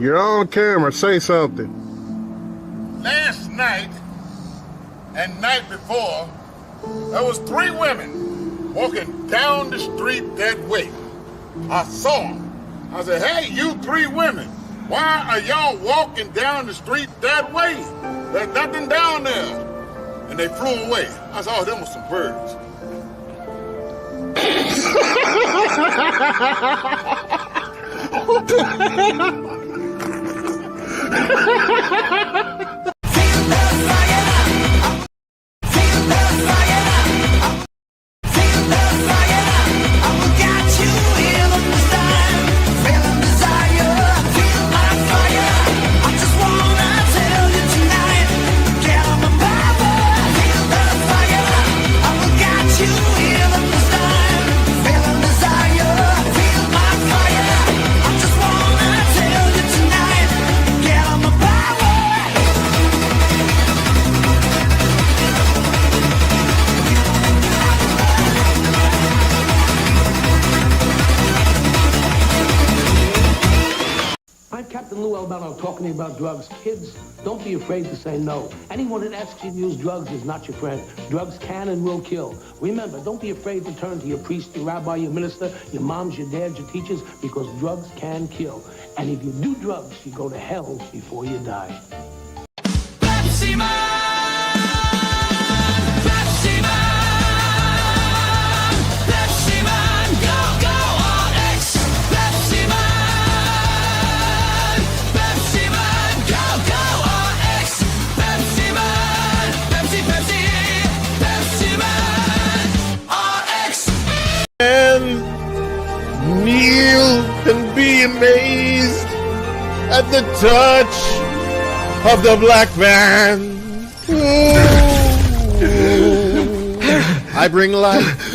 You're on camera. Say something. Last night and night before, there was 3 women walking down the street that way. I saw them. I said, hey, you 3 women, why are y'all walking down the street that way? There's nothing down there. And they flew away. I said, oh, them were some birds. Talking about drugs. Kids, don't be afraid to say no. Anyone that asks you to use drugs is not your friend. Drugs can and will kill. Remember, don't be afraid to turn to your priest, your rabbi, your minister, your moms, your dads, your teachers, because drugs can kill. And if you do drugs, you go to hell before you die. Pepsi Man! Pepsi Man! Pepsi Man! Go, go, RX! Pepsi Man! Pepsi Man! Go, go, RX! Pepsi Man! Pepsi, Pepsi! Pepsi Man! RX! And kneel and be amazed at the touch of the black man. Ooh. I bring life.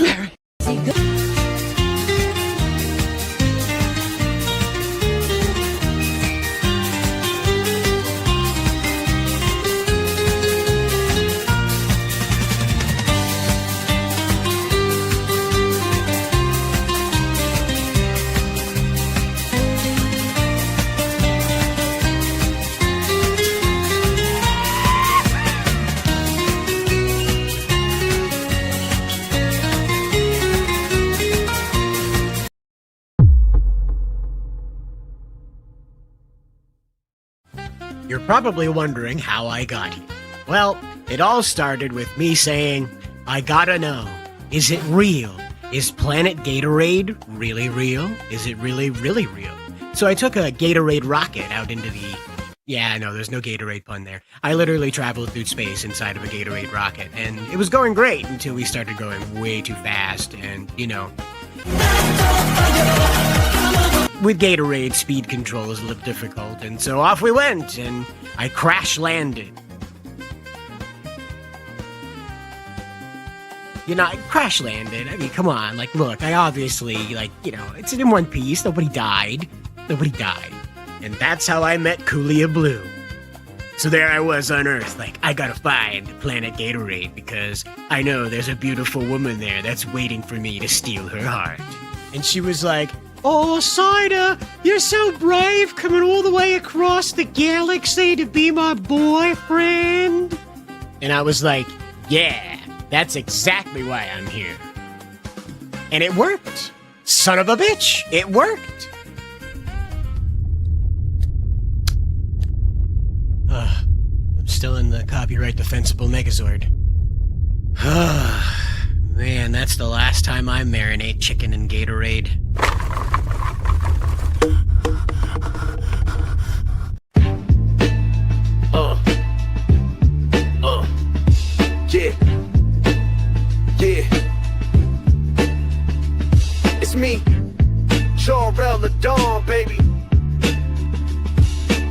You're probably wondering how I got here. Well, it all started with me saying, I gotta know, is it real? Is Planet Gatorade really real? Is it really, really real? So I took a Gatorade rocket out into the... Yeah, no, there's no Gatorade pun there. I literally traveled through space inside of a Gatorade rocket, and it was going great until we started going way too fast, and, you know... With Gatorade, speed control is a little difficult, and so off we went, and I crash-landed. You know, I crash-landed. I mean, come on, like, look, I obviously, like, you know, it's in one piece, nobody died. Nobody died. And that's how I met Coolia Blue. So there I was on Earth, like, I gotta find Planet Gatorade, because I know there's a beautiful woman there that's waiting for me to steal her heart. And she was like, oh, Cider, you're so brave coming all the way across the galaxy to be my boyfriend. And I was like, yeah, that's exactly why I'm here. And it worked. Son of a bitch, it worked. I'm still in the copyright defensible Megazord. Man, that's the last time I marinate chicken in Gatorade. Yeah. It's me, Jarrell the Dawn, baby.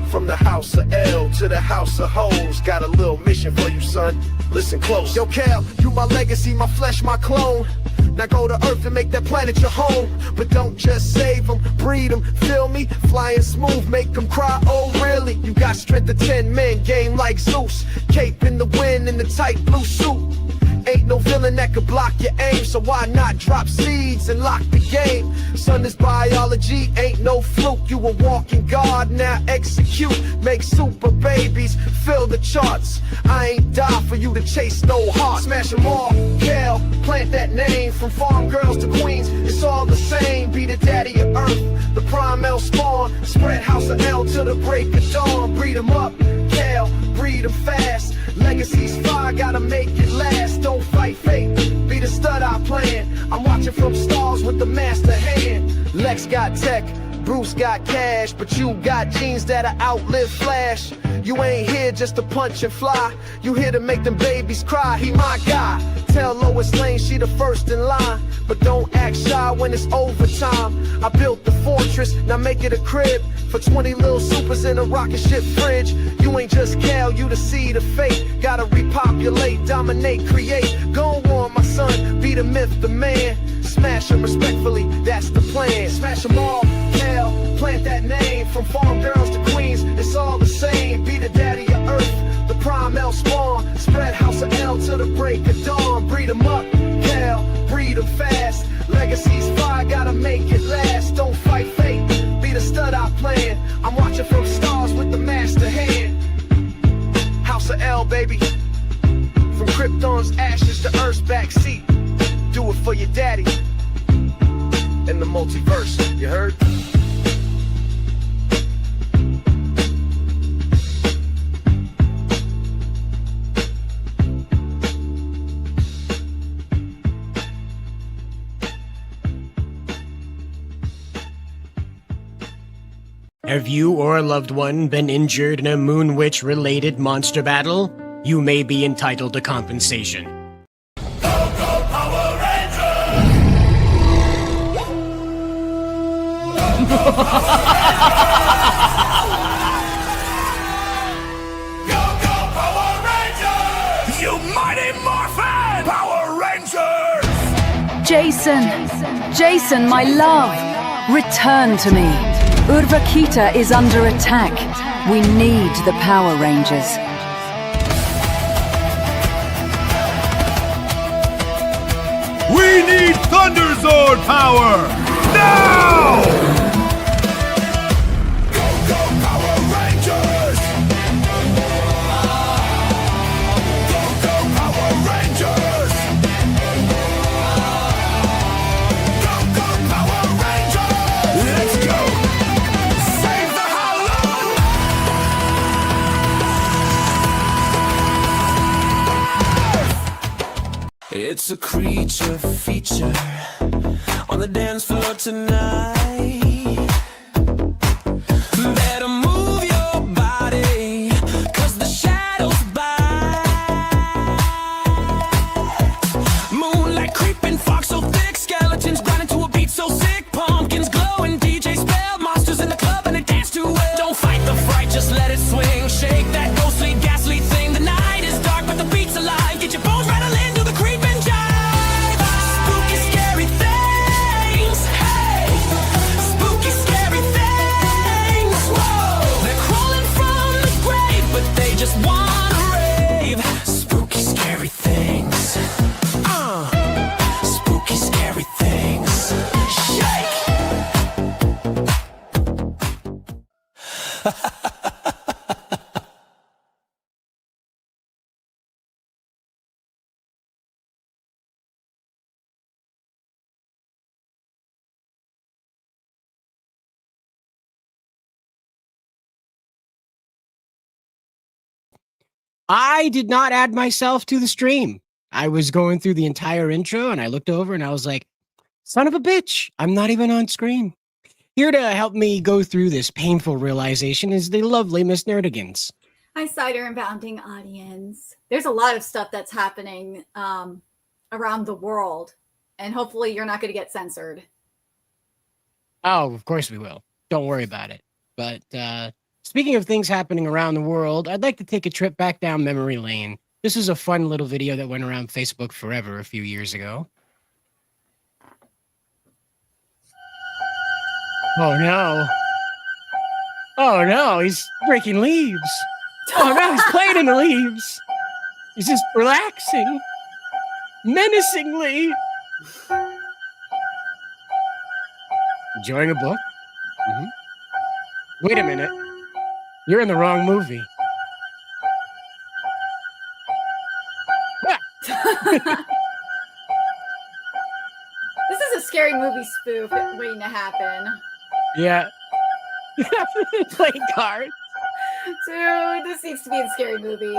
From the house of L to the house of hoes. Got a little mission for you, son. Listen close. Yo, Cal, you my legacy, my flesh, my clone. Now go to Earth and make that planet your home. But don't just save them, breed them, feel me? Flying smooth, make them cry, oh really? You got strength of 10 men, game like Zeus. Cape in the wind in the tight blue suit. Ain't no villain that could block your aim, so why not drop seeds and lock the game? Son, this biology ain't no fluke. You a walking god, now execute. Make super babies, fill the charts. I ain't die for you to chase no heart. Smash them all, Cal, plant that name. From farm girls to queens, it's all the same. Be the daddy of earth, the prime L spawn. Spread House of L till the break of dawn. Breed them up, Cal, breed them fast. Legacy's fire, gotta make it last. Don't fight fate, be the stud I plan. I'm watching from stars with the master hand. Lex got tech, Bruce got cash, but you got genes that'll outlive Flash. You ain't here just to punch and fly. You here to make them babies cry. He my guy. Tell Lois Lane she the first in line, but don't act shy when it's overtime. I built the fortress, now make it a crib for 20 little supers in a rocket ship fridge. You ain't just Cal, you the seed of fate. Gotta repopulate, dominate, create. Go on, my son, be the myth, the man. Smash them respectfully, that's the plan. Smash them all, Cal, plant that name. From farm girls to queens, it's all the same. Be the daddy of earth, the prime L spawn. Spread House of L till the break of dawn. Breed them up, Cal, breed them fast. Legacy's fire, gotta make it last. Don't fight fate, be the stud I plan. I'm watching from stars with the master hand. House of L, baby. From Krypton's ashes to Earth's backseat. Do it for your daddy in the multiverse, you heard? Have you or a loved one been injured in a Moon Witch-related monster battle? You may be entitled to compensation. You mighty morphin! Power Rangers! Jason, my love, return to me. Urvakita is under attack. We need the Power Rangers. We need Thunder Zord power! Now! It's a creature feature on the dance floor tonight. Better move your body, 'cause the shadows bite. Moonlight creeping, fog so thick, skeletons grinding to a beat so sick. Pumpkins glowing, DJ spell, monsters in the club and they dance to it. Don't fight the fright, just let it swing. Shake that ghostly, ghastly thing. The night is dark, but the beat's alive. Get your bones rattling to the creeping. I did not add myself to the stream. I was going through the entire intro and I looked over and I was like, son of a bitch, I'm not even on screen. Here to help me go through this painful realization is the lovely Miss Nerdigans. Hi, Cider and Bounding audience. There's a lot of stuff that's happening around the world, and hopefully you're not going to get censored. Oh, of course we will. Don't worry about it. But speaking of things happening around the world, I'd like to take a trip back down memory lane. This is a fun little video that went around Facebook forever a few years ago. Oh no. Oh no, he's breaking leaves. Oh no, he's playing in the leaves. He's just relaxing. menacingly. Enjoying a book? Mm-hmm. Wait a minute. You're in the wrong movie. This is a scary movie spoof waiting to happen. Yeah. Playing cards. Dude, this needs to be a scary movie.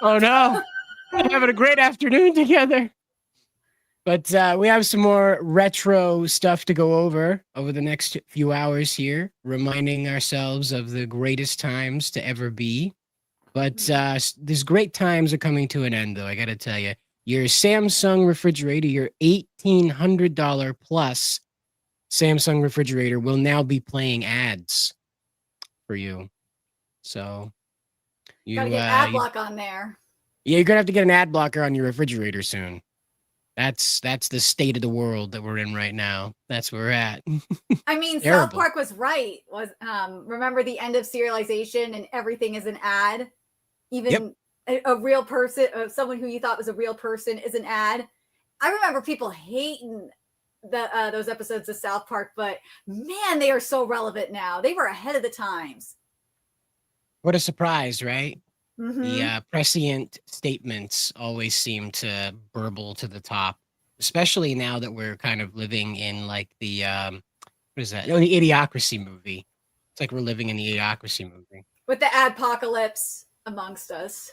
Oh no. We're having a great afternoon together. But we have some more retro stuff to go over the next few hours here, reminding ourselves of the greatest times to ever be. But these great times are coming to an end, though, I got to tell you. Your Samsung refrigerator, your $1,800 plus Samsung refrigerator will now be playing ads for you. So you gotta get ad block on there. Yeah, you're gonna have to get an ad blocker on your refrigerator soon. That's the state of the world that we're in right now. That's where we're at. I mean, South Park was right. Remember the end of serialization and everything is an ad? Even a real person, someone who you thought was a real person is an ad. I remember people hating those episodes of South Park, but man, they are so relevant now. They were ahead of the times. What a surprise, right? Mm-hmm. The prescient statements always seem to burble to the top, especially now that we're kind of living in like the what is that? Oh, the Idiocracy movie. It's like we're living in the Idiocracy movie with the adpocalypse amongst us.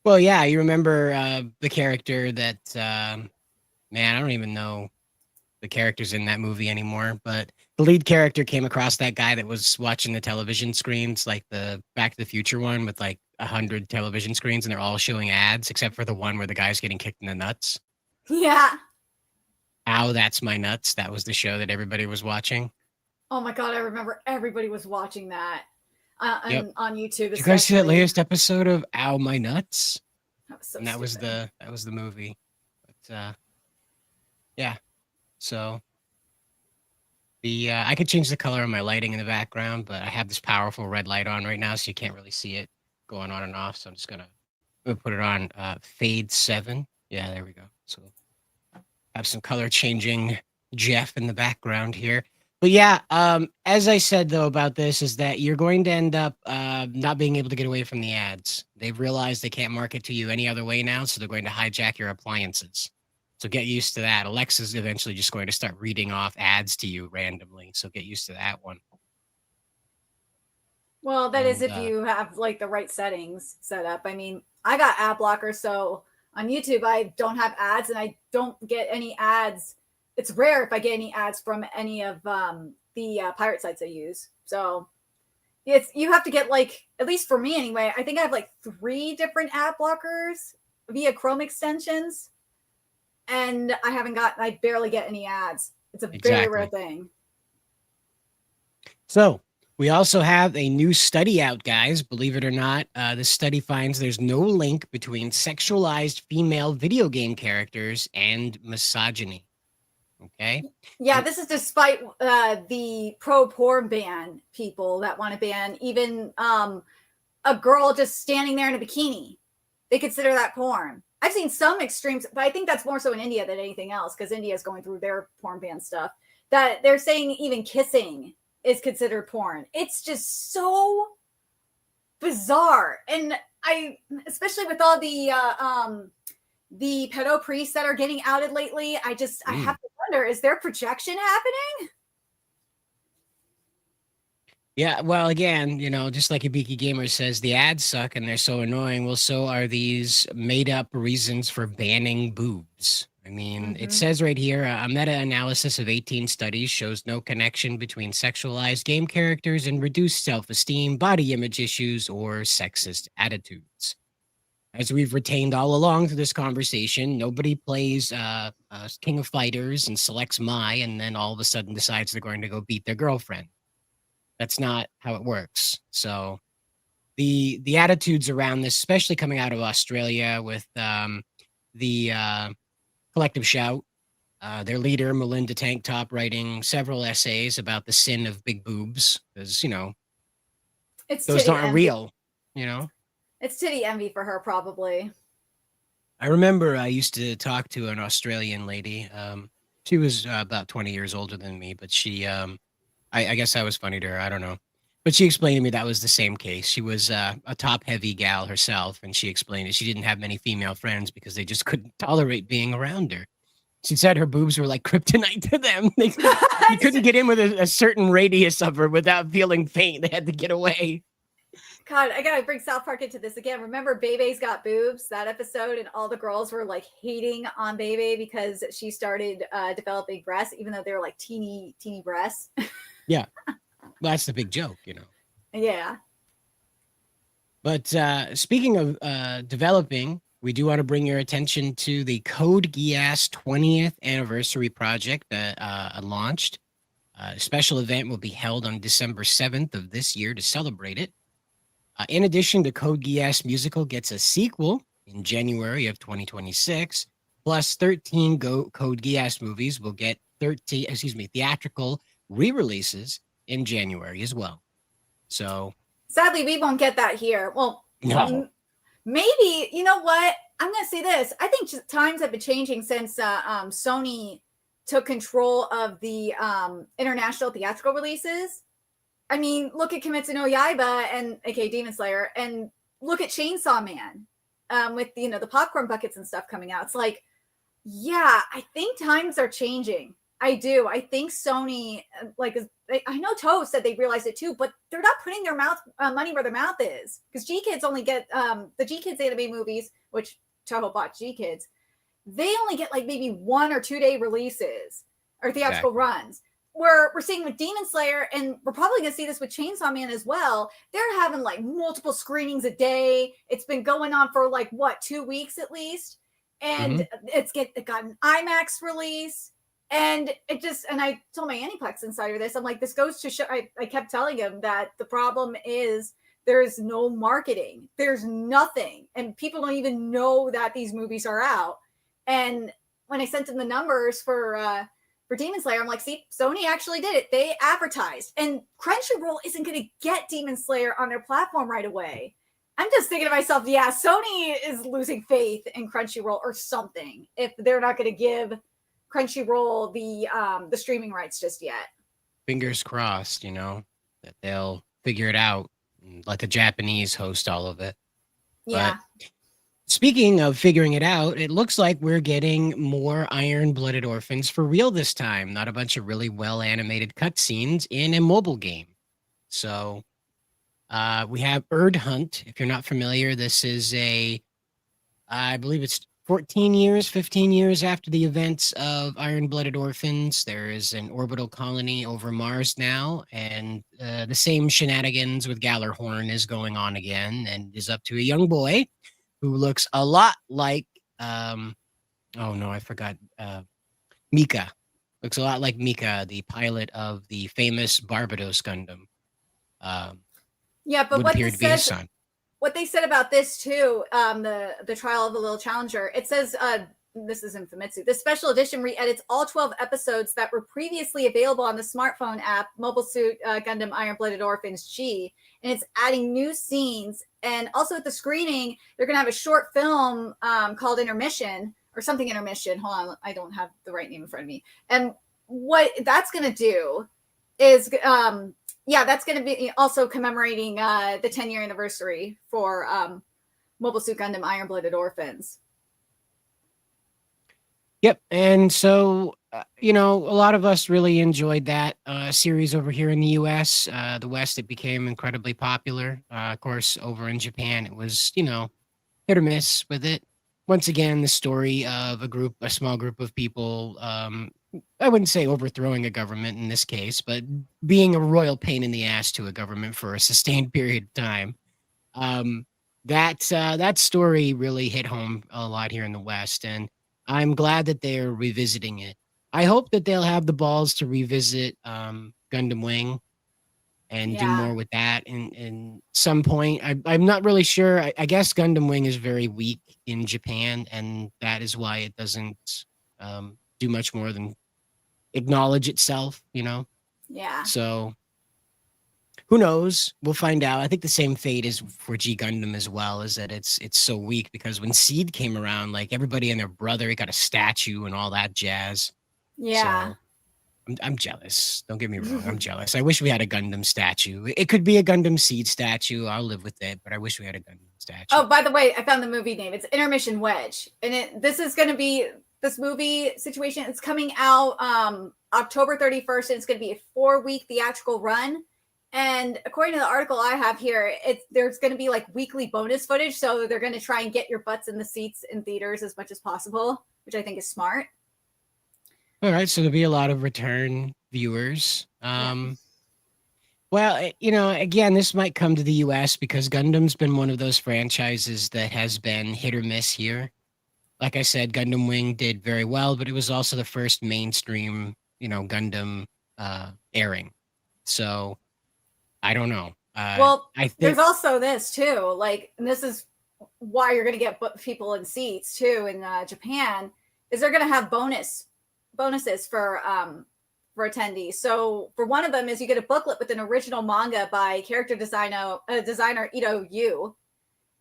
Well, yeah, you remember the character that man, I don't even know the characters in that movie anymore, but the lead character came across that guy that was watching the television screens, like the Back to the Future one with like 100 television screens, and they're all showing ads except for the one where the guy's getting kicked in the nuts. Yeah. Ow, That's My Nuts. That was the show that everybody was watching. Oh my God, I remember everybody was watching that on YouTube. Did you guys see that latest episode of Ow, My Nuts? That was so and that stupid. was the movie. But yeah. So I could change the color of my lighting in the background, but I have this powerful red light on right now, so you can't really see it going on and off. So I'm just gonna put it on fade 7. Yeah, there we go. So have some color changing Jeff in the background here. But yeah, as I said though about this is that you're going to end up not being able to get away from the ads. They've realized they can't market to you any other way now, so they're going to hijack your appliances. So get used to that. Alexa's eventually just going to start reading off ads to you randomly. So get used to that one. Well, that is if you have like the right settings set up. I mean, I got ad blocker, so on YouTube I don't have ads and I don't get any ads. It's rare if I get any ads from any of the pirate sites I use. So you have to get like, at least for me anyway, I think I have like 3 different ad blockers via Chrome extensions. And I barely get any ads. It's a very rare thing. So we also have a new study out, guys. Believe it or not, this study finds there's no link between sexualized female video game characters and misogyny. Okay. Yeah, this is despite the pro-porn ban people that want to ban even a girl just standing there in a bikini. They consider that porn. I've seen some extremes, but I think that's more so in India than anything else, because India is going through their porn ban stuff, that they're saying even kissing is considered porn. It's just so bizarre. And especially with all the pedo priests that are getting outed lately, I have to wonder, is there projection happening? Yeah, well, again, just like Ibiki Gamer says, the ads suck and they're so annoying. Well, so are these made-up reasons for banning boobs. I mean, it says right here, a meta-analysis of 18 studies shows no connection between sexualized game characters and reduced self-esteem, body image issues, or sexist attitudes. As we've retained all along through this conversation, nobody plays King of Fighters and selects Mai and then all of a sudden decides they're going to go beat their girlfriend. That's not how it works. So the attitudes around this, especially coming out of Australia with the Collective Shout, their leader, Melinda Tanktop, writing several essays about the sin of big boobs. Because, It's those titty aren't envy. real, you know? It's titty envy for her, probably. I remember I used to talk to an Australian lady. She was about 20 years older than me, but I guess I was funny to her. I don't know. But she explained to me that was the same case. She was a top heavy gal herself, and she explained that she didn't have many female friends because they just couldn't tolerate being around her. She said her boobs were like kryptonite to them. They couldn't get in with a certain radius of her without feeling faint. They had to get away. God, I gotta bring South Park into this again. Remember Bebe's Got Boobs, that episode, and all the girls were like hating on Bebe because she started developing breasts, even though they were like teeny breasts. Yeah. Well, that's the big joke, you know. Yeah. But speaking of developing, we do want to bring your attention to the Code Geass 20th anniversary project that launched. A special event will be held on December 7th of this year to celebrate it. In addition, the Code Geass musical gets a sequel in January of 2026, plus 13 Code Geass movies will get theatrical re-releases in January as well. So Sadly, we won't get that here. Well, no. Maybe, you know what? I'm going to say this. I think times have been changing since Sony took control of the international theatrical releases. I mean, look at Kimetsu no Yaiba and aka Demon Slayer, and look at Chainsaw Man with the popcorn buckets and stuff coming out. It's like, yeah, I think times are changing. I do. I think Sony, I know Toho said they realized it too, but they're not putting their money where their mouth is, because G-Kids only get the G-Kids anime movies, which Toho bought G-Kids. They only get like maybe 1 or 2 day releases or theatrical runs. We're seeing with Demon Slayer, and we're probably going to see this with Chainsaw Man as well. They're having like multiple screenings a day. It's been going on for like 2 weeks at least, and it got an IMAX release. And I told my Aniplex insider this. I'm like, this goes to show. I kept telling him that the problem is there's no marketing. There's nothing. And people don't even know that these movies are out. And when I sent him the numbers for Demon Slayer, I'm like, see, Sony actually did it. They advertised. And Crunchyroll isn't going to get Demon Slayer on their platform right away. I'm just thinking to myself, yeah, Sony is losing faith in Crunchyroll or something if they're not going to give Crunchyroll the streaming rights just yet. Fingers crossed, that they'll figure it out and let the Japanese host all of it. Yeah. But speaking of figuring it out, it looks like we're getting more Iron-Blooded Orphans for real this time, not a bunch of really well-animated cutscenes in a mobile game. So we have Erd Hunt. If you're not familiar, this is I believe it's 15 years after the events of Iron-Blooded Orphans. There is an orbital colony over Mars now, and the same shenanigans with Gallarhorn is going on again, and is up to a young boy who looks a lot like, Mika. Looks a lot like Mika, the pilot of the famous Barbados Gundam. But what they said about this too, the trial of the little challenger, it says, this is in Famitsu, this special edition re-edits all 12 episodes that were previously available on the smartphone app Mobile Suit Gundam Iron-Blooded Orphans G, and it's adding new scenes. And also at the screening, they're going to have a short film called Intermission, or something Intermission. Hold on, I don't have the right name in front of me. And what that's going to do is that's going to be also commemorating the 10-year anniversary for Mobile Suit Gundam Iron-Blooded Orphans. Yep. And so, a lot of us really enjoyed that series over here in the U.S. The West, it became incredibly popular. Of course, over in Japan, it was, hit or miss with it. Once again, the story of a small group of people, I wouldn't say overthrowing a government in this case, but being a royal pain in the ass to a government for a sustained period of time. That story really hit home a lot here in the West, and I'm glad that they're revisiting it. I hope that they'll have the balls to revisit Gundam Wing and do more with that in some point. I'm not really sure. I guess Gundam Wing is very weak in Japan, and that is why it doesn't do much more than acknowledge itself, Yeah. So who knows? We'll find out. I think the same fate is for G Gundam as well, is that it's so weak because when Seed came around, like everybody and their brother got a statue and all that jazz. Yeah. So I'm jealous. Don't get me wrong. I'm jealous. I wish we had a Gundam statue. It could be a Gundam Seed statue. I'll live with it, but I wish we had a Gundam statue. Oh, by the way, I found the movie name. It's Intermission Wedge. And this is going to be this movie situation. It's coming out October 31st, and it's going to be a 4-week theatrical run. And according to the article I have here, there's going to be like weekly bonus footage. So they're going to try and get your butts in the seats in theaters as much as possible, which I think is smart. All right, so there'll be a lot of return viewers. Well, again, this might come to the US because Gundam's been one of those franchises that has been hit or miss here. Like I said, Gundam Wing did very well, but it was also the first mainstream, Gundam airing. So I don't know. Well, I think there's also this too, and this is why you're going to get people in seats too in Japan, is they're going to have bonuses for attendees. So for one of them is you get a booklet with an original manga by character designer Ito Yu.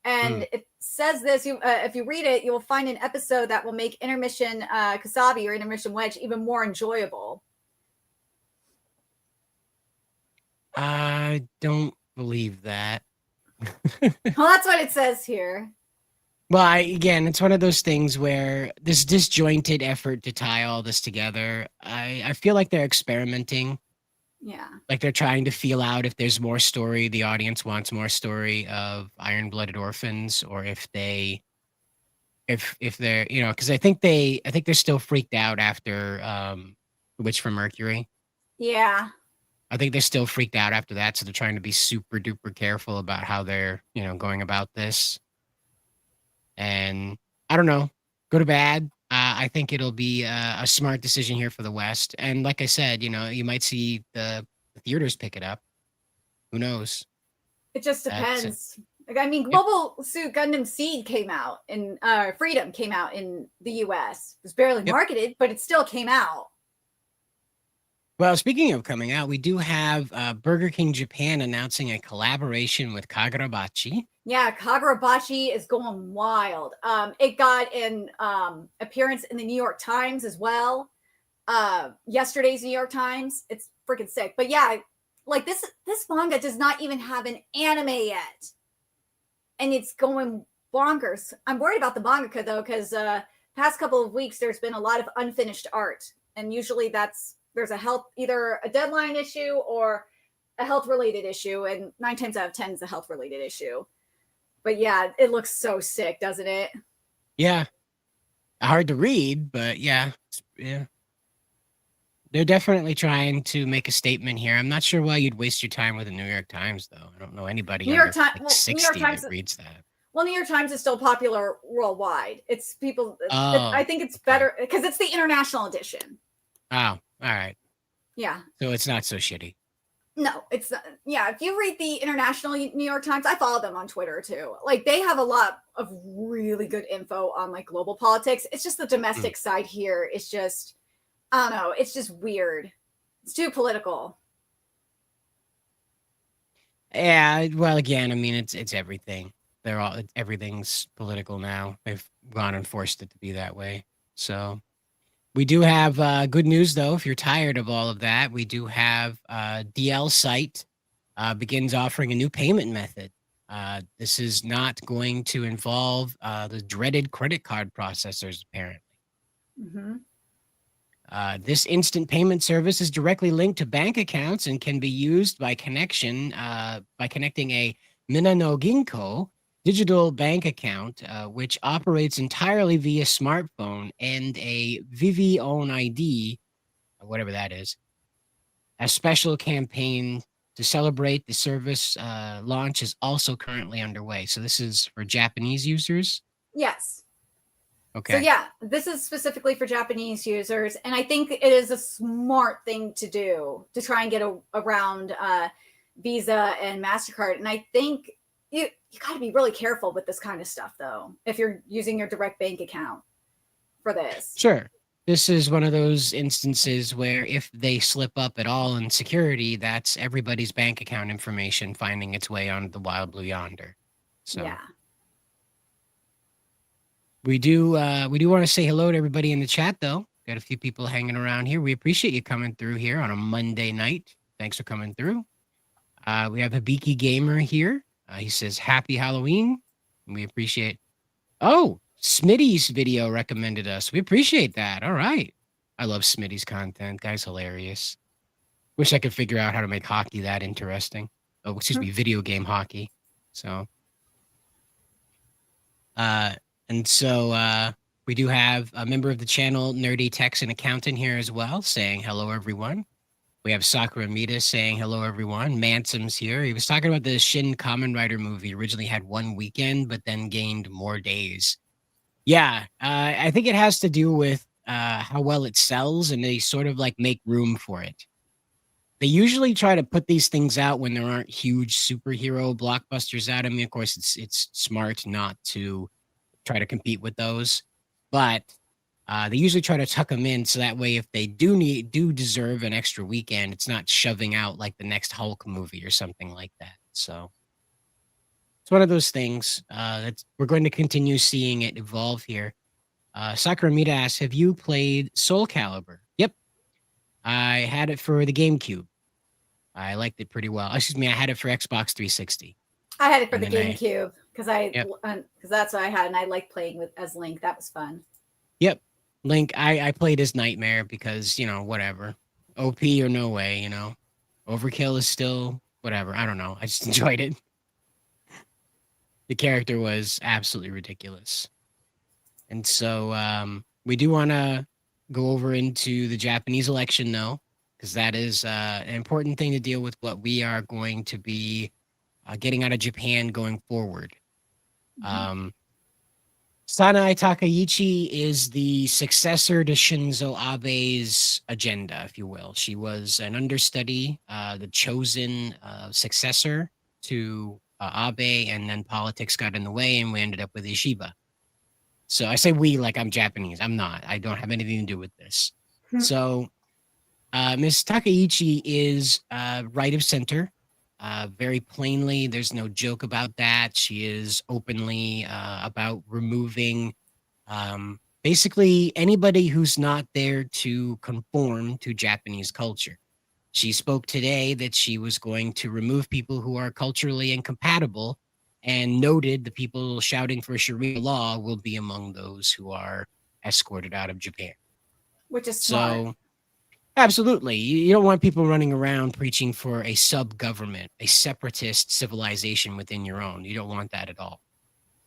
And it says this, if you read it, you'll find an episode that will make Intermission Kasabi or Intermission Wedge even more enjoyable. I don't believe that. Well, that's what it says here. Well, again, it's one of those things where this disjointed effort to tie all this together, I feel like they're experimenting. Yeah. Like they're trying to feel out if there's more story, the audience wants more story of Iron-Blooded Orphans, or if they're, because I think they're still freaked out after Witch from Mercury. Yeah. I think they're still freaked out after that, so they're trying to be super duper careful about how they're, going about this. And I don't know, good or bad. I think it'll be a smart decision here for the West. And like I said, you might see the theaters pick it up. Who knows? It just depends. Global Suit Gundam Seed came out in Freedom came out in the US. It was barely marketed, but it still came out. Well, speaking of coming out, we do have Burger King Japan announcing a collaboration with Kagurabachi. Yeah, Kagurabachi is going wild. It got an appearance in the New York Times as well. Yesterday's New York Times. It's freaking sick. But yeah, this manga does not even have an anime yet. And it's going bonkers. I'm worried about the mangaka though, because past couple of weeks there's been a lot of unfinished art. And usually there's either a deadline issue or a health related issue. And 9 times out of 10 is a health related issue. But yeah, it looks so sick, doesn't it? Yeah. Hard to read, but yeah. They're definitely trying to make a statement here. I'm not sure why you'd waste your time with the New York Times, though. I don't know anybody under 60 that reads that. Well, New York Times is still popular worldwide. It's people. I think it's better because it's the international edition. Oh, all right. Yeah. So it's not so shitty. No, it's not. Yeah. If you read the international New York Times, I follow them on Twitter too. They have a lot of really good info on global politics. It's just the domestic side here. It's just, I don't know. It's just weird. It's too political. Yeah. Well, again, it's everything. Everything's political now. They've gone and forced it to be that way. So we do have good news, though. If you're tired of all of that, we do have DL Site begins offering a new payment method. This is not going to involve the dreaded credit card processors, apparently. Mm-hmm. This instant payment service is directly linked to bank accounts and can be used by connecting a Minano Ginko digital bank account, which operates entirely via smartphone, and a Vivi Own ID, whatever that is. A special campaign to celebrate the service launch is also currently underway. So this is for Japanese users? Yes. Okay. So yeah, this is specifically for Japanese users. And I think it is a smart thing to do to try and get around Visa and MasterCard. And I think you got to be really careful with this kind of stuff, though, if you're using your direct bank account for this. Sure. this is one of those instances where if they slip up at all in security, that's everybody's bank account information finding its way onto the Wild Blue Yonder. So Yeah. we do want to say hello to everybody in the chat, though. Got a few people hanging around here. We appreciate you coming through here on a Monday night. Thanks for coming through. We have Hibiki Gamer here. He says, Happy Halloween. We appreciate. Oh, Smitty's video recommended us. We appreciate that. All right. I love Smitty's content. Guy's hilarious. Wish I could figure out how to make hockey that interesting. Oh, excuse me, video game hockey. So, and so we do have a member of the channel, Nerdy Texan Accountant, here as well, saying hello, everyone. We have Sakura Mita saying hello, everyone. Mansom's here. He was talking about the Shin Kamen Rider movie. Originally had one weekend, but then gained more days. Yeah, I think it has to do with how well it sells, and they sort of like make room for it. They usually try to put these things out when there aren't huge superhero blockbusters out. I mean, of course, it's smart not to try to compete with those, but they usually try to tuck them in so that way, if they do deserve an extra weekend, it's not shoving out like the next Hulk movie or something like that. So it's one of those things that we're going to continue seeing it evolve here. Sakura Mita asks, have you played Soul Calibur? Yep. I had it for the GameCube. I liked it pretty well. Excuse me, I had it for Xbox 360. I had it for the GameCube because that's what I had, and I liked playing with as Link. That was fun. Yep. Link, I played as Nightmare because, whatever. OP or no way, Overkill is still whatever. I don't know. I just enjoyed it. The character was absolutely ridiculous. And so we do want to go over into the Japanese election, though, because that is an important thing to deal with what we are going to be getting out of Japan going forward. Mm-hmm. Sanae Takaichi is the successor to Shinzo Abe's agenda, if you will. She was an understudy, the chosen successor to Abe, and then politics got in the way and we ended up with Ishiba. So I say we like I'm Japanese. I'm not. I don't have anything to do with this. So Miss Takaichi is right of center. Very plainly, there's no joke about that. She is openly about removing basically anybody who's not there to conform to Japanese culture. She spoke today that she was going to remove people who are culturally incompatible, and noted the people shouting for Sharia law will be among those who are escorted out of Japan. Which is smart. So absolutely. You don't want people running around preaching for a sub-government, a separatist civilization within your own. You don't want that at all.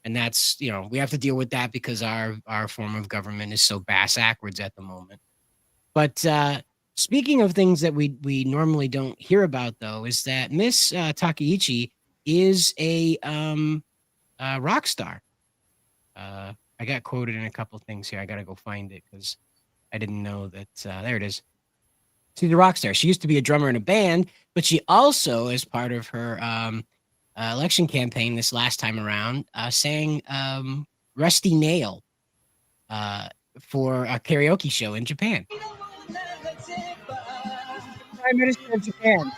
And that's, we have to deal with that because our form of government is so bass-ackwards at the moment. But speaking of things that we normally don't hear about, though, is that Miss Takaichi is a rock star. I got quoted in a couple things here. I got to go find it because I didn't know that. There it is. She's a rock star. She used to be a drummer in a band, but she also, as part of her election campaign this last time around, sang Rusty Nail for a karaoke show in Japan. Prime Minister of Japan.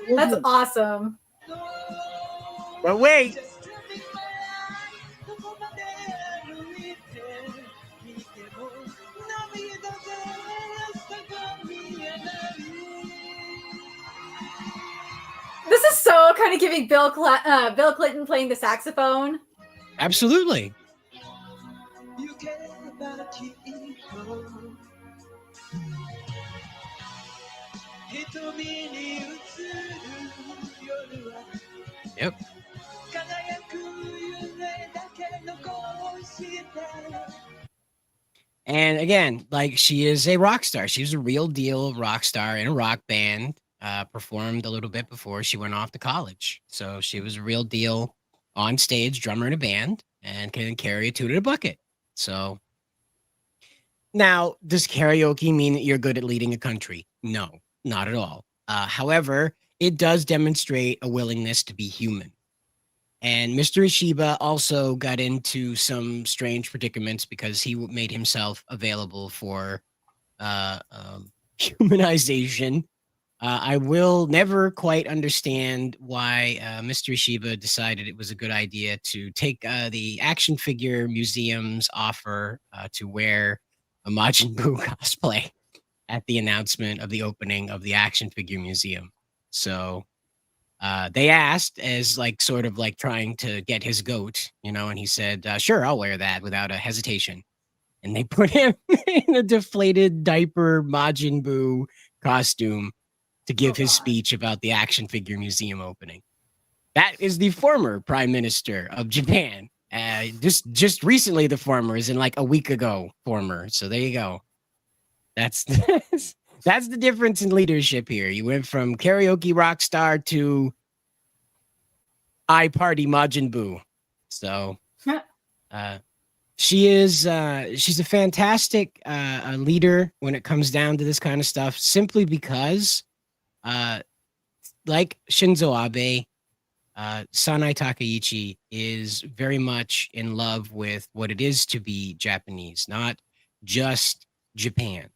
That's awesome. But wait. This is so kind of giving Bill Clinton playing the saxophone. Absolutely. Yep. And again, like, she is a rock star. She's a real deal rock star in a rock band. Performed a little bit before she went off to college. So she was a real deal on stage, drummer in a band, and can carry a tune in a bucket. So now, does karaoke mean that you're good at leading a country? No, not at all. However, it does demonstrate a willingness to be human. And Mr. Ishiba also got into some strange predicaments because he made himself available for humanization. I will never quite understand why Mr. Ishiba decided it was a good idea to take the action figure museum's offer to wear a Majin Buu cosplay at the announcement of the opening of the action figure museum. So they asked as like sort of like trying to get his goat, and he said, sure, I'll wear that without a hesitation. And they put him in a deflated diaper Majin Buu costume to give his speech about the action figure museum opening. That is the former prime minister of Japan. Just recently, the former is in like a week ago, former. So there you go. That's the difference in leadership here. You went from karaoke rock star to I party Majin Buu. So she's a fantastic leader when it comes down to this kind of stuff, simply because like Shinzo Abe, Sanai Takaichi is very much in love with what it is to be Japanese, not just Japan.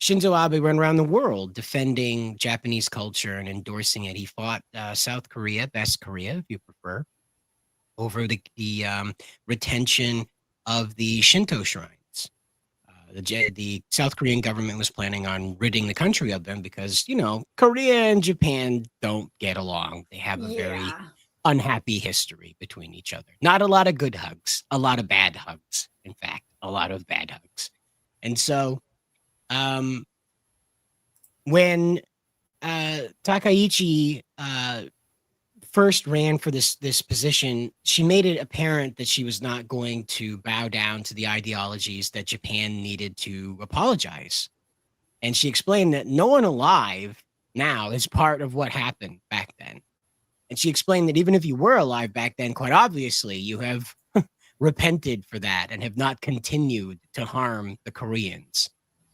Shinzo Abe ran around the world defending Japanese culture and endorsing it. He fought South Korea, Best Korea, if you prefer, over the retention of the Shinto shrines. The South Korean government was planning on ridding the country of them because, Korea and Japan don't get along. They have a very unhappy history between each other. Not a lot of good hugs, a lot of bad hugs. In fact, a lot of bad hugs. And so when Takaichi first ran for this position, she made it apparent that she was not going to bow down to the ideologies that Japan needed to apologize. And she explained that no one alive now is part of what happened back then. And she explained that even if you were alive back then, quite obviously, you have repented for that and have not continued to harm the Koreans.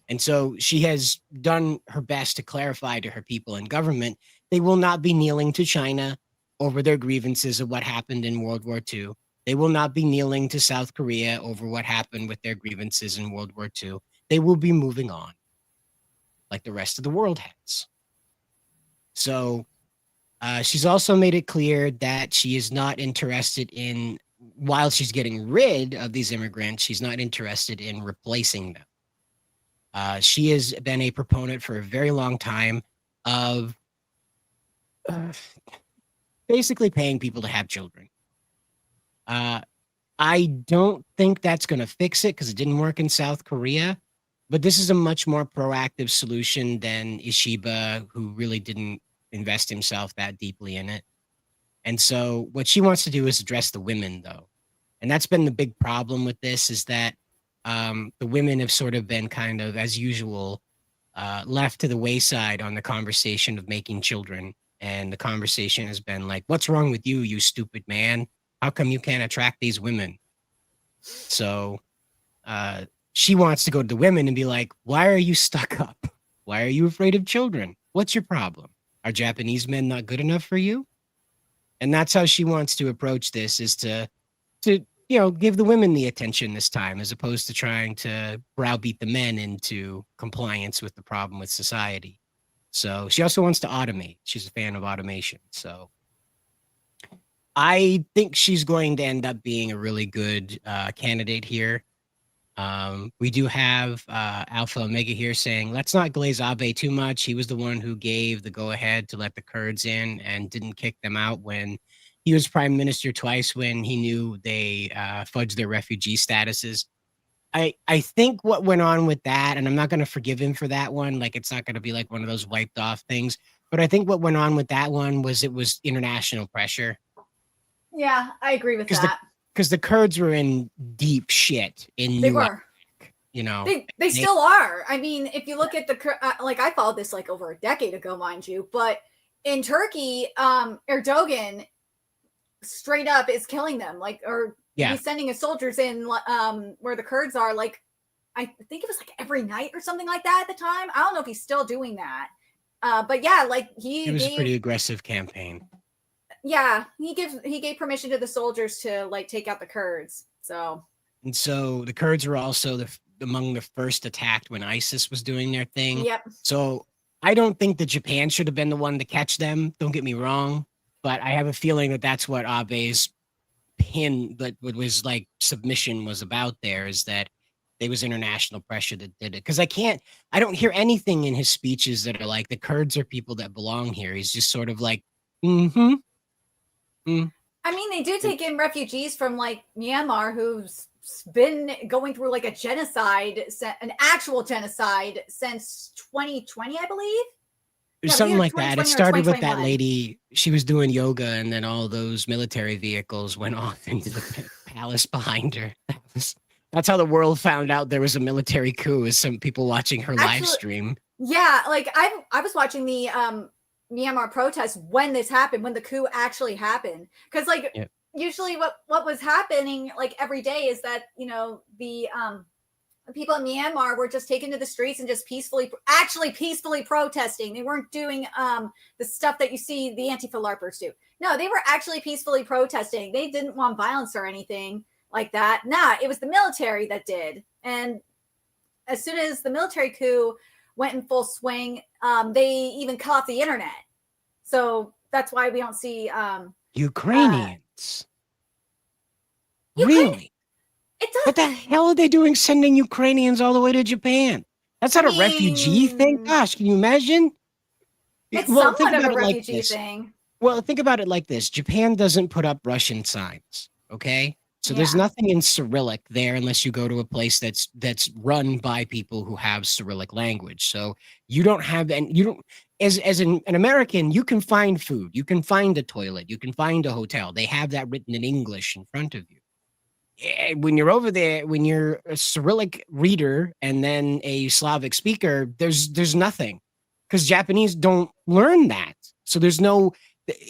And so she has done her best to clarify to her people in government, they will not be kneeling to China over their grievances of what happened in World War II. They will not be kneeling to South Korea over what happened with their grievances in World War II. They will be moving on like the rest of the world has. So she's also made it clear that she is not interested in, while she's getting rid of these immigrants, she's not interested in replacing them. She has been a proponent for a very long time of basically paying people to have children. I don't think that's going to fix it because it didn't work in South Korea, but this is a much more proactive solution than Ishiba, who really didn't invest himself that deeply in it. And so what she wants to do is address the women, though. And that's been the big problem with this, is that the women have sort of been kind of, as usual, left to the wayside on the conversation of making children. And the conversation has been like, what's wrong with you, you stupid man? How come you can't attract these women? So she wants to go to the women and be like, why are you stuck up? Why are you afraid of children? What's your problem? Are Japanese men not good enough for you? And that's how she wants to approach this, is to give the women the attention this time, as opposed to trying to browbeat the men into compliance with the problem with society. So she also wants to automate. She's a fan of automation. So I think she's going to end up being a really good candidate here. We do have Alpha Omega here saying, let's not glaze Abe too much. He was the one who gave the go-ahead to let the Kurds in and didn't kick them out when he was prime minister twice, when he knew they fudged their refugee statuses. I think what went on with that, and I'm not going to forgive him for that one, like it's not going to be like one of those wiped off things, but I think what went on with that one was it was international pressure. Yeah, I agree with that. Because the Kurds were in deep shit in They New were. Iraq, They still are. I mean, if you look at like I followed this like over a decade ago, mind you, but in Turkey, Erdogan straight up is killing them, he's sending his soldiers in where the Kurds are, like I think it was like every night or something like that at the time. I don't know if he's still doing that, but yeah, like it was a pretty aggressive campaign. Yeah, he gave permission to the soldiers to like take out the Kurds. So And so the Kurds were also among the first attacked when ISIS was doing their thing. yep. So I don't think that Japan should have been the one to catch them. Don't get me wrong, but I have a feeling that that's what Abe's but what was like submission was about there is that there was international pressure that did it. Because I don't hear anything in his speeches that are like the Kurds are people that belong here. He's just sort of like, mm-hmm. Mm. I mean, they do take in refugees from like Myanmar who's been going through like a genocide, an actual genocide since 2020, I believe. Something like that. It started with that lady. She was doing yoga, and then all those military vehicles went off into the palace behind her. That's how the world found out there was a military coup, is some people watching her live stream. Yeah, like I was watching the Myanmar protests when this happened, when the coup actually happened. Because like usually what was happening like every day is that, you know, the people in Myanmar were just taken to the streets and just peacefully protesting. They weren't doing the stuff that you see the Antifa LARPers do. No, they were actually peacefully protesting. They didn't want violence or anything like that. Nah, it was the military that did. And as soon as the military coup went in full swing, they even cut off the internet. So that's why we don't see Ukrainians. Really? What the hell are they doing sending Ukrainians all the way to Japan? That's not a refugee thing. Gosh, can you imagine? It's somewhat of a refugee thing. Well, think about it like this. Japan doesn't put up Russian signs, okay? So there's nothing in Cyrillic there unless you go to a place that's run by people who have Cyrillic language. So you don't have, and you don't, as an American, you can find food, you can find a toilet, you can find a hotel. They have that written in English in front of you. When you're over there, when you're a Cyrillic reader and then a Slavic speaker, there's nothing, because Japanese don't learn that. So there's no,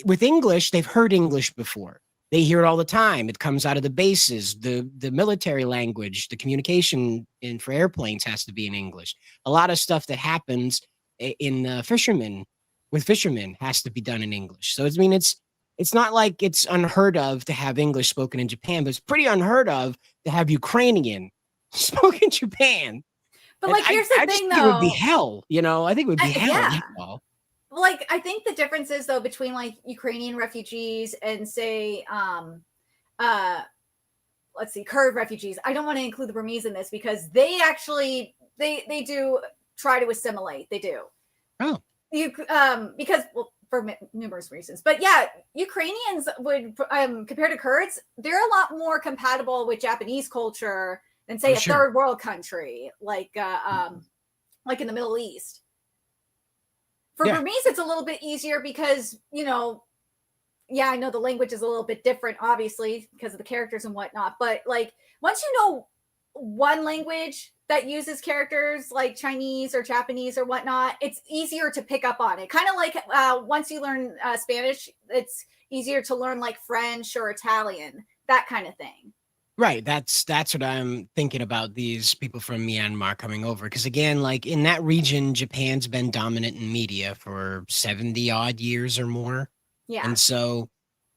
with English, they've heard English before. They hear it all the time. It comes out of the bases. The military language, the communication for airplanes has to be in English. A lot of stuff that happens with fishermen has to be done in English. So I mean, it's not like it's unheard of to have English spoken in Japan, but it's pretty unheard of to have Ukrainian spoken in Japan. But like, here's the thing, though. It would be hell, you know. I think it would be hell. Yeah. Like, I think the difference is, though, between like Ukrainian refugees and say, let's see, Kurd refugees. I don't want to include the Burmese in this because they actually they do try to assimilate. They do. Oh. Because for numerous reasons, but yeah, Ukrainians would compared to Kurds, they're a lot more compatible with Japanese culture than say third world country like in the Middle East. For Burmese, it's a little bit easier because, you know, I know the language is a little bit different, obviously, because of the characters and whatnot. But like, once you know one language that uses characters like Chinese or Japanese or whatnot, it's easier to pick up on it. Kind of like once you learn Spanish, it's easier to learn like French or Italian, that kind of thing. Right. That's what I'm thinking about, these people from Myanmar coming over. Because again, like in that region, Japan's been dominant in media for 70 odd years or more. Yeah. And so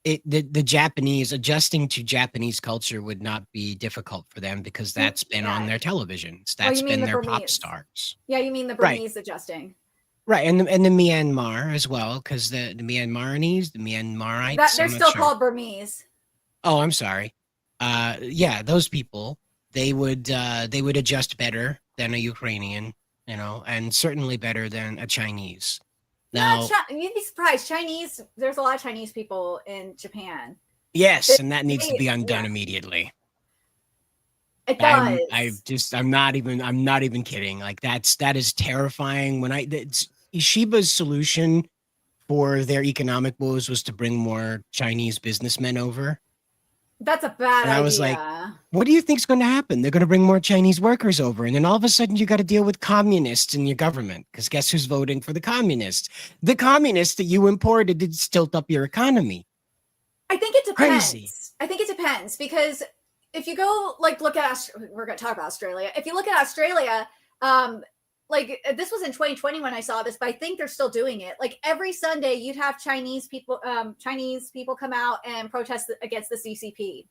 the Japanese, adjusting to Japanese culture would not be difficult for them because that's been on their televisions. That's been their pop stars. Yeah, you mean the Burmese adjusting. Right. And the Myanmar as well, because the Myanmaris, the Myanmarites. They're still called Burmese. Oh, I'm sorry. Yeah, those people, they would adjust better than a Ukrainian, you know, and certainly better than a Chinese. Now, you'd be surprised. Chinese, there's a lot of Chinese people in Japan. Yes, and that needs to be undone immediately. It does. I'm not even kidding. Like that is terrifying. Ishiba's solution for their economic woes was to bring more Chinese businessmen over. That's a bad idea. I was like, what do you think's going to happen? They're going to bring more Chinese workers over. And then all of a sudden you got to deal with communists in your government. Because guess who's voting for the communists? The communists that you imported to stilt up your economy. I think it depends. Crazy. I think it depends. Because if you go, like, we're going to talk about Australia. If you look at Australia, like this was in 2020 when I saw this, but I think they're still doing it. Like every Sunday, you'd have Chinese people come out and protest against the CCP.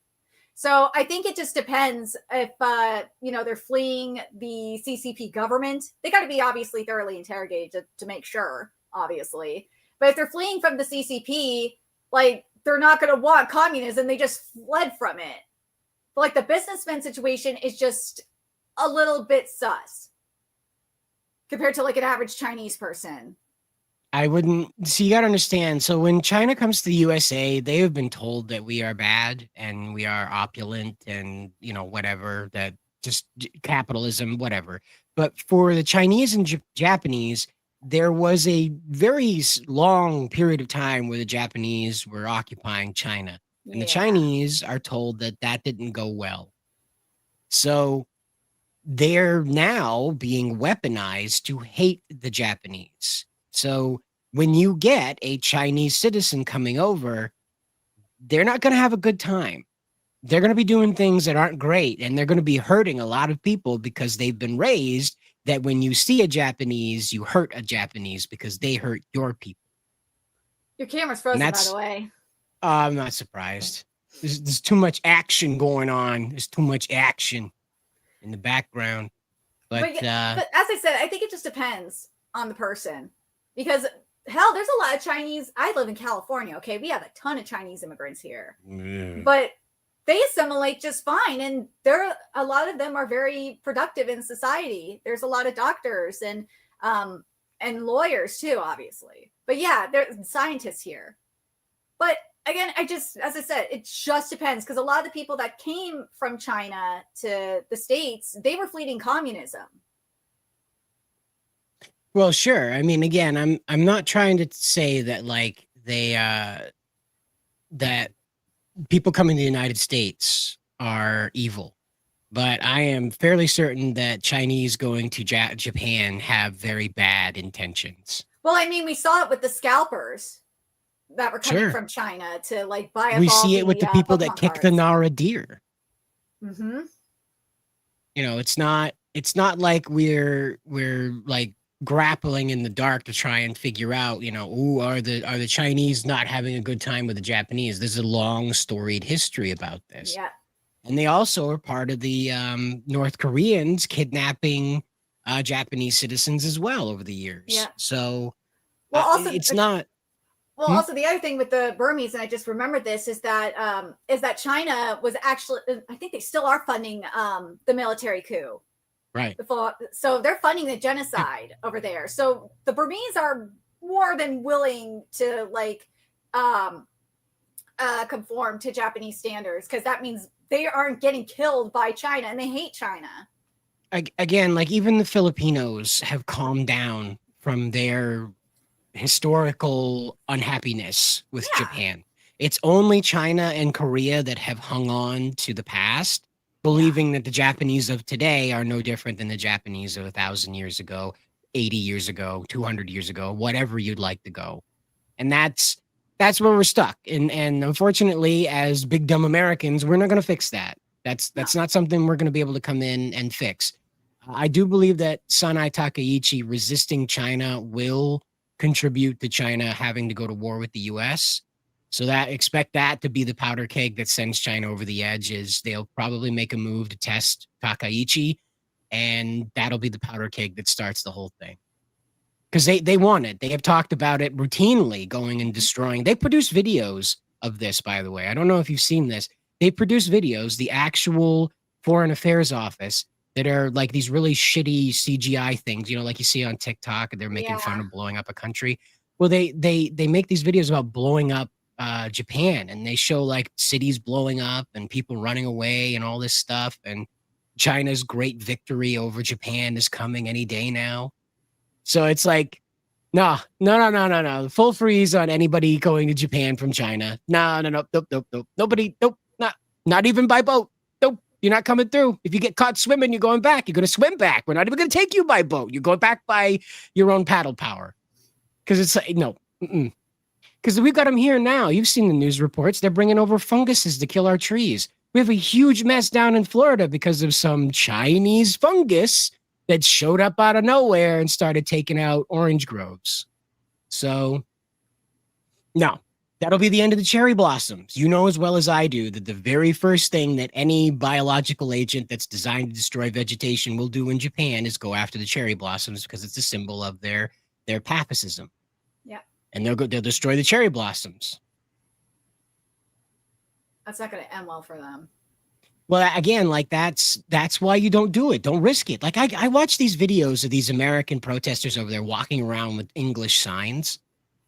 So I think it just depends if they're fleeing the CCP government. They got to be obviously thoroughly interrogated to make sure, obviously. But if they're fleeing from the CCP, like they're not going to want communism. They just fled from it. But like the businessman situation is just a little bit sus compared to like an average Chinese person. I wouldn't see. You got to understand. So when China comes to the USA, they have been told that we are bad and we are opulent and, whatever, that just capitalism, whatever. But for the Chinese and Japanese, there was a very long period of time where the Japanese were occupying China. And the Chinese are told that that didn't go well. So they're now being weaponized to hate the Japanese. So when you get a Chinese citizen coming over, they're not going to have a good time. They're going to be doing things that aren't great, and they're going to be hurting a lot of people because they've been raised that when you see a Japanese, you hurt a Japanese because they hurt your people. Your camera's frozen, by the way. I'm not surprised. There's too much action going on. There's too much action in the background. But as I said, I think it just depends on the person. Because, hell, there's a lot of Chinese. I live in California, okay? We have a ton of Chinese immigrants here. But they assimilate just fine. And a lot of them are very productive in society. There's a lot of doctors and lawyers, too, obviously. But, yeah, there's scientists here. But, again, as I said, it just depends. Because a lot of the people that came from China to the States, they were fleeing communism. Well, sure. I mean, again, I'm not trying to say that like that people coming to the United States are evil, but I am fairly certain that Chinese going to Japan have very bad intentions. Well, I mean, we saw it with the scalpers that were coming from China to like buy up. We see it with the people that kick the Nara deer. Mm-hmm. It's not like we're like grappling in the dark to try and figure out, are the Chinese not having a good time with the Japanese? There's a long storied history about this. Yeah. And they also are part of the North Koreans kidnapping Japanese citizens as well over the years. Yeah. So also it's not. Well, also the other thing with the Burmese, and I just remembered this, is that China was actually, I think they still are funding the military coup. Right. So they're funding the genocide over there. So the Burmese are more than willing to conform to Japanese standards, because that means they aren't getting killed by China and they hate China. Again, like even the Filipinos have calmed down from their historical unhappiness with Japan. It's only China and Korea that have hung on to the past, believing that the Japanese of today are no different than the Japanese of 1,000 years ago, 80 years ago, 200 years ago, whatever you'd like to go. And that's where we're stuck. And unfortunately, as big dumb Americans, we're not going to fix that. That's not something we're going to be able to come in and fix. I do believe that Sanai Takaichi resisting China will contribute to China having to go to war with the U.S., so that expect that to be the powder keg that sends China over the edge. Is they'll probably make a move to test Takaichi, and that'll be the powder keg that starts the whole thing. Because they want it. They have talked about it routinely, going and destroying. They produce videos of this, by the way. I don't know if you've seen this. They produce videos, the actual Foreign Affairs Office, that are like these really shitty CGI things, like you see on TikTok, and they're making fun of blowing up a country. Well, they make these videos about blowing up Japan, and they show like cities blowing up and people running away and all this stuff, and China's great victory over Japan is coming any day now. So it's like, no, full freeze on anybody going to Japan from China. No, nope. Nobody, nope, not even by boat. Nope, you're not coming through. If you get caught swimming, you're going back. You're going to swim back. We're not even going to take you by boat. You're going back by your own paddle power. Because it's like, no. Because we've got them here now. You've seen the news reports. They're bringing over funguses to kill our trees. We have a huge mess down in Florida because of some Chinese fungus that showed up out of nowhere and started taking out orange groves. So, no, that'll be the end of the cherry blossoms. You know as well as I do that the very first thing that any biological agent that's designed to destroy vegetation will do in Japan is go after the cherry blossoms because it's a symbol of their pacifism. Yeah. And they'll destroy the cherry blossoms. That's not going to end well for them. Well, again, like that's why you don't do it. Don't risk it. Like I watch these videos of these American protesters over there walking around with English signs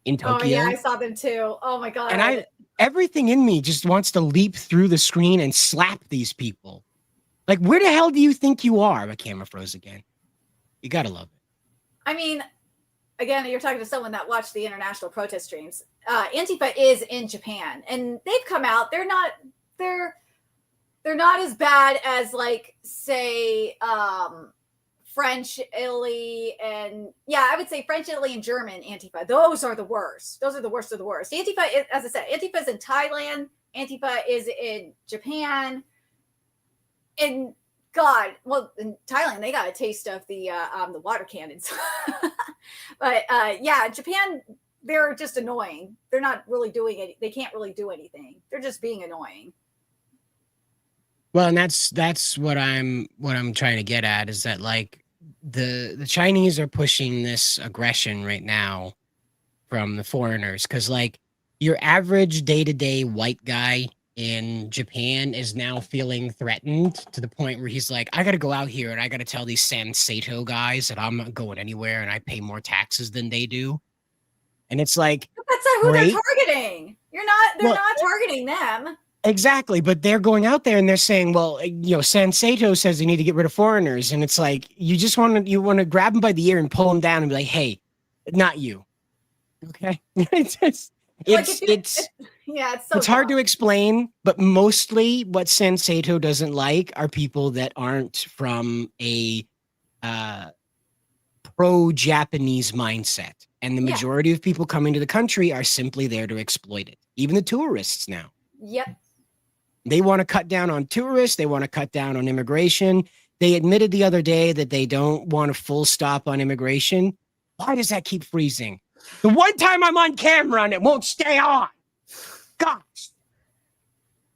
in Tokyo. Oh yeah, I saw them too. Oh my God. And everything in me just wants to leap through the screen and slap these people. Like, where the hell do you think you are? My camera froze again. You gotta love it. I mean, again, you're talking to someone that watched the international protest streams. Antifa is in Japan, and they've come out. They're not as bad as, like, say, French, Italy, and I would say French, Italy, and German Antifa. Those are the worst. Those are the worst of the worst. Antifa, as I said, Antifa is in Thailand. Antifa is in Japan. In in Thailand, they got a taste of the water cannons. But Japan, they're just annoying. They're not really doing it. They can't really do anything. They're just being annoying. Well, and that's what I'm trying to get at is that, like, the Chinese are pushing this aggression right now from the foreigners because, like, your average day-to-day white guy in Japan is now feeling threatened to the point where he's like, I got to go out here and I got to tell these Sansato guys that I'm not going anywhere and I pay more taxes than they do. And it's like, that's not who they're targeting. They're not targeting them. Exactly, but they're going out there and they're saying, well, Sansato says they need to get rid of foreigners, and it's like you want to grab them by the ear and pull them down and be like, hey, not you, okay? It's hard to explain, but mostly what Sansato doesn't like are people that aren't from a pro-Japanese mindset, and the majority of people coming to the country are simply there to exploit it. Even the tourists now. Yep. They want to cut down on tourists. They want to cut down on immigration. They admitted the other day that they don't want a full stop on immigration. Why does that keep freezing? The one time I'm on camera and it won't stay on. Gosh.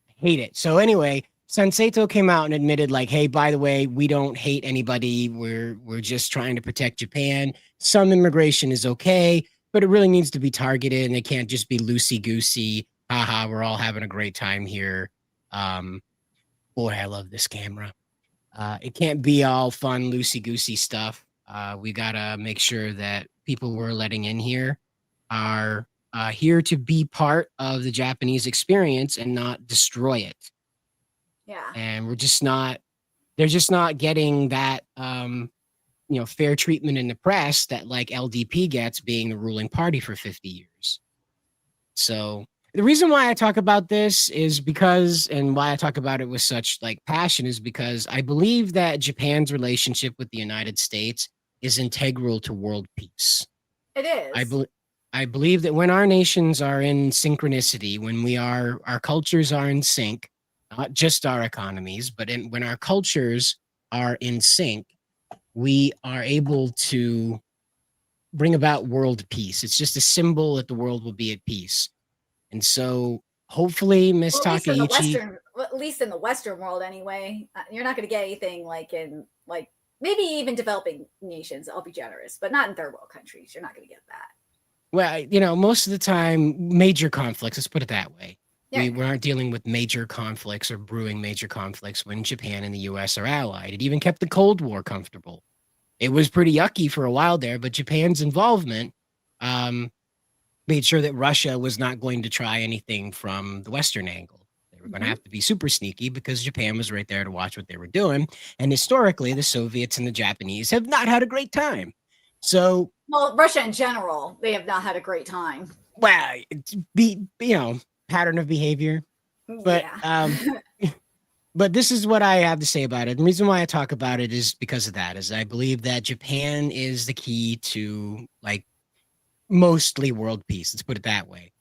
I hate it. So anyway, Sansato came out and admitted, like, hey, by the way, we don't hate anybody. We're just trying to protect Japan. Some immigration is okay, but it really needs to be targeted and they can't just be loosey-goosey. Haha, we're all having a great time here. Boy, I love this camera. It can't be all fun, loosey-goosey stuff. We gotta make sure that people we're letting in here are here to be part of the Japanese experience and not destroy it. Yeah. And they're just not getting that, fair treatment in the press that, like, LDP gets being the ruling party for 50 years. So the reason why I talk about this is because, and why I talk about it with such, like, passion is because I believe that Japan's relationship with the United States is integral to world peace. It is. I believe that when our nations are in synchronicity, when our cultures are in sync, not just our economies, but when our cultures are in sync, we are able to bring about world peace. It's just a symbol that the world will be at peace. And so hopefully Miss Takaichi, at least in the Western world anyway, you're not going to get anything like in, like, maybe even developing nations. I'll be generous, but not in third world countries. You're not going to get that. Well, most of the time, major conflicts, let's put it that way. Yeah. We aren't dealing with major conflicts or brewing major conflicts when Japan and the US are allied. It even kept the Cold War comfortable. It was pretty yucky for a while there, but Japan's involvement made sure that Russia was not going to try anything from the Western angle. They were going to have to be super sneaky because Japan was right there to watch what they were doing. And historically, the Soviets and the Japanese have not had a great time. So, well, Russia in general, they have not had a great time. Well, pattern of behavior. But but this is what I have to say about it. The reason why I talk about it is because of that. Is I believe that Japan is the key to, like, mostly world peace. Let's put it that way.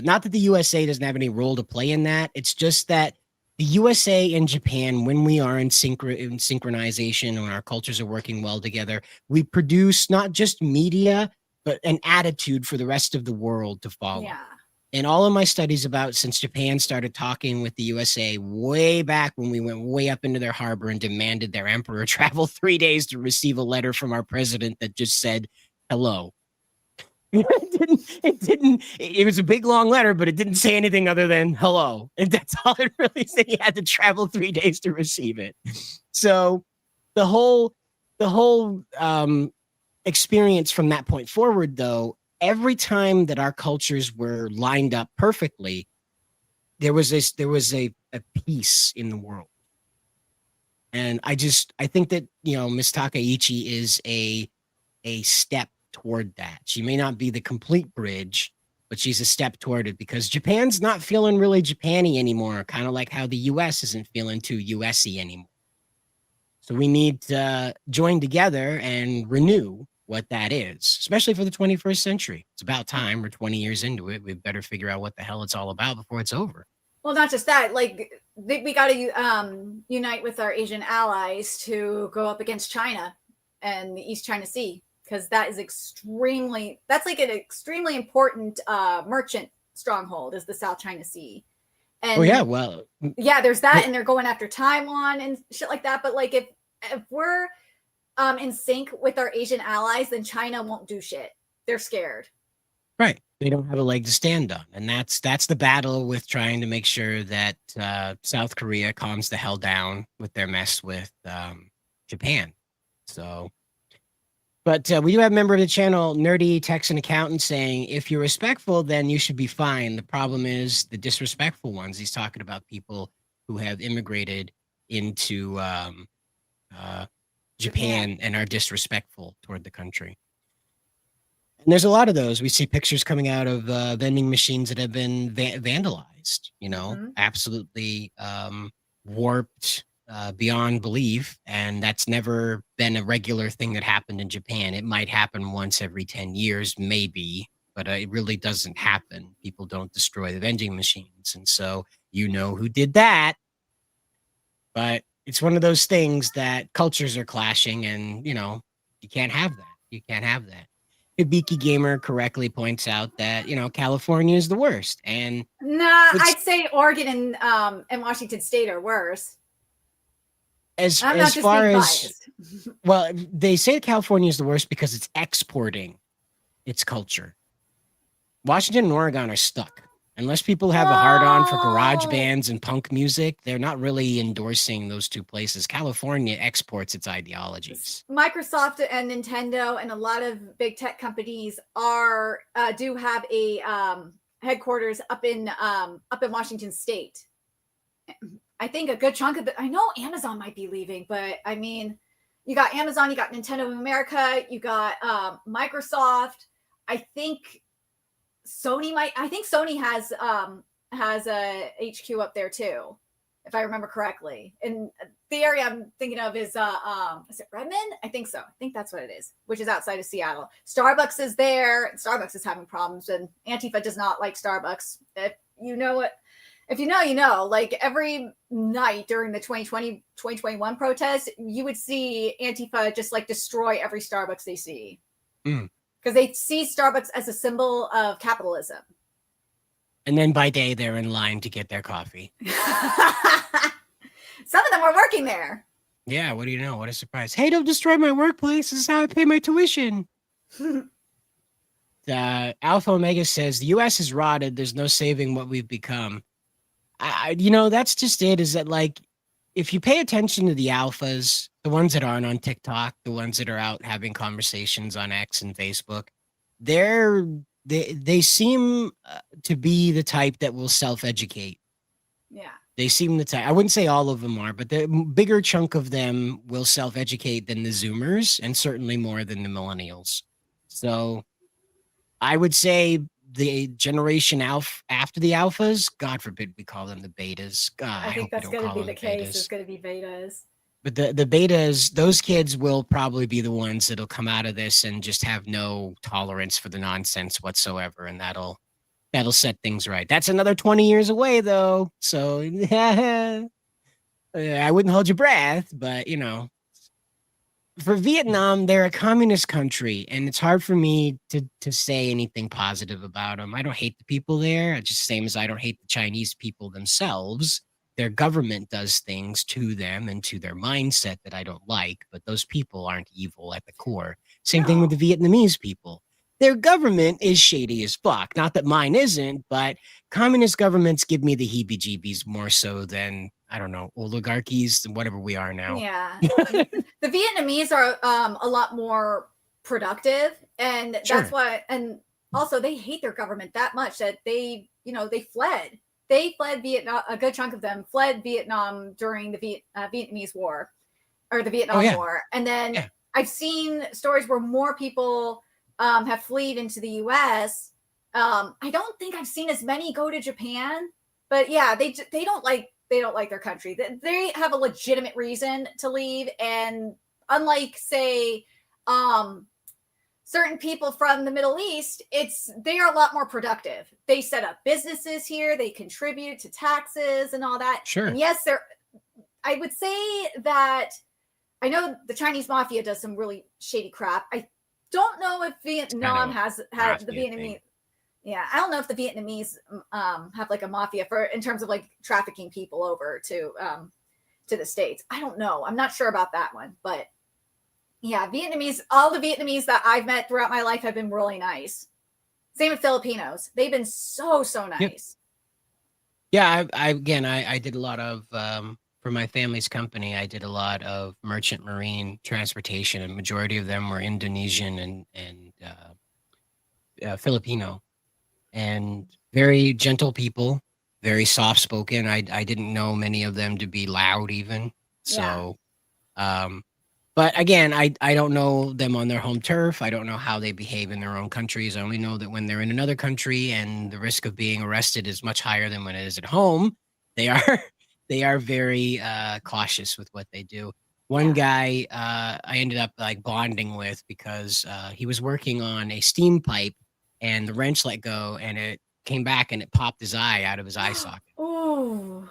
Not that the USA doesn't have any role to play in that. It's just that the USA and Japan, when we are in synchronization, when our cultures are working well together, we produce not just media, but an attitude for the rest of the world to follow. Yeah. And all of my studies about since Japan started talking with the USA way back when we went way up into their harbor and demanded their emperor travel 3 days to receive a letter from our president that just said hello. It was a big long letter, but it didn't say anything other than hello. And that's all it really said. He had to travel 3 days to receive it. So the whole experience from that point forward, though, every time that our cultures were lined up perfectly, there was a peace in the world. And I think that, Miss Takaichi is a step toward that. She may not be the complete bridge, but she's a step toward it, because Japan's not feeling really Japan-y anymore, kind of like how the US isn't feeling too US-y anymore. So we need to join together and renew what that is, especially for the 21st century. It's about time. We're 20 years into it. We better figure out what the hell it's all about before it's over. Well, not just that, like we got to unite with our Asian allies to go up against China and the East China Sea, because that's like an extremely important merchant stronghold, is the South China Sea. And there's that, and they're going after Taiwan and shit like that. But like if we're in sync with our Asian allies, then China won't do shit. They're scared. Right. They don't have a leg to stand on. And that's the battle with trying to make sure that South Korea calms the hell down with their mess with Japan. So, but we do have a member of the channel, Nerdy Texan Accountant, saying, if you're respectful, then you should be fine. The problem is the disrespectful ones. He's talking about people who have immigrated into Japan and are disrespectful toward the country. And there's a lot of those. We see pictures coming out of vending machines that have been vandalized, absolutely warped beyond belief. And that's never been a regular thing that happened in Japan. It might happen once every 10 years, maybe, but it really doesn't happen. People don't destroy the vending machines. And so who did that. But it's one of those things that cultures are clashing, and, you can't have that. You can't have that. Hibiki Gamer correctly points out that, California is the worst. And I'd say Oregon and Washington State are worse. As far as, well, they say California is the worst because it's exporting its culture. Washington and Oregon are stuck. Unless people have a hard-on for garage bands and punk music, they're not really endorsing those two places. California exports its ideologies. Microsoft and Nintendo and a lot of big tech companies do have a headquarters up in Washington State. I think a good chunk of I know Amazon might be leaving, but I mean, you got Amazon, you got Nintendo of America, you got Microsoft. I think Sony has a HQ up there too, if I remember correctly. And the area I'm thinking of is it Redmond? I think so. I think that's what it is, which is outside of Seattle. Starbucks is there. Starbucks is having problems, and Antifa does not like Starbucks. If you know it, if you know, like every night during the 2021 protests, you would see Antifa just like destroy every Starbucks they see. Because they see Starbucks as a symbol of capitalism. And then by day, they're in line to get their coffee. Some of them are working there. Yeah, what do you know? What a surprise. Hey, don't destroy my workplace. This is how I pay my tuition. Alpha Omega says, the U.S. is rotted. There's no saving what we've become. That's just it, is that, like, if you pay attention to the alphas, the ones that aren't on TikTok, the ones that are out having conversations on X and Facebook, they seem to be the type that will self-educate. Yeah. They seem the type. I wouldn't say all of them are, but the bigger chunk of them will self-educate than the Zoomers, and certainly more than the millennials. So I would say the generation after the alphas, God forbid we call them the betas. God, I think that's going to be the case. It's going to be betas. But the betas, those kids will probably be the ones that'll come out of this and just have no tolerance for the nonsense whatsoever, and that'll that'll set things right. That's another 20 years away, though. So I wouldn't hold your breath, but for Vietnam, they're a communist country, and it's hard for me to say anything positive about them. I don't hate the people there, just same as I don't hate the Chinese people themselves. Their government does things to them and to their mindset that I don't like, but those people aren't evil at the core. Same thing with the Vietnamese people. Their government is shady as fuck. Not that mine isn't, but communist governments give me the heebie-jeebies more so than, I don't know, oligarchies, whatever we are now. Yeah. The Vietnamese are a lot more productive, and that's why, and also they hate their government that much that they fled. They fled Vietnam. A good chunk of them fled Vietnam during the Vietnamese War, or the Vietnam War. And then I've seen stories where more people have fled into the U.S. I don't think I've seen as many go to Japan, but yeah, they don't like their country. They have a legitimate reason to leave, and unlike, say, certain people from the Middle East, they are a lot more productive. They set up businesses here, they contribute to taxes and all that. Sure. And yes, I would say that I know the Chinese mafia does some really shady crap. I don't know if Vietnam has the Vietnamese. Yeah, I don't know if the Vietnamese have like a mafia in terms of like trafficking people over to the States. I don't know. I'm not sure about that one, but yeah, all the Vietnamese that I've met throughout my life have been really nice. Same with Filipinos. They've been so nice. Yeah, I did a lot of for my family's company. I did a lot of merchant marine transportation, and majority of them were Indonesian and Filipino, and very gentle people, very soft spoken. I didn't know many of them to be loud even. So, but again, I don't know them on their home turf. I don't know how they behave in their own countries. I only know that when they're in another country and the risk of being arrested is much higher than when it is at home, they are very cautious with what they do. One guy I ended up like bonding with because he was working on a steam pipe, and the wrench let go and it came back and it popped his eye out of his eye socket. Oh.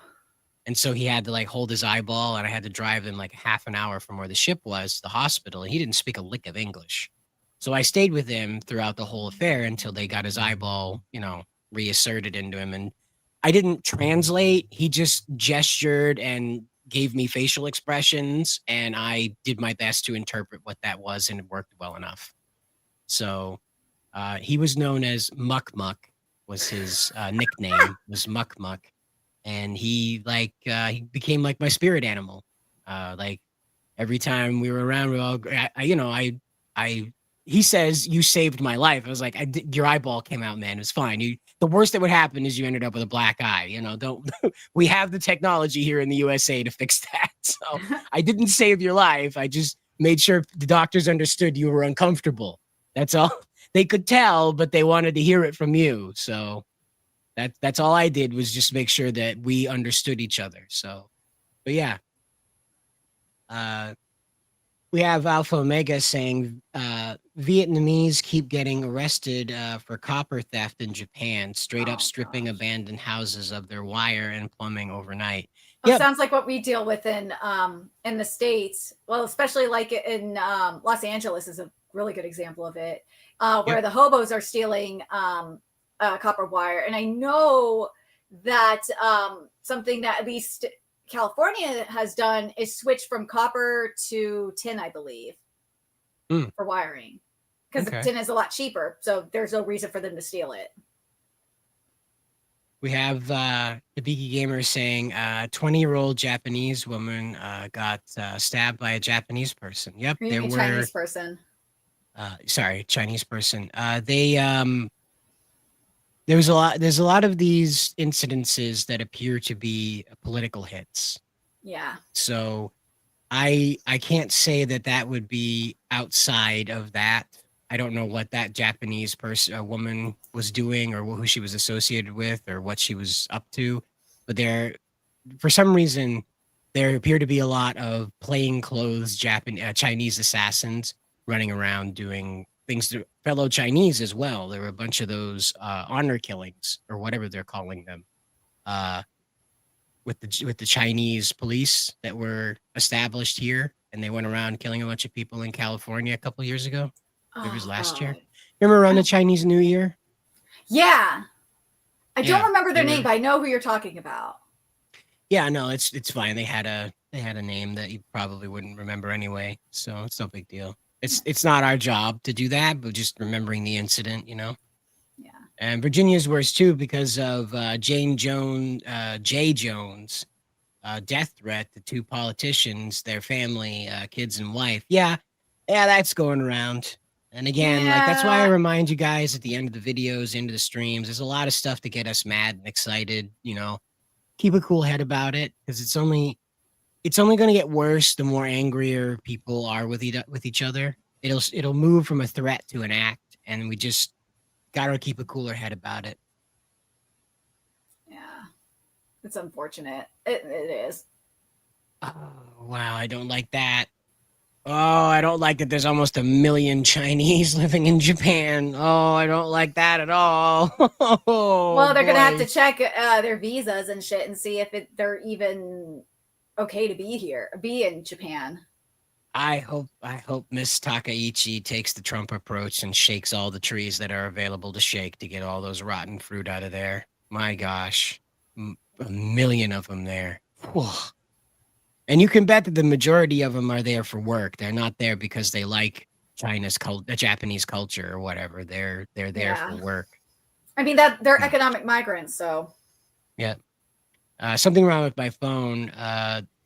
And so he had to like hold his eyeball, and I had to drive him like half an hour from where the ship was to the hospital. And he didn't speak a lick of English. So I stayed with him throughout the whole affair until they got his eyeball, reasserted into him. And I didn't translate. He just gestured and gave me facial expressions, and I did my best to interpret what that was, and it worked well enough. So he was known as Muck Muck, was his nickname, was Muck Muck. And he became like my spirit animal. Like every time we were around, we all, he says, "You saved my life." I was like, your eyeball came out, man. It was fine. The worst that would happen is you ended up with a black eye. Don't, we have the technology here in the USA to fix that. So I didn't save your life. I just made sure the doctors understood you were uncomfortable. That's all. They could tell, but they wanted to hear it from you. So that's all I did, was just make sure that we understood each other. So, but yeah. We have Alpha Omega saying Vietnamese keep getting arrested for copper theft in Japan, straight up stripping abandoned houses of their wire and plumbing overnight. It sounds like what we deal with in the States. Well, especially like in Los Angeles is a really good example of it, where the hobos are stealing copper wire. And I know that something that at least California has done is switch from copper to tin, I believe, for wiring, because tin is a lot cheaper. So there's no reason for them to steal it. We have the Beaky Gamer saying 20-year-old Japanese woman got stabbed by a Japanese person. Yep, there were Chinese person. Chinese person. There's a lot of these incidences that appear to be political hits. Yeah. So I can't say that would be outside of that. I don't know what that Japanese woman was doing, or who she was associated with, or what she was up to. But for some reason, there appear to be a lot of plainclothes Chinese assassins running around doing things to fellow Chinese as well. There were a bunch of those honor killings or whatever they're calling them, with the Chinese police that were established here, and they went around killing a bunch of people in California a couple years ago. It was last year. Remember around the Chinese New Year? Yeah. I don't remember their they name, were- but I know who you're talking about. Yeah, no, it's fine. They had a name that you probably wouldn't remember anyway, so it's no big deal. It's not our job to do that, but just remembering the incident, you know. Yeah. And Virginia's worse too because of Jay Jones' death threat to two politicians, their family, kids, and wife. Yeah, that's going around. And again, like that's why I Yeah. remind you guys at the end of the videos, into the streams, there's a lot of stuff to get us mad and excited. You know, keep a cool head about it because it's only going to get worse the more angrier people are with each other. It'll move from a threat to an act, and we just gotta keep a cooler head about it. Yeah. It's unfortunate. It is. Oh, wow, I don't like that. Oh, I don't like that there's almost 1 million Chinese living in Japan. Oh, I don't like that at all. Well, they're going to have boy. to check their visas and shit and see if they're even okay to be in Japan. I hope Miss Takaichi takes the Trump approach and shakes all the trees that are available to shake to get all those rotten fruit out of there. My gosh, 1 million of them there. Whew. And you can bet that the majority of them are there for work. They're not there because they like the Japanese culture or whatever. They're there for work. I mean, that they're economic migrants, so. Yeah. Something wrong with my phone.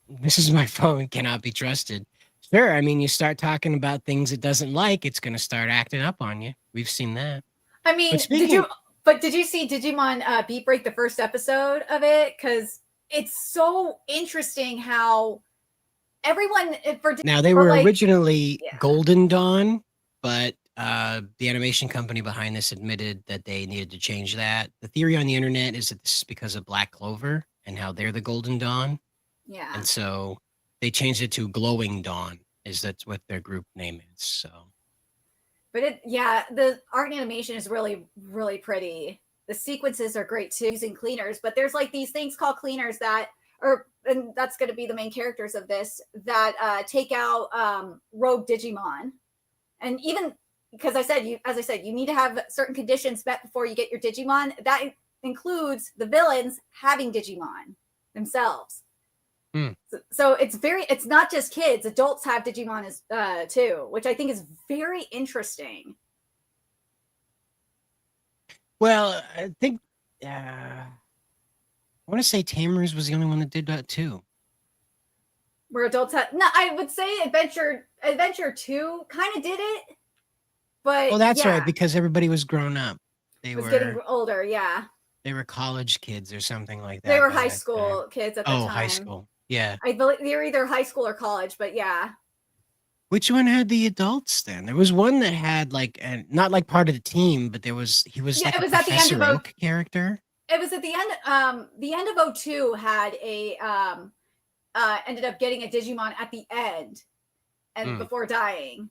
This is my phone. Cannot be trusted. Sure. I mean, you start talking about things it doesn't like, it's going to start acting up on you. We've seen that. I mean, did you see Digimon Beat Break, the first episode of it? Because it's so interesting how everyone now they were originally Golden Dawn, but the animation company behind this admitted that they needed to change that. The theory on the internet is that this is because of Black Clover and how they're the Golden Dawn. Yeah. And so they changed it to Glowing Dawn, that's what their group name is. So but the art and animation is really, really pretty. The sequences are great too, using cleaners, but there's like these things called cleaners and that's going to be the main characters of this, that take out rogue Digimon. And even because as I said, you need to have certain conditions met before you get your Digimon. That includes the villains having Digimon themselves. So it's not just kids, adults have Digimon as too, which I think is very interesting. Well, I think I want to say Tamers was the only one that did that too. Where adults have I would say Adventure 2 kind of did it, but well, that's right, because everybody was grown up. They were getting older. Yeah, they were college kids or something like that. They were high school kids at the time. Oh, high school. Yeah, I believe they're either high school or college, but yeah. Which one had the adults then? There was one that had not like part of the team, but he was it like was a at the end Professor of Oak character. It was at the end. The end of 02 had a ended up getting a Digimon at the end, and before dying.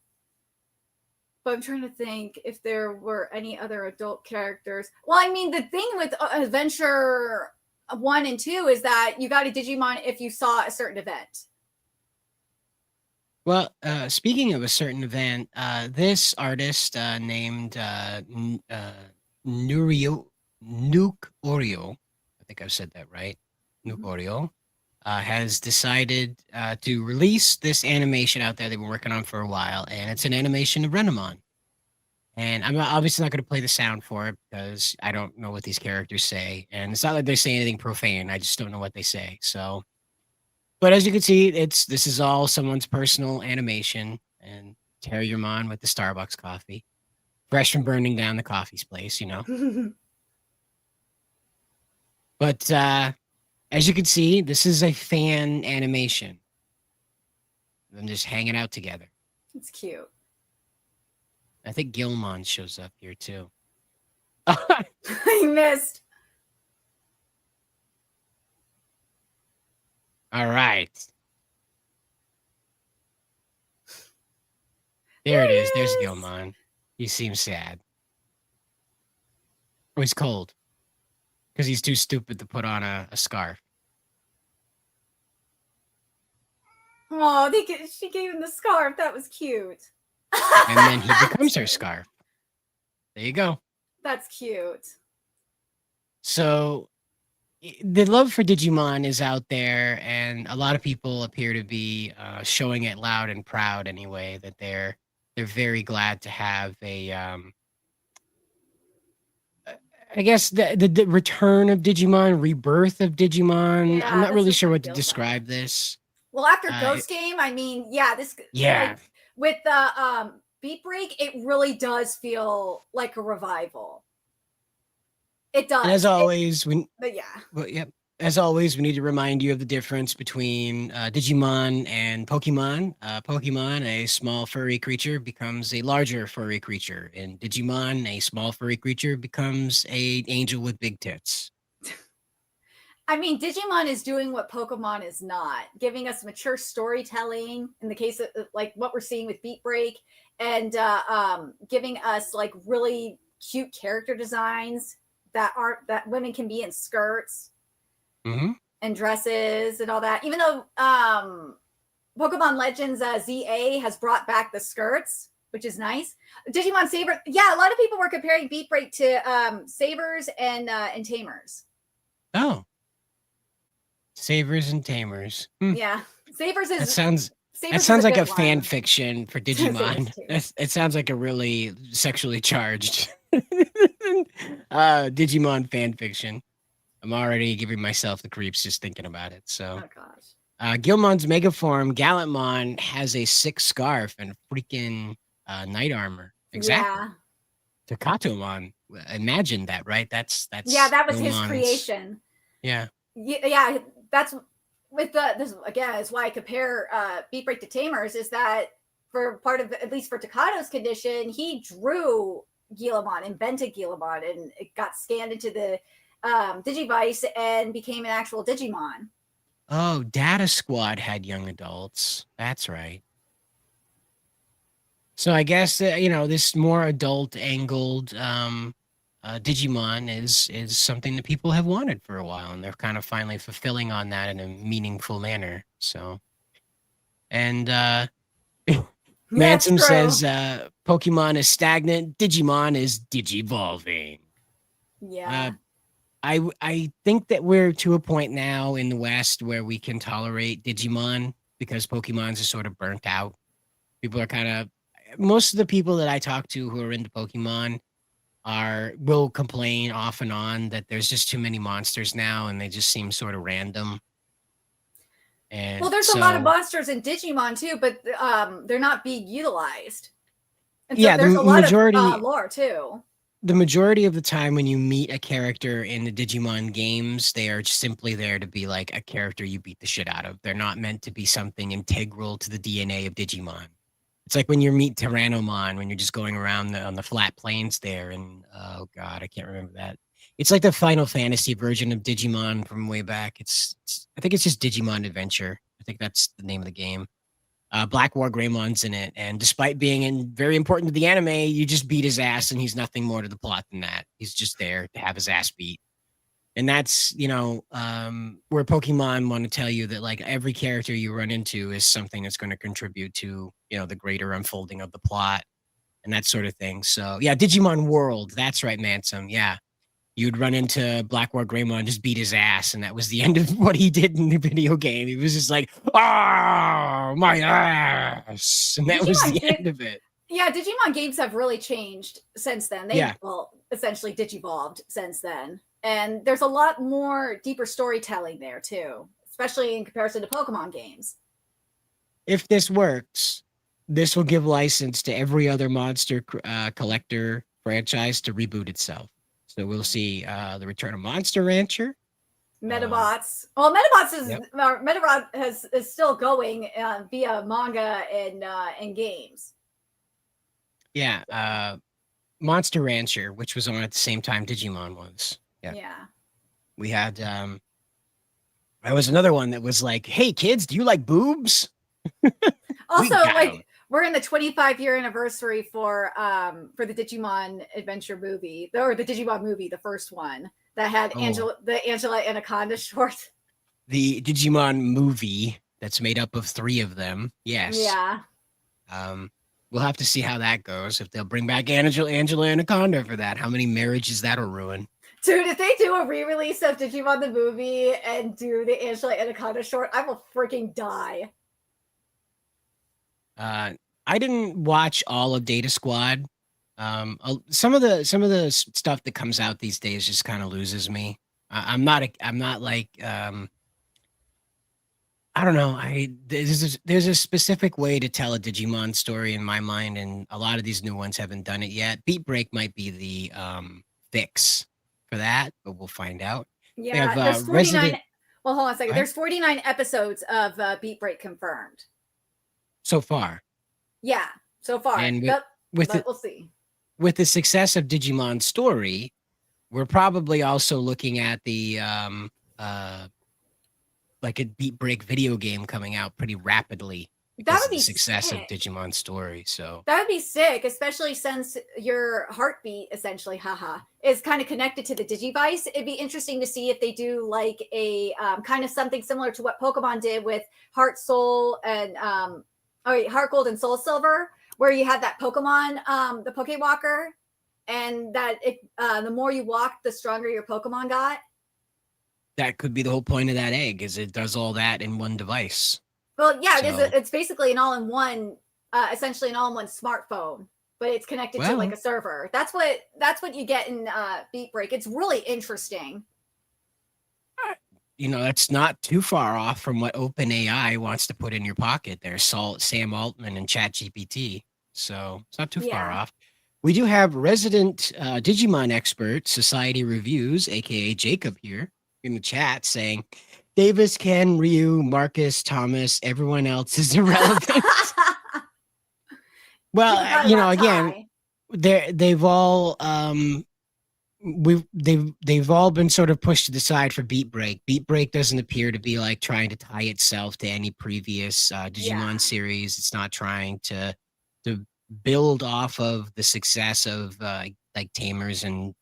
But I'm trying to think if there were any other adult characters. Well, I mean, the thing with Adventure 1 and 2 is that you got a Digimon if you saw a certain event. Well, speaking of a certain event, this artist named Nuke Oreo, I think I've said that right, Nuke Oreo, has decided to release this animation out there they've been working on for a while, and it's an animation of Renamon. And I'm obviously not going to play the sound for it because I don't know what these characters say, and it's not like they're saying anything profane. I just don't know what they say. So, but as you can see, this is all someone's personal animation, and Terriermon with the Starbucks coffee, fresh from burning down the coffee's place, you know. But as you can see, this is a fan animation. Them just hanging out together. It's cute. I think Gilmon shows up here too. I missed. All right. There it is. There's Gilmon. He seems sad. Oh, he's cold. Because he's too stupid to put on a scarf. Oh, she gave him the scarf. That was cute. And then he becomes her scarf. There you go. That's cute. So the love for Digimon is out there, and a lot of people appear to be showing it loud and proud anyway, that they're very glad to have a I guess the return of Digimon, rebirth of Digimon. Yeah, I'm not that's really what sure it what to feels describe this. Well, after Ghost Game, I mean, yeah, this Yeah. like, with the Beat Break, it really does feel like a revival. It does. And as always, but yeah. well, yep. As always, we need to remind you of the difference between Digimon and Pokemon. Pokemon, a small furry creature, becomes a larger furry creature. In Digimon, a small furry creature becomes an angel with big tits. I mean, Digimon is doing what Pokemon is not, giving us mature storytelling in the case of like what we're seeing with Beat Break, and giving us like really cute character designs that women can be in skirts. Mm-hmm. And dresses and all that. Even though Pokemon Legends ZA has brought back the skirts, which is nice. Digimon Saber, yeah, a lot of people were comparing Beat Break to Sabers and Tamers. Oh, Savers and Tamers. Yeah, Sabers is that sounds like a good fan one. fiction for Digimon. It sounds like a really sexually charged Digimon fan fiction. I'm already giving myself the creeps just thinking about it. So, oh gosh. Gilmon's Mega Form, Gallantmon has a 6 scarf and freaking knight armor. Exactly. Yeah. Takatomon. Imagine that, right? That's yeah, that was his Gilmon's creation. Yeah. Yeah, that's with this again is why I compare Beat Break to Tamers, is that for part of at least for Takato's condition, he drew Guillemon, invented Guillemon, and it got scanned into the Digivice and became an actual Digimon. Oh, Data Squad had young adults. That's right. So I guess this more adult angled Digimon is something that people have wanted for a while, and they're kind of finally fulfilling on that in a meaningful manner. So, and Manson says Pokemon is stagnant, Digimon is digivolving. Yeah. I think that we're to a point now in the West where we can tolerate Digimon because Pokemon's are sort of burnt out. People are most of the people that I talk to who are into Pokemon will complain off and on that there's just too many monsters now and they just seem sort of random. And well, there's a lot of monsters in Digimon too, but they're not being utilized. And so there's a lot of lore too. The majority of the time when you meet a character in the Digimon games, they are simply there to be like a character you beat the shit out of. They're not meant to be something integral to the DNA of Digimon. It's like when you meet Tyrannomon, when you're just going around on the flat plains there, and oh god, I can't remember that. It's like the Final Fantasy version of Digimon from way back. I think it's just Digimon Adventure. I think that's the name of the game. Black War Greymon's in it, and despite being very important to the anime, you just beat his ass, and he's nothing more to the plot than that. He's just there to have his ass beat. And that's, where Pokemon want to tell you that like every character you run into is something that's going to contribute to, the greater unfolding of the plot and that sort of thing. So yeah, Digimon World. That's right, Manson. Yeah. You'd run into Black War Greymon, just beat his ass, and that was the end of what he did in the video game. He was just like, "Oh, my ass," and that was the end of it. Yeah, Digimon games have really changed since then. They essentially digivolved since then, and there's a lot more deeper storytelling there too, especially in comparison to Pokemon games. If this works, this will give license to every other monster collector franchise to reboot itself. So we'll see the return of Monster Rancher, Metabots. Well, Metabot is still going via manga and games. Yeah, Monster Rancher, which was on at the same time Digimon was. Yeah. We had there was another one that was like, "Hey kids, do you like boobs?" Also, like we're in the 25-year anniversary for the Digimon Adventure movie, or the Digimon movie, the first one that had the Angela Anaconda short. The Digimon movie that's made up of 3 of them. Yes. Yeah. We'll have to see how that goes. If they'll bring back Angela Anaconda for that, how many marriages that'll ruin. Dude, if they do a re-release of Digimon the movie and do the Angela Anaconda short, I will freaking die. I didn't watch all of Data Squad. Some of the stuff that comes out these days just kind of loses me. I'm not like I don't know. There's a specific way to tell a Digimon story in my mind, and a lot of these new ones haven't done it yet. Beat Break might be the fix for that, but we'll find out. Yeah, there's 49. Well, hold on a second. There's 49 episodes of Beat Break confirmed so far. Yeah, so far. And we'll see. With the success of Digimon Story, we're probably also looking at the like a Beat Break video game coming out pretty rapidly because of the success of Digimon Story. So that would be sick, especially since your heartbeat essentially, is kind of connected to the Digivice. It'd be interesting to see if they do like a kind of something similar to what Pokemon did with Heart Soul and Heart Gold and Soul Silver, where you had that Pokemon, the Pokewalker, and that the more you walked, the stronger your Pokemon got. That could be the whole point of that egg, is it does all that in one device. Well, yeah, it's basically an all-in-one, essentially an all-in-one smartphone, but it's connected to like a server. That's what you get in Beat Break. It's really interesting. That's not too far off from what OpenAI wants to put in your pocket. There's Sam Altman and ChatGPT, so it's not too far off. We do have resident Digimon expert, Society Reviews, aka Jacob, here in the chat saying Davis, Ken, Ryu, Marcus, Thomas, everyone else is irrelevant. Well, again, they've all they've all been sort of pushed to the side for Beat Break. Beat Break doesn't appear to be like trying to tie itself to any previous Digimon series. It's not trying to build off of the success of like Tamers and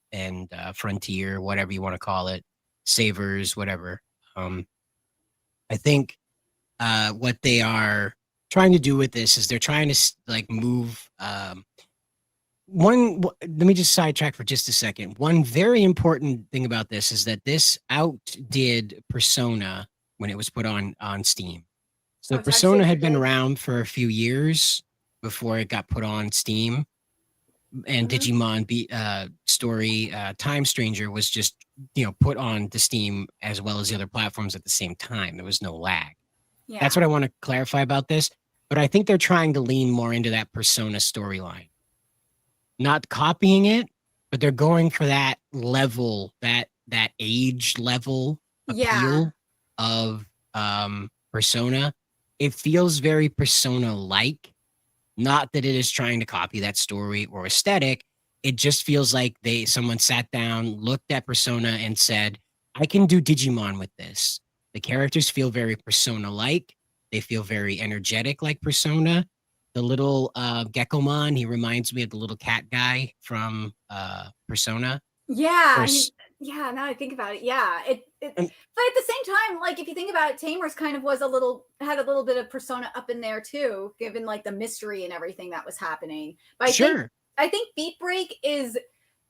Frontier, whatever you want to call it. Savers, whatever. I think what they are trying to do with this is they're trying to like move let me just sidetrack for just a second. One very important thing about this is that this outdid Persona when it was put on Steam. So Persona had been around for a few years before it got put on Steam, and Digimon Story Time Stranger was just put on to Steam as well as the other platforms at the same time. There was no lag. Yeah. That's what I want to clarify about this. But I think they're trying to lean more into that Persona storyline, not copying it, but they're going for that level, that age level appeal of Persona. It feels very Persona-like. Not that it is trying to copy that story or aesthetic. It just feels like someone sat down, looked at Persona, and said, I can do Digimon with this. The characters feel very Persona-like. They feel very energetic like Persona. The little Geckomon, he reminds me of the little cat guy from Persona. Yeah. Now I think about it. Yeah. But at the same time, like if you think about it, Tamers kind of had a little bit of Persona up in there too, given like the mystery and everything that was happening. But I think Beat Break is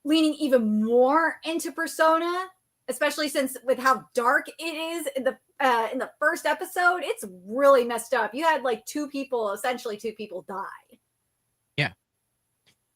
leaning even more into Persona, especially since with how dark it is in the first episode. It's really messed up. You had like essentially two people die. Yeah.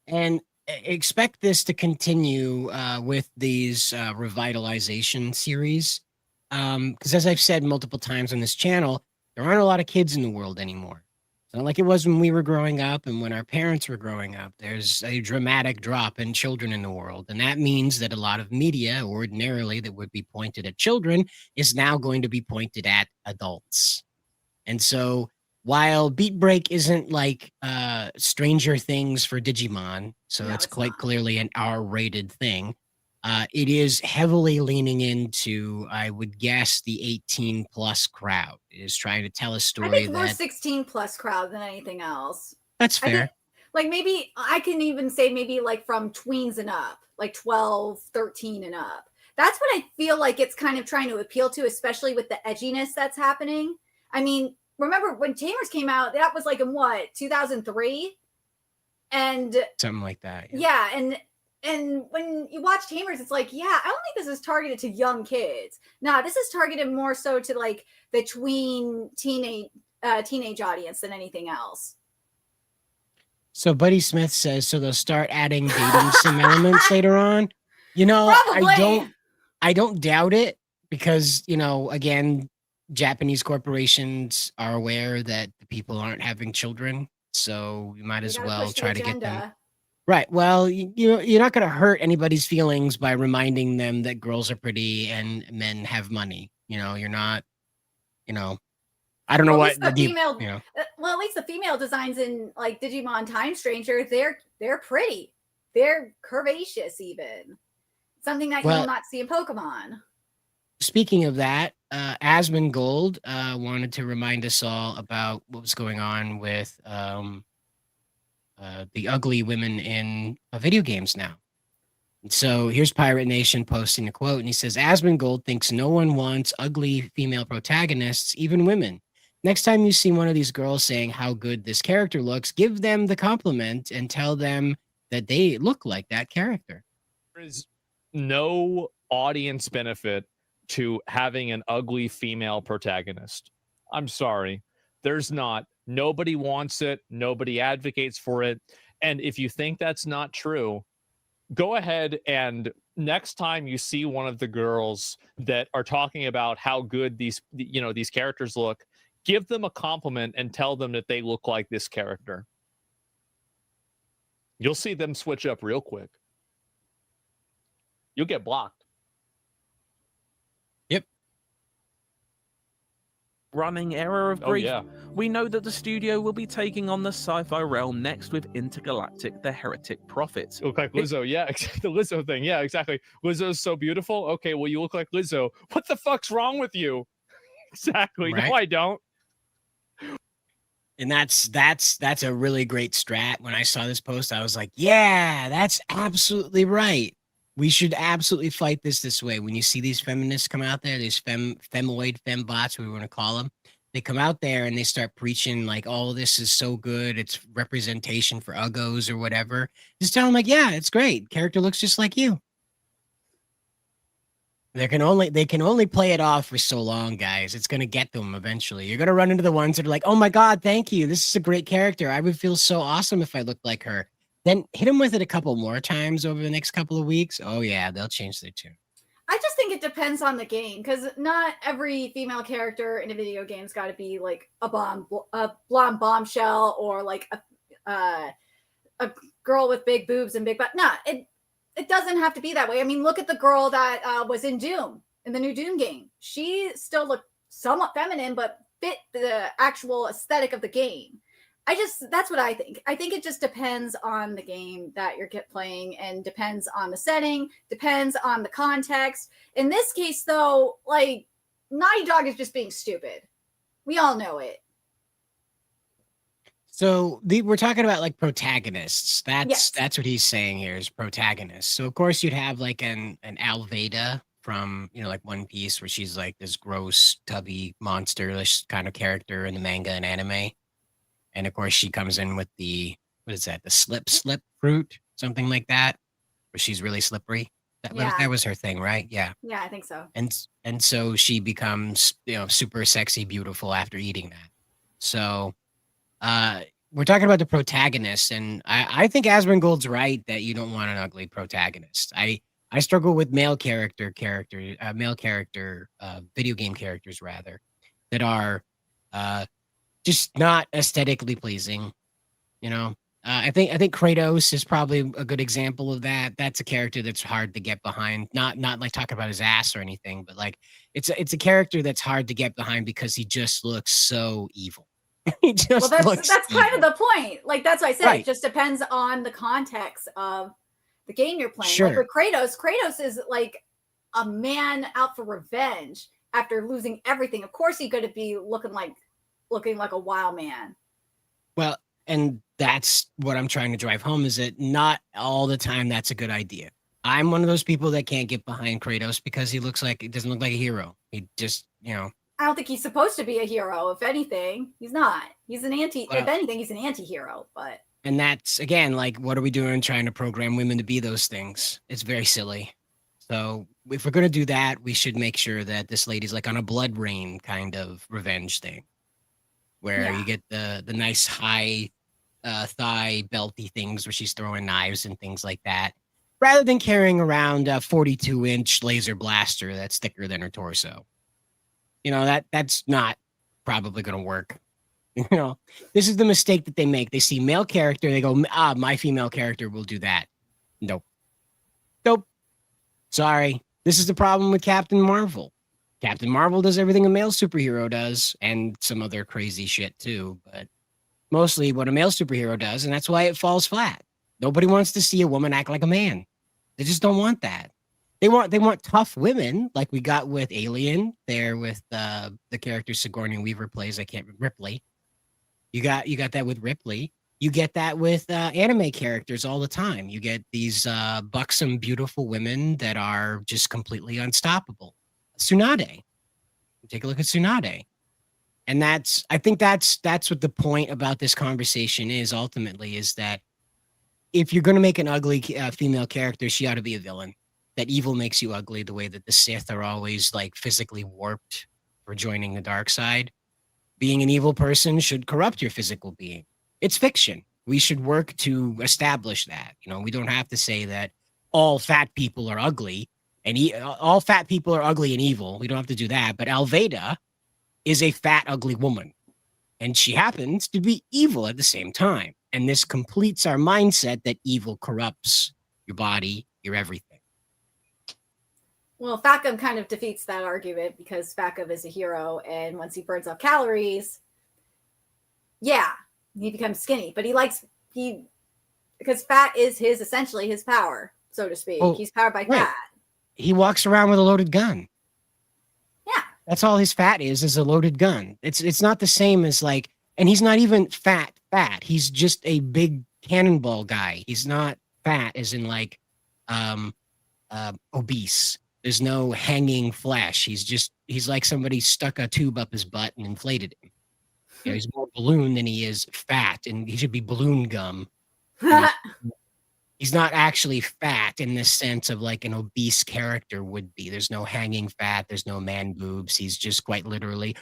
And expect this to continue with these revitalization series. Because as I've said multiple times on this channel, there aren't a lot of kids in the world anymore. It's not like it was when we were growing up and when our parents were growing up. There's a dramatic drop in children in the world. And that means that a lot of media ordinarily that would be pointed at children is now going to be pointed at adults. And so while Beat Break isn't like Stranger Things for Digimon, so it's quite clearly an R-rated thing, it is heavily leaning into, I would guess, the 18-plus crowd. It is trying to tell a story I think more 16-plus crowd than anything else. That's I think, fair. like, maybe I can even say maybe like from tweens and up, like 12, 13 and up. That's what I feel like it's kind of trying to appeal to, especially with the edginess that's happening. I mean, remember when Tamers came out, that was like in what, 2003? And Something like that. yeah, and when you watch Tamers, it's like, yeah, I don't think this is targeted to young kids. No, this is targeted more so to like the teenage audience than anything else. So Buddy Smith says, so they'll start adding dating sim elements later on. You know, Probably. I don't doubt it because, you know, again, Japanese corporations are aware that the people aren't having children. So we might as well try to get them. Right. Well, you're not going to hurt anybody's feelings by reminding them that girls are pretty and men have money. You know, you're not, you know, I don't know what the female, you know. Well, at least the female designs in like Digimon Time Stranger, they're pretty. They're curvaceous even. Something that you will not see in Pokemon. Speaking of that, Asmongold wanted to remind us all about what was going on with the ugly women in video games now. And so here's Pirate Nation posting a quote, and he says, Asmongold thinks no one wants ugly female protagonists, even women. Next time you see one of these girls saying how good this character looks, give them the compliment and tell them that they look like that character. There is no audience benefit to having an ugly female protagonist. I'm sorry. There's not. Nobody wants it. Nobody advocates for it. And if you think that's not true, go ahead and next time you see one of the girls that are talking about how good these characters look, give them a compliment and tell them that they look like this character. You'll see them switch up real quick. You'll get blocked. Yep. Running error of grief. Oh, yeah. We know that the studio will be taking on the sci-fi realm next with Intergalactic: The Heretic Prophet. You look like Lizzo. Yeah, the Lizzo thing. Yeah, exactly. Lizzo's so beautiful. Okay, well, you look like Lizzo. What the fuck's wrong with you? Exactly. Right? No, I don't. And that's a really great strat. When I saw this post, I was like, yeah, that's absolutely right. We should absolutely fight this way. When you see these feminists come out there, these femoid fembots, we want to call them, they come out there and they start preaching like, oh, this is so good. It's representation for uggos or whatever. Just tell them like, yeah, it's great. Character looks just like you. They can only play it off for so long, guys. It's going to get them eventually. You're going to run into the ones that are like, oh my God, thank you. This is a great character. I would feel so awesome if I looked like her. Then hit them with it a couple more times over the next couple of weeks. Oh yeah, they'll change their tune. I just think it depends on the game, because not every female character in a video game's got to be like a blonde bombshell or like a girl with big boobs and big butt. No, it doesn't have to be that way. I mean, look at the girl that was in Doom, in the new Doom game. She still looked somewhat feminine, but fit the actual aesthetic of the game. That's what I think. I think it just depends on the game that you're playing and depends on the setting, depends on the context. In this case, though, like, Naughty Dog is just being stupid. We all know it. So we're talking about like protagonists. That's what he's saying here is protagonists. So of course you'd have like an Alveda from, like One Piece, where she's like this gross, tubby, monster-ish kind of character in the manga and anime. And of course she comes in with the slip fruit, something like that, where she's really slippery. That was her thing, right? Yeah. Yeah, I think so. And so she becomes, super sexy, beautiful after eating that. So we're talking about the protagonist, and I think Asmongold's right that you don't want an ugly protagonist. I struggle with male character, video game characters rather, that are just not aesthetically pleasing. I think Kratos is probably a good example of that. That's a character that's hard to get behind. Not like talking about his ass or anything, but like it's a character that's hard to get behind because he just looks so evil. That's kind of the point. Like, that's what I said. Right. It just depends on the context of the game you're playing. Sure. Like with Kratos is like a man out for revenge after losing everything. Of course he's going to be looking like a wild man. Well, And that's what I'm trying to drive home, is that not all the time that's a good idea. I'm one of those people that can't get behind Kratos because he doesn't look like a hero. He just, I don't think he's supposed to be a hero. If anything, he's not. He's an anti. Well, if anything, he's an anti-hero. But and that's, again, like, what are we doing trying to program women to be those things? It's very silly. So if we're going to do that, we should make sure that this lady's like on a blood rain kind of revenge thing, where you get the nice high thigh belty things where she's throwing knives and things like that, rather than carrying around a 42-inch laser blaster that's thicker than her torso. That's not probably going to work. This is the mistake that they make. They see male character, they go, my female character will do that. Nope. Sorry. This is the problem with Captain Marvel. Captain Marvel does everything a male superhero does, and some other crazy shit too, but mostly what a male superhero does, and that's why it falls flat. Nobody wants to see a woman act like a man. They just don't want that. They want tough women, like we got with Alien there with the character Sigourney Weaver plays. Ripley. You got that with Ripley. You get that with anime characters all the time. You get these buxom, beautiful women that are just completely unstoppable. Tsunade. Take a look at Tsunade. And I think that's what the point about this conversation is ultimately, is that if you're going to make an ugly female character, she ought to be a villain. That evil makes you ugly, the way that the Sith are always like physically warped for joining the dark side. Being an evil person should corrupt your physical being. It's fiction. We should work to establish that. We don't have to say that all fat people are ugly and all fat people are ugly and evil. We don't have to do that. But Alveda is a fat, ugly woman, and she happens to be evil at the same time. And this completes our mindset that evil corrupts your body, your everything. Well, Fakov kind of defeats that argument, because Fakov is a hero, and once he burns off calories, he becomes skinny. But because fat is essentially his power, so to speak. He's powered by fat. He walks around with a loaded gun. Yeah. That's all his fat is a loaded gun. It's not the same as and he's not even fat. He's just a big cannonball guy. He's not fat as in obese. There's no hanging flesh. He's like somebody stuck a tube up his butt and inflated him. He's more balloon than he is fat, and he should be balloon gum. He's not actually fat in the sense of like an obese character would be. There's no hanging fat. There's no man boobs. He's just quite literally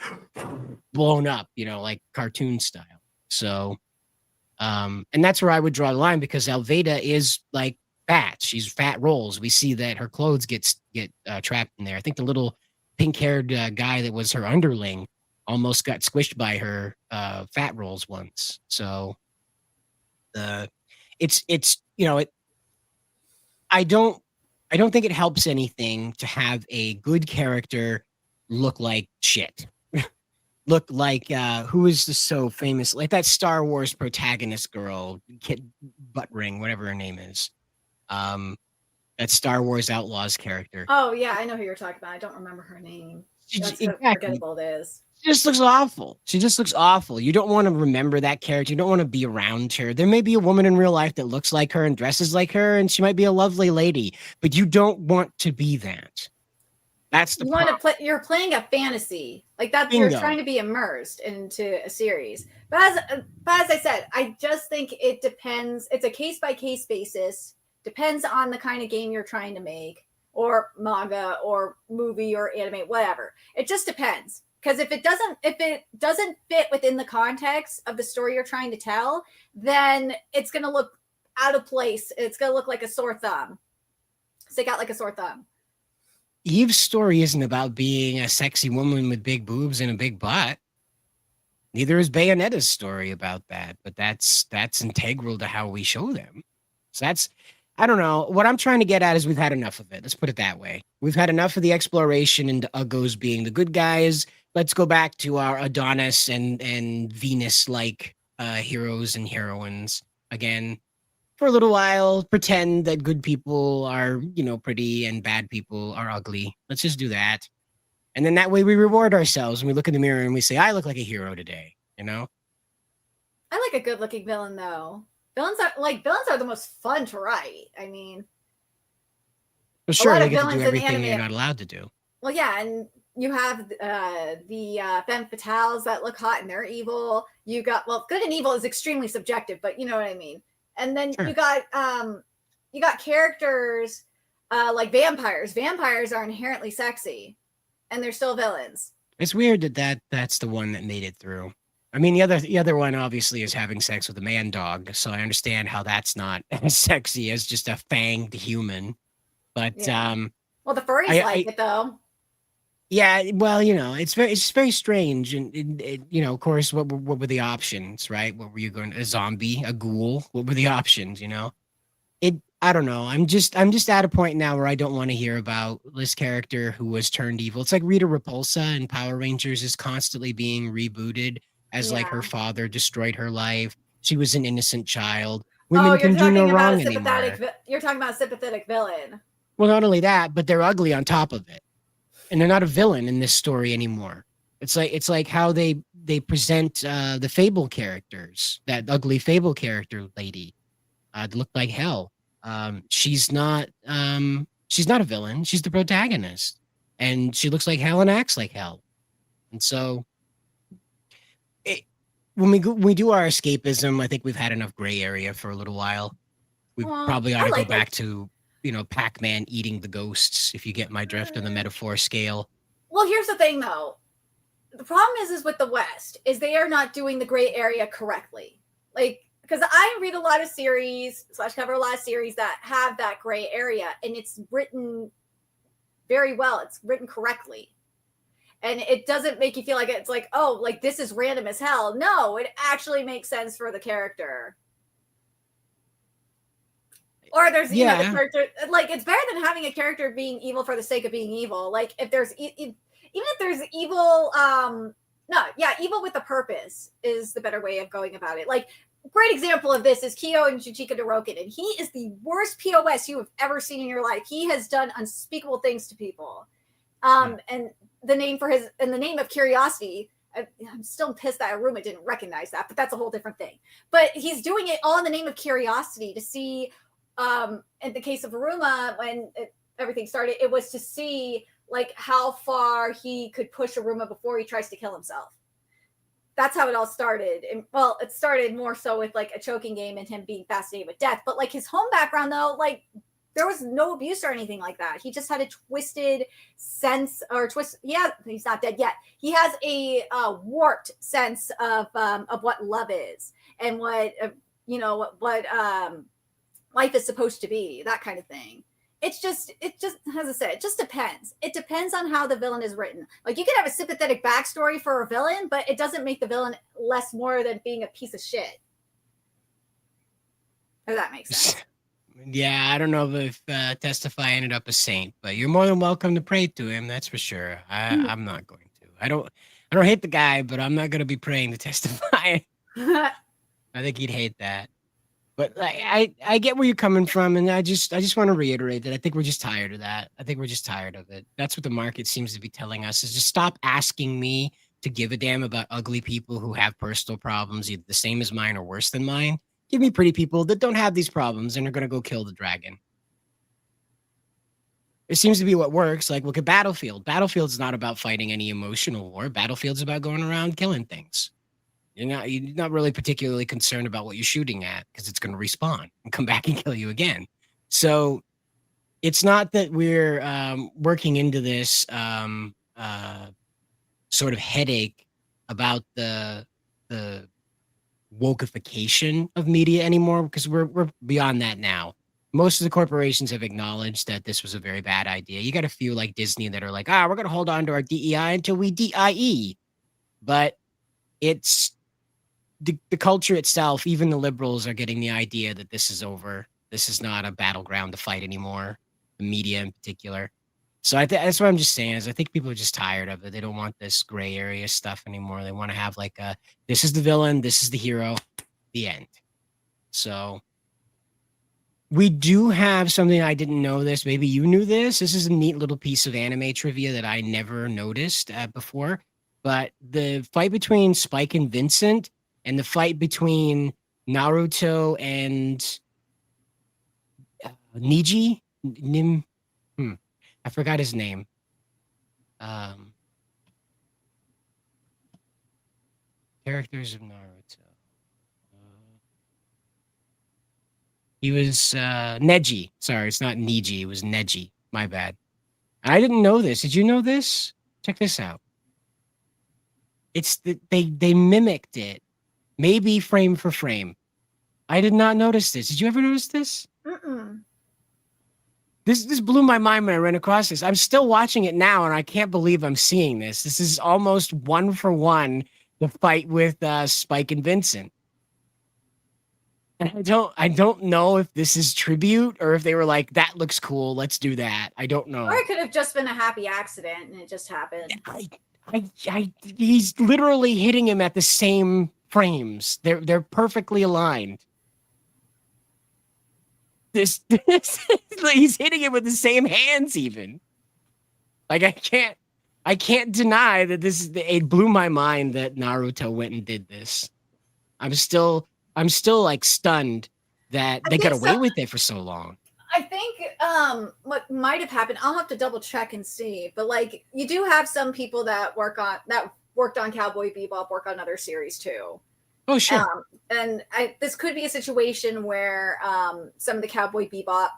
blown up, like cartoon style. So, and that's where I would draw the line, because Alveda is like fat. She's fat rolls. We see that her clothes get trapped in there. I think the little pink-haired guy that was her underling almost got squished by her fat rolls once. So I don't think it helps anything to have a good character look like shit. Look like who is the so famous, like that Star Wars protagonist girl, Kid Buttring, whatever her name is. That Star Wars Outlaws character. Oh yeah, I know who you're talking about. I don't remember her name. That's how forgettable it is. She just looks awful. You don't want to remember that character. You don't want to be around her. There may be a woman in real life that looks like her and dresses like her, and she might be a lovely lady, but you don't want to be that. That's the problem. You're playing a fantasy like that. Bingo. You're trying to be immersed into a series. But as I said, I just think it depends. It's a case by case basis. Depends on the kind of game you're trying to make, or manga, or movie, or anime, whatever. It just depends. Because if it doesn't fit within the context of the story you're trying to tell, then it's going to look out of place. It's going to look like a sore thumb. Stick out like a sore thumb. Eve's story isn't about being a sexy woman with big boobs and a big butt. Neither is Bayonetta's story about that, but that's integral to how we show them. So I don't know. What I'm trying to get at is we've had enough of it. Let's put it that way. We've had enough of the exploration into Uggos being the good guys. Let's go back to our Adonis and Venus-like heroes and heroines again for a little while. Pretend that good people are, pretty and bad people are ugly. Let's just do that. And then that way we reward ourselves and we look in the mirror and we say, I look like a hero today, I like a good-looking villain, though. Villains are the most fun to write. I mean, Well, sure, lot they of get to do villains in everything you're anime- not allowed to do. well, yeah, and you have the femme fatales that look hot and they're evil. You got good and evil is extremely subjective, but you know what I mean. And then Sure. you got characters like vampires. Vampires are inherently sexy, and they're still villains. It's weird that's the one that made it through. I mean, the other one obviously is having sex with a man dog, so I understand how that's not as sexy as just a fanged human. But Yeah. Well, the furries like it though. yeah, well, it's very strange, and of course, what were the options, right? What were you going? A zombie, a ghoul? What were the options? I don't know. I'm just at a point now where I don't want to hear about this character who was turned evil. It's like Rita Repulsa in Power Rangers is constantly being rebooted as like her father destroyed her life. She was an innocent child. Women can do no wrong anymore. You're talking about a sympathetic villain. Well, not only that, but they're ugly on top of it, and they're not a villain in this story anymore. It's like how they present the Fable characters. That ugly Fable character lady looked like hell. She's not a villain. She's the protagonist, and she looks like hell and acts like hell. And so, when we do our escapism, I think we've had enough gray area for a little while. We probably ought to go back to Pac-Man eating the ghosts. If you get my drift on the metaphor scale. Well, here's the thing, though. The problem is with the West is they are not doing the gray area correctly. Like, because I read a lot of series / cover a lot of series that have that gray area, and it's written very well. It's written correctly. And it doesn't make you feel like it's like, oh, like this is random as hell. No, it actually makes sense for the character. Or there's the character, like it's better than having a character being evil for the sake of being evil. Like if there's even if there's evil, evil with a purpose is the better way of going about it. Like great example of this is Kyo and Juchika Doroken, and he is the worst POS you have ever seen in your life. He has done unspeakable things to people. And the name of curiosity. I'm still pissed that Aruma didn't recognize that, but that's a whole different thing. But he's doing it all in the name of curiosity to see. In the case of Aruma, when everything started, it was to see like how far he could push Aruma before he tries to kill himself. That's how it all started. And, well, it started more so with like a choking game and him being fascinated with death. But like his home background, though, like there was no abuse or anything like that. He just had a twisted sense he's not dead yet. He has a warped sense of what love is and what life is supposed to be, that kind of thing. It just, as I said, it just depends. It depends on how the villain is written. Like you can have a sympathetic backstory for a villain, but it doesn't make the villain less more than being a piece of shit. If that makes sense. Yeah, I don't know if Testify ended up a saint, but you're more than welcome to pray to him. That's for sure. I'm not going to. I don't hate the guy, but I'm not going to be praying to Testify. I think he'd hate that. But I get where you're coming from, and I just want to reiterate that I think we're just tired of that. I think we're just tired of it. That's what the market seems to be telling us, is just stop asking me to give a damn about ugly people who have personal problems, either the same as mine or worse than mine. Give me pretty people that don't have these problems and are going to go kill the dragon. It seems to be what works. Like, look at Battlefield. Battlefield's not about fighting any emotional war. Battlefield's about going around killing things. You're not really particularly concerned about what you're shooting at because it's going to respawn and come back and kill you again. So it's not that we're working into this sort of headache about the wokeification of media anymore, because we're beyond that now. Most of the corporations have acknowledged that this was a very bad idea. You got a few like Disney that are like, we're going to hold on to our DEI until we DIE. But it's the culture itself. Even the liberals are getting the idea that this is over. This is not a battleground to fight anymore. The media in particular. So that's what I'm just saying, is I think people are just tired of it. They don't want this gray area stuff anymore. They want to have like this is the villain, this is the hero, the end. So we do have something I didn't know this. Maybe you knew this. This is a neat little piece of anime trivia that I never noticed before. But the fight between Spike and Vincent and the fight between Naruto and Niji Nim. I forgot his name. Characters of Naruto. He was Neji. Sorry, it's not Niji. It was Neji. My bad. I didn't know this. Did you know this? Check this out. It's they mimicked it, maybe frame for frame. I did not notice this. Did you ever notice this? Mm-mm. This blew my mind when I ran across this. I'm still watching it now, and I can't believe I'm seeing this. This is almost 1-for-1 the fight with Spike and Vincent. And I don't know if this is tribute or if they were like, that looks cool, let's do that. I don't know. Or it could have just been a happy accident and it just happened. He's literally hitting him at the same frames. They're perfectly aligned. This he's hitting him with the same hands even. Like I can't deny that it blew my mind that Naruto went and did this. I'm still like stunned that they got away with it for so long. I think what might have happened, I'll have to double check and see, but like you do have some people that worked on Cowboy Bebop work on other series too. Oh, sure. And this could be a situation where some of the Cowboy Bebop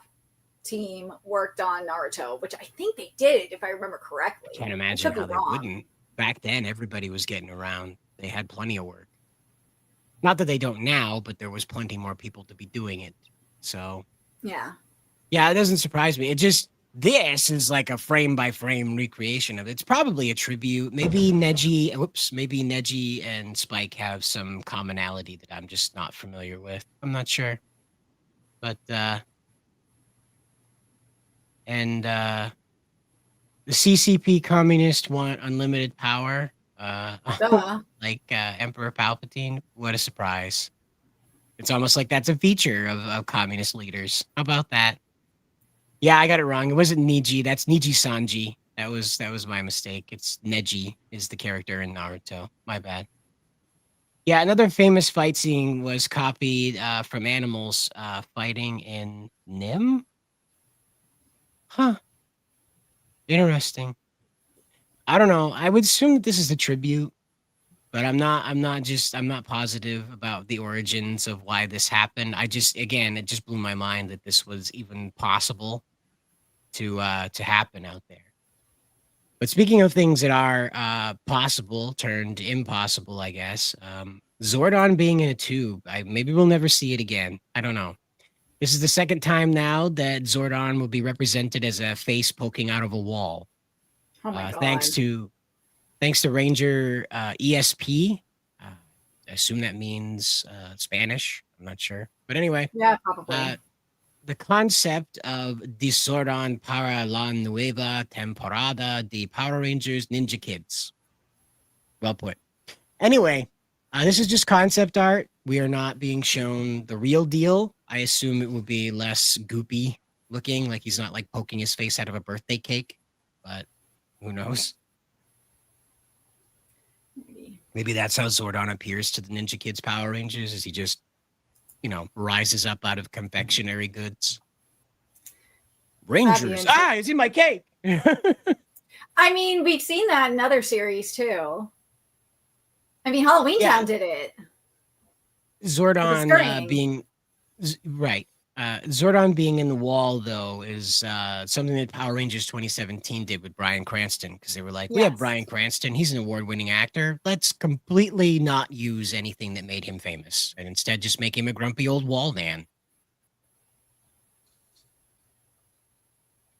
team worked on Naruto, which I think they did, if I remember correctly. Can't imagine how they wouldn't. Back then, everybody was getting around. They had plenty of work. Not that they don't now, but there was plenty more people to be doing it. So, yeah, it doesn't surprise me. This is like a frame by frame recreation of it. It's probably a tribute. Maybe Neji and Spike have some commonality that I'm just not familiar with. I'm not sure. But the CCP communists want unlimited power. Like Emperor Palpatine. What a surprise. It's almost like that's a feature of communist leaders. How about that? Yeah, I got it wrong. It wasn't Niji. That's Niji Sanji. That was my mistake. It's Neji is the character in Naruto. My bad. Yeah, another famous fight scene was copied from Animals fighting in Nim. Huh. Interesting. I don't know. I would assume that this is a tribute, but I'm not positive about the origins of why this happened. It just blew my mind that this was even possible to happen out there. But speaking of things that are possible turned impossible, I guess, Zordon being in a tube, maybe we'll never see it again. I don't know. This is the second time now that Zordon will be represented as a face poking out of a wall. Oh my God. Thanks to Ranger ESP. I assume that means Spanish. I'm not sure. But anyway. Yeah, probably. The concept of Zordon para la nueva temporada de Power Rangers Ninja Kidz. Well put. Anyway, this is just concept art. We are not being shown the real deal. I assume it will be less goopy looking, like he's not like poking his face out of a birthday cake, but who knows? Maybe that's how Zordon appears to the Ninja Kidz Power Rangers, as he just, rises up out of confectionery goods. Rangers. It's in my cake. I mean, we've seen that in other series too. I mean, Halloween Town did it. Zordon being right. Zordon being in the wall, though, is something that Power Rangers 2017 did with Bryan Cranston, because they were like, we have Bryan Cranston. He's an award-winning actor. Let's completely not use anything that made him famous, and instead just make him a grumpy old wall man.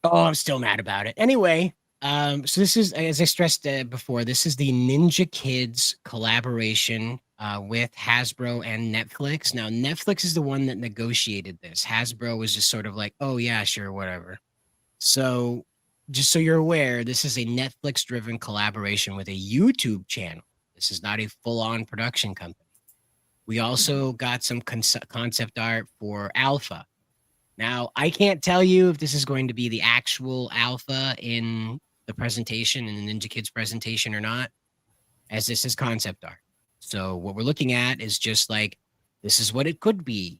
Oh, I'm still mad about it. Anyway, so this is, as I stressed before, this is the Ninja Kidz collaboration with Hasbro and Netflix. Now, Netflix is the one that negotiated this. Hasbro was just sort of like, oh, yeah, sure, whatever. So just so you're aware, this is a Netflix-driven collaboration with a YouTube channel. This is not a full-on production company. We also got some concept art for Alpha. Now, I can't tell you if this is going to be the actual Alpha in the presentation, in the Ninja Kidz presentation or not, as this is concept art. So what we're looking at is just like, this is what it could be.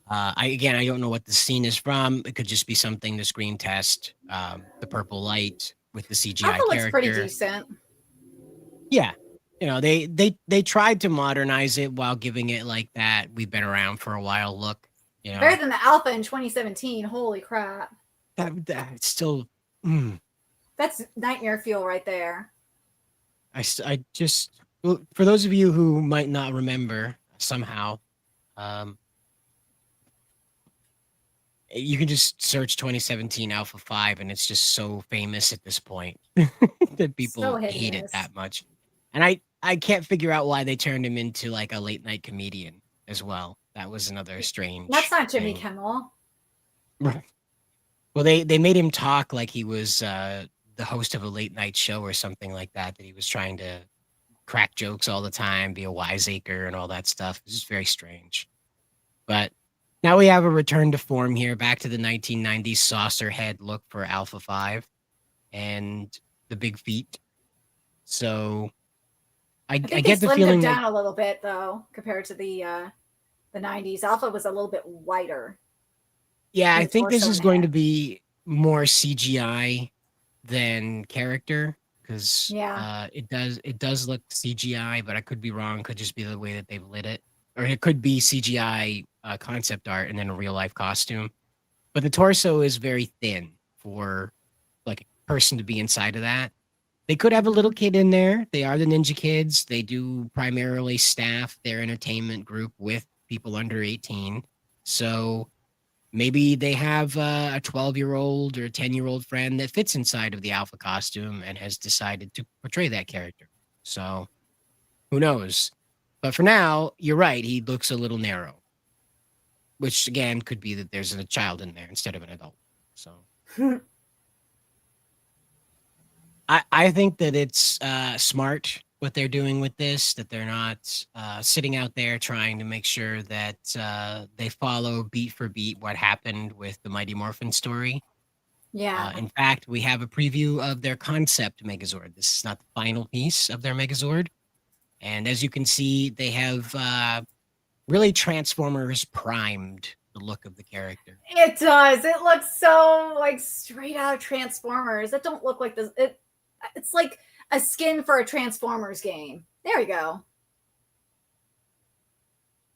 I don't know what the scene is from. It could just be something to screen test. The purple light with the CGI Alpha looks pretty character. decent. Yeah, you know, they tried to modernize it while giving it like that we've been around for a while look. You know, Better than the Alpha in 2017. Holy crap! that still. That's nightmare fuel right there. I just, well, for those of you who might not remember somehow, you can just search 2017 Alpha 5 and it's just so famous at this point that people So hate it hideous. that much. And I can't figure out why they turned him into like a late night comedian as well. That was another strange. That's not Jimmy thing. Kimmel. Right. Well, they made him talk like he was the host of a late night show or something like that, that he was trying to crack jokes all the time, be a wiseacre and all that stuff. It's just very strange. But now we have a return to form here, back to the 1990s saucer head look for Alpha 5 and the big feet. So I think get they the slimmed feeling him that, down a little bit though, compared to the 90s. Alpha was a little bit wider. yeah, I his think this torso is and going to head. be more CGI than character, because Yeah. it does look CGI, but I could be wrong. Could just be the way that they've lit it, or it could be CGI concept art and then a real life costume. But the torso is very thin for like a person to be inside of that. They could have a little kid in there. They are the Ninja Kids. They do primarily staff their entertainment group with people under 18. So maybe they have a 12-year-old or a 10-year-old friend that fits inside of the Alpha costume and has decided to portray that character. So who knows? But for now, you're right. He looks a little narrow, which again could be that there's a child in there instead of an adult. So I think that it's smart what they're doing with this, that they're not sitting out there trying to make sure that they follow beat for beat what happened with the Mighty Morphin story. Yeah. In fact, we have a preview of their concept Megazord. This is not the final piece of their Megazord. And as you can see, they have really Transformers primed the look of the character. It does. It looks so like straight out of Transformers. It don't look like this. It's like a skin for a Transformers game. There we go.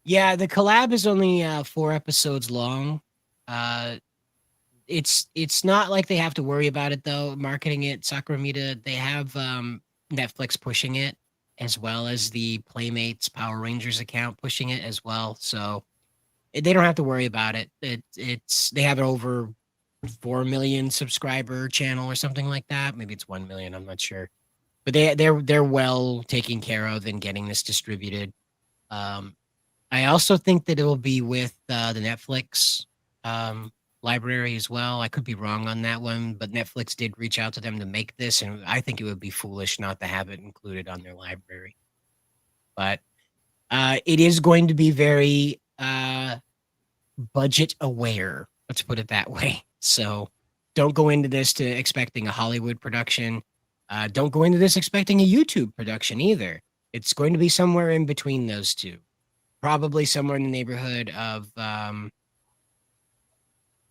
Yeah, the collab is only 4 episodes long. It's not like they have to worry about it though. Marketing it, Sakuramita, they have Netflix pushing it, as well as the Playmates Power Rangers account pushing it as well. So they don't have to worry about it. They have an over 4 million subscriber channel or something like that. Maybe it's 1 million. I'm not sure, but they're well taken care of in getting this distributed. I also think that it will be with the Netflix library as well. I could be wrong on that one, but Netflix did reach out to them to make this, and I think it would be foolish not to have it included on their library. But it is going to be very budget aware. Let's put it that way. So don't go into this to expecting a Hollywood production. Don't go into this expecting a YouTube production either. It's going to be somewhere in between those two. Probably somewhere in the neighborhood of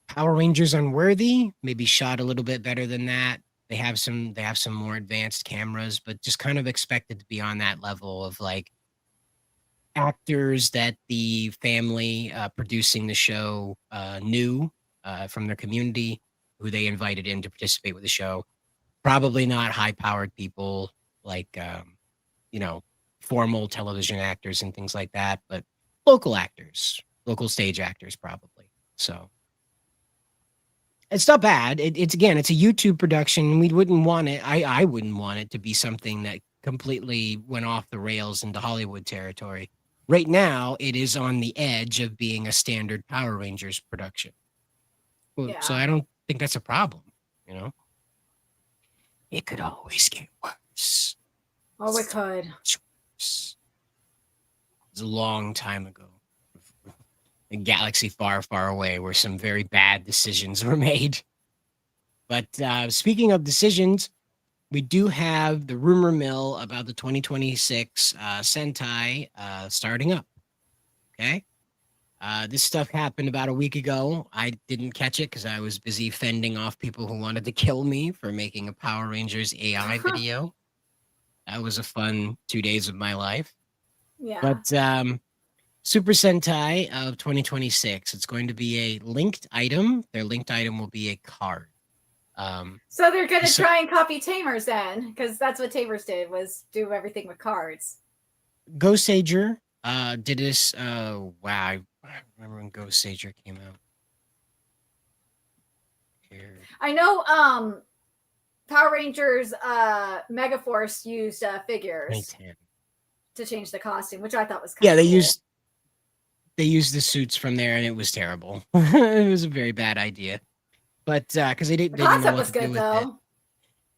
Power Rangers Unworthy, maybe shot a little bit better than that. They have some more advanced cameras, but just kind of expected to be on that level of like actors that the family producing the show knew from their community, who they invited in to participate with the show. Probably not high-powered people like formal television actors and things like that, but local actors, local stage actors probably. So it's not bad. It's a YouTube production. We wouldn't want it. I wouldn't want it to be something that completely went off the rails into Hollywood territory. Right now, it is on the edge of being a standard Power Rangers production. Yeah. So I don't think that's a problem, you know? It could always get worse. Oh, it could. It's a long time ago. A galaxy far, far away where some very bad decisions were made. But speaking of decisions, we do have the rumor mill about the 2026 Sentai starting up. Okay. This stuff happened about a week ago. I didn't catch it because I was busy fending off people who wanted to kill me for making a Power Rangers AI video. That was a fun 2 days of my life. Yeah. But Super Sentai of 2026, it's going to be a linked item. Their linked item will be a card. So they're going to try and copy Tamers then, because that's what Tamers did, was do everything with cards. Ghost Sager did this. Wow, I remember when Ghost Sager came out. Here. I know Power Rangers Megaforce used figures to change the costume, which I thought was kind of cool. They used the suits from there, and it was terrible. It was a very bad idea. But because they didn't know what to do with it.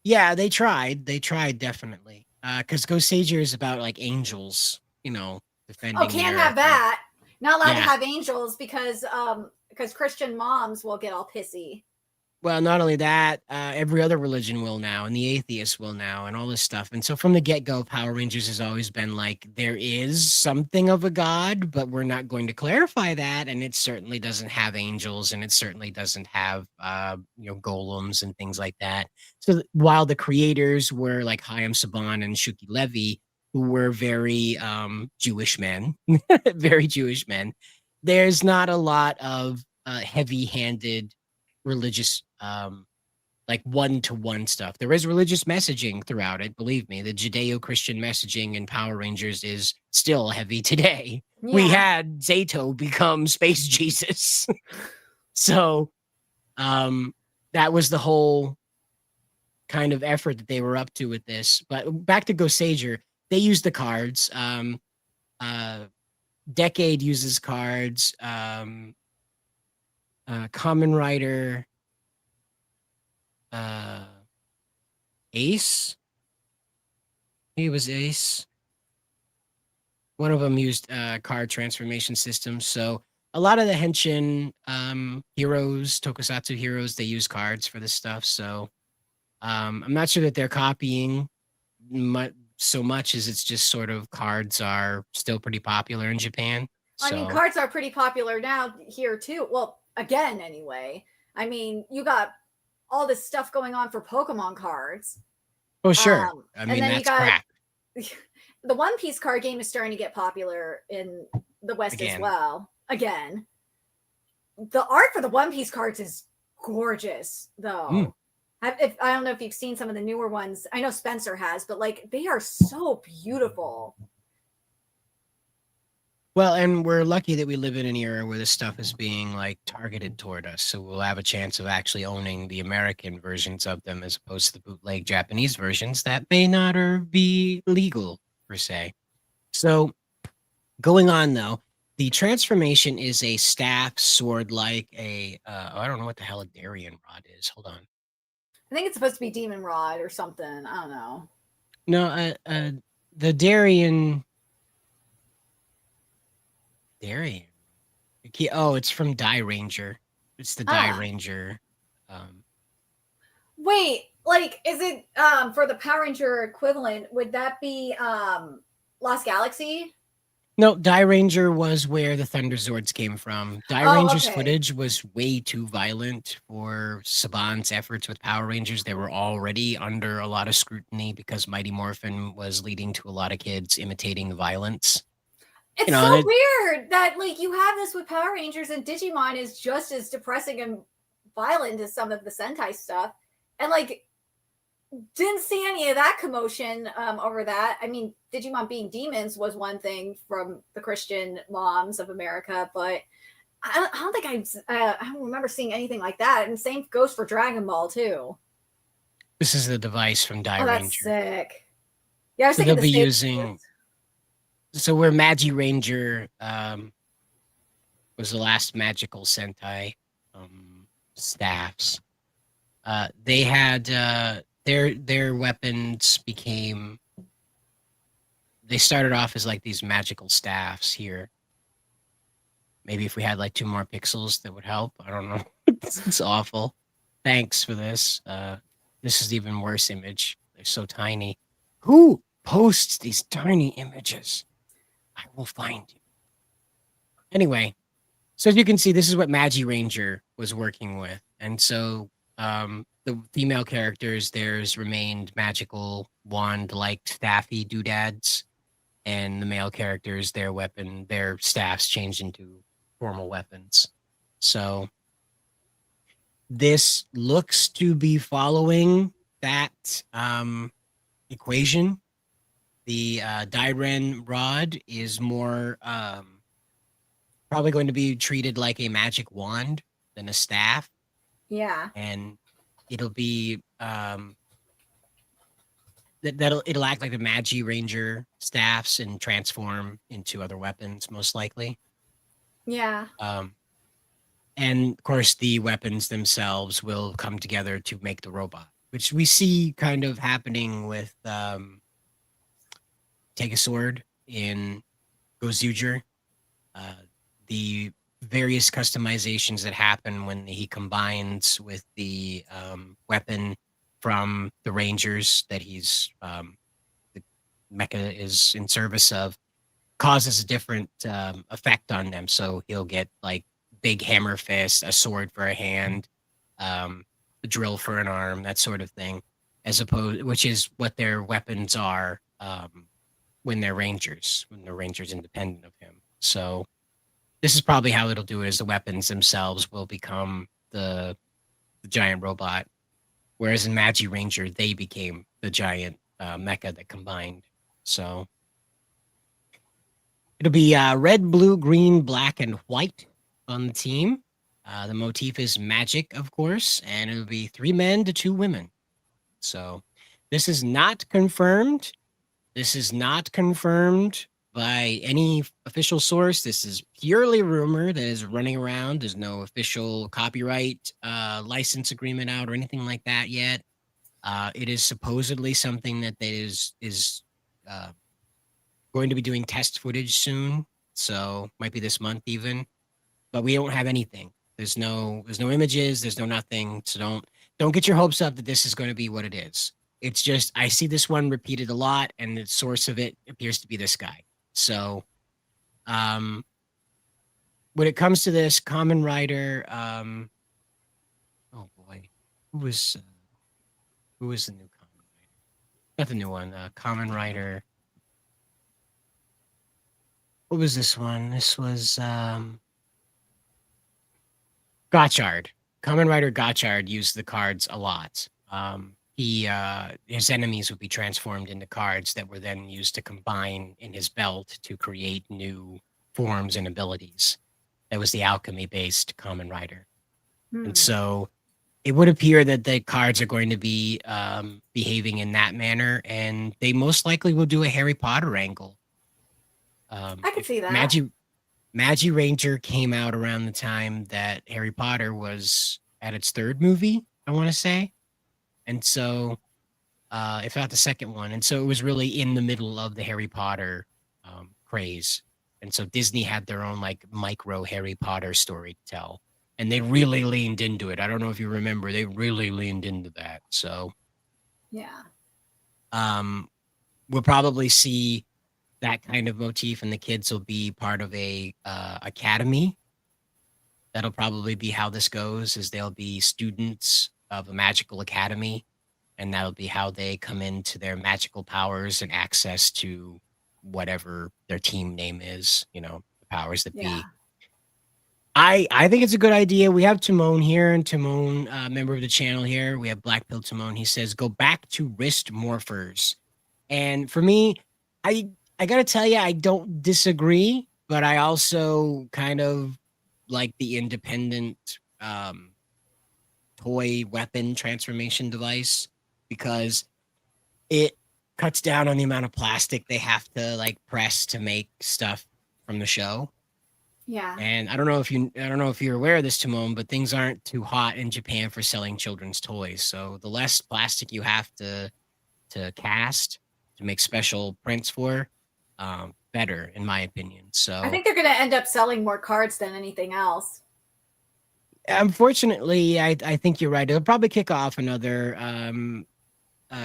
Yeah, they tried. They tried definitely. Because Ghost Sager is about like angels, defending. Oh, can't have that. Not allowed to have angels because Christian moms will get all pissy. Well, not only that, every other religion will now, and the atheists will now, and all this stuff. And so from the get-go, Power Rangers has always been like, there is something of a god, but we're not going to clarify that, and it certainly doesn't have angels, and it certainly doesn't have, golems and things like that. So while the creators were like Chaim Saban and Shuki Levy, who were very Jewish men, very Jewish men, there's not a lot of heavy-handed religious like one-to-one stuff. There is religious messaging throughout it, believe me. The Judeo-Christian messaging in Power Rangers is still heavy today. Yeah. We had Zato become Space Jesus. So that was the whole kind of effort that they were up to with this. But back to Ghost Sager, they use the cards. Decade uses cards. Common Rider, Ace. He was Ace. One of them used card transformation systems. So a lot of the Henshin heroes, Tokusatsu heroes, they use cards for this stuff. So I'm not sure that they're copying so much as it's just sort of cards are still pretty popular in Japan. I mean, cards are pretty popular now here too. Well, again, anyway. I mean, you got all this stuff going on for Pokemon cards. Oh, sure. I mean, that's crap. The One Piece card game is starting to get popular in the West as well. Again. The art for the One Piece cards is gorgeous, though. I don't know if you've seen some of the newer ones. I know Spencer has, but like they are so beautiful. Well, and we're lucky that we live in an era where this stuff is being like targeted toward us. So we'll have a chance of actually owning the American versions of them as opposed to the bootleg Japanese versions that may not or be legal per se. So going on though, the transformation is a staff sword like I don't know what the hell a Darien rod is. Hold on. I think it's supposed to be Demon Rod or something. I don't know. No, the Darien. Oh, it's from Die Ranger. It's the Die Ranger. Wait, like, is it for the Power Ranger equivalent? Would that be Lost Galaxy? No, Die Ranger was where the Thunder Zords came from. Die Ranger's footage was way too violent for Saban's efforts with Power Rangers. They were already under a lot of scrutiny because Mighty Morphin was leading to a lot of kids imitating the violence. It's so weird that like you have this with Power Rangers and Digimon is just as depressing and violent as some of the Sentai stuff. And like didn't see any of that commotion over that. I mean, Digimon being demons was one thing from the Christian moms of America, but I don't think I don't remember seeing anything like that. And same goes for Dragon Ball too. This is the device from Die Ranger. That's sick. Yeah, I was so thinking they'll be using. So where Magi Ranger was the last magical Sentai staffs, they had their weapons became. They started off as like these magical staffs here. Maybe if we had like 2 more pixels, that would help. I don't know. It's awful. Thanks for this. This is the even worse image. They're so tiny. Who posts these tiny images? I will find you. Anyway, so as you can see, this is what Magi Ranger was working with. And so the female characters, theirs remained magical wand-like staffy doodads. And the male characters, their staffs changed into formal weapons. So this looks to be following that equation. The Dairen rod is more probably going to be treated like a magic wand than a staff. Yeah. And it'll be it'll act like the Magi Ranger staffs and transform into other weapons, most likely. Yeah. And of course, the weapons themselves will come together to make the robot, which we see kind of happening with Take a Sword in Gozuger. The various customizations that happen when he combines with the weapon from the Rangers that he's the mecha is in service of causes a different effect on them. So he'll get like big hammer fist, a sword for a hand, a drill for an arm, that sort of thing, which is what their weapons are when they're Rangers independent of him. So this is probably how it'll do it, is the weapons themselves will become the giant robot. Whereas in Magi Ranger, they became the giant mecha that combined. So it'll be red, blue, green, black, and white on the team. The motif is magic, of course, and it'll be 3 men to 2 women. So this is not confirmed. This is not confirmed by any official source. This is purely rumor that is running around. There's no official copyright license agreement out or anything like that yet. It is supposedly something that is going to be doing test footage soon. So might be this month even, but we don't have anything. There's no images. There's no nothing. So don't get your hopes up that this is going to be what it is. It's just, I see this one repeated a lot, and the source of it appears to be this guy. So, when it comes to this, Kamen Rider, oh boy, who was the new Kamen Rider? Not the new one, Kamen Rider. What was this one? This was Gotchard. Kamen Rider Gotchard used the cards a lot. His enemies would be transformed into cards that were then used to combine in his belt to create new forms and abilities. That was the alchemy-based Kamen Rider. And so it would appear that the cards are going to be behaving in that manner, and they most likely will do a Harry Potter angle. I could see that. Magi Ranger came out around the time that Harry Potter was at its 3rd movie, I want to say. And so, if not the 2nd one. And so it was really in the middle of the Harry Potter craze. And so Disney had their own like micro Harry Potter story to tell. And they really leaned into it. I don't know if you remember, they really leaned into that. So, yeah. We'll probably see that kind of motif, and the kids will be part of a academy. That'll probably be how this goes, is they'll be students of a magical academy, and that'll be how they come into their magical powers and access to whatever their team name is, the powers that be. I think it's a good idea. We have Timon here, and Timon, member of the channel here. We have Black Pill Timon. He says, go back to wrist morphers. And for me, I gotta tell you, I don't disagree, but I also kind of like the independent toy weapon transformation device, because it cuts down on the amount of plastic they have to like press to make stuff from the show. Yeah. And I don't know if you're aware of this, Timon, but things aren't too hot in Japan for selling children's toys. So the less plastic you have to cast to make special prints for, better, in my opinion. So I think they're going to end up selling more cards than anything else. Unfortunately, I think you're right. It'll probably kick off another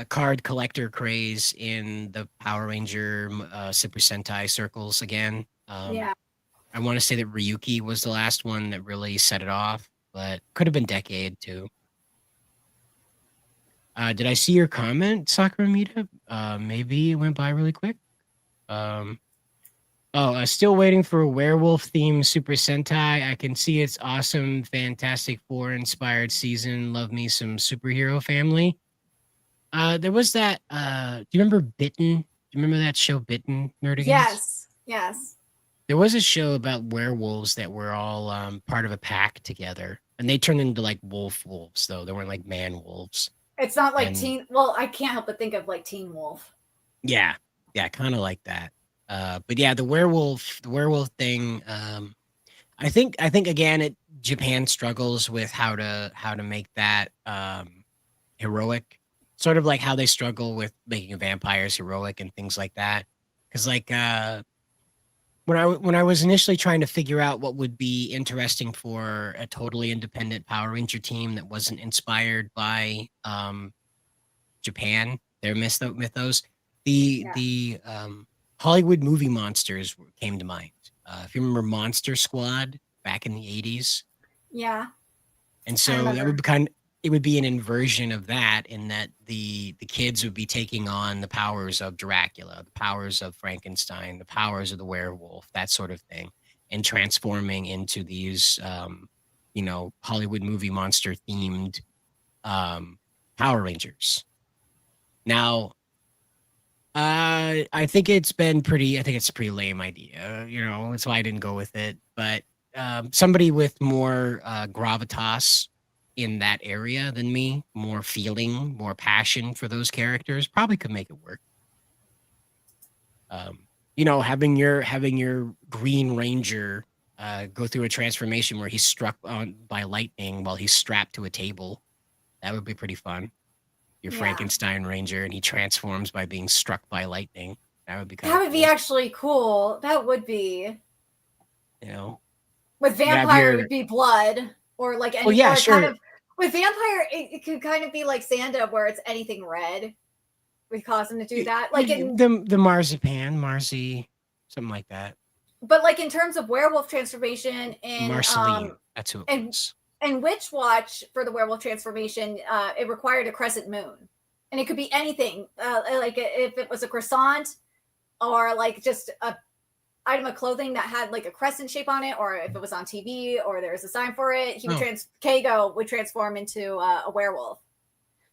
card collector craze in the Power Ranger Super Sentai circles again. Yeah. I want to say that Ryuki was the last one that really set it off, but could have been Decade too. Did I see your comment, Sakura Mita? Maybe it went by really quick. Still waiting for a werewolf themed Super Sentai. I can see it's awesome, Fantastic Four inspired season. Love me some superhero family. There was that. Do you remember Bitten? Do you remember that show, Bitten? Nerdigans? Yes. Yes. There was a show about werewolves that were all part of a pack together, and they turned into like wolves, though they weren't like man wolves. It's not like Teen. Well, I can't help but think of like Teen Wolf. Yeah, kind of like that. But yeah, the werewolf thing. I think again, Japan struggles with how to make that heroic, sort of like how they struggle with making vampires heroic and things like that. Because like when I was initially trying to figure out what would be interesting for a totally independent Power Ranger team that wasn't inspired by Japan, their mythos, the Hollywood movie monsters came to mind. If you remember Monster Squad back in the 80s. Yeah. And so that would be an inversion of that, in that the kids would be taking on the powers of Dracula, the powers of Frankenstein, the powers of the werewolf, that sort of thing, and transforming into these Hollywood movie monster themed Power Rangers. Now, I think it's a pretty lame idea. That's why I didn't go with it. But somebody with more gravitas in that area than me, more feeling, more passion for those characters, probably could make it work. Having your Green Ranger go through a transformation where he's struck by lightning while he's strapped to a table, that would be pretty fun. Your Frankenstein Ranger, and he transforms by being struck by lightning. That would be be actually cool. That would be. With vampire, it would be blood, or like any. Sure. With vampire, it could kind of be like Sanda, where it's anything red. We cause him to do that, like the Marzi, something like that. But like in terms of werewolf transformation in Marceline, that's who it was. And Witch Watch, for the werewolf transformation, it required a crescent moon, and it could be anything. Like if it was a croissant, or like just a item of clothing that had like a crescent shape on it, or if it was on TV or there's a sign for it, he would Kago would transform into a werewolf.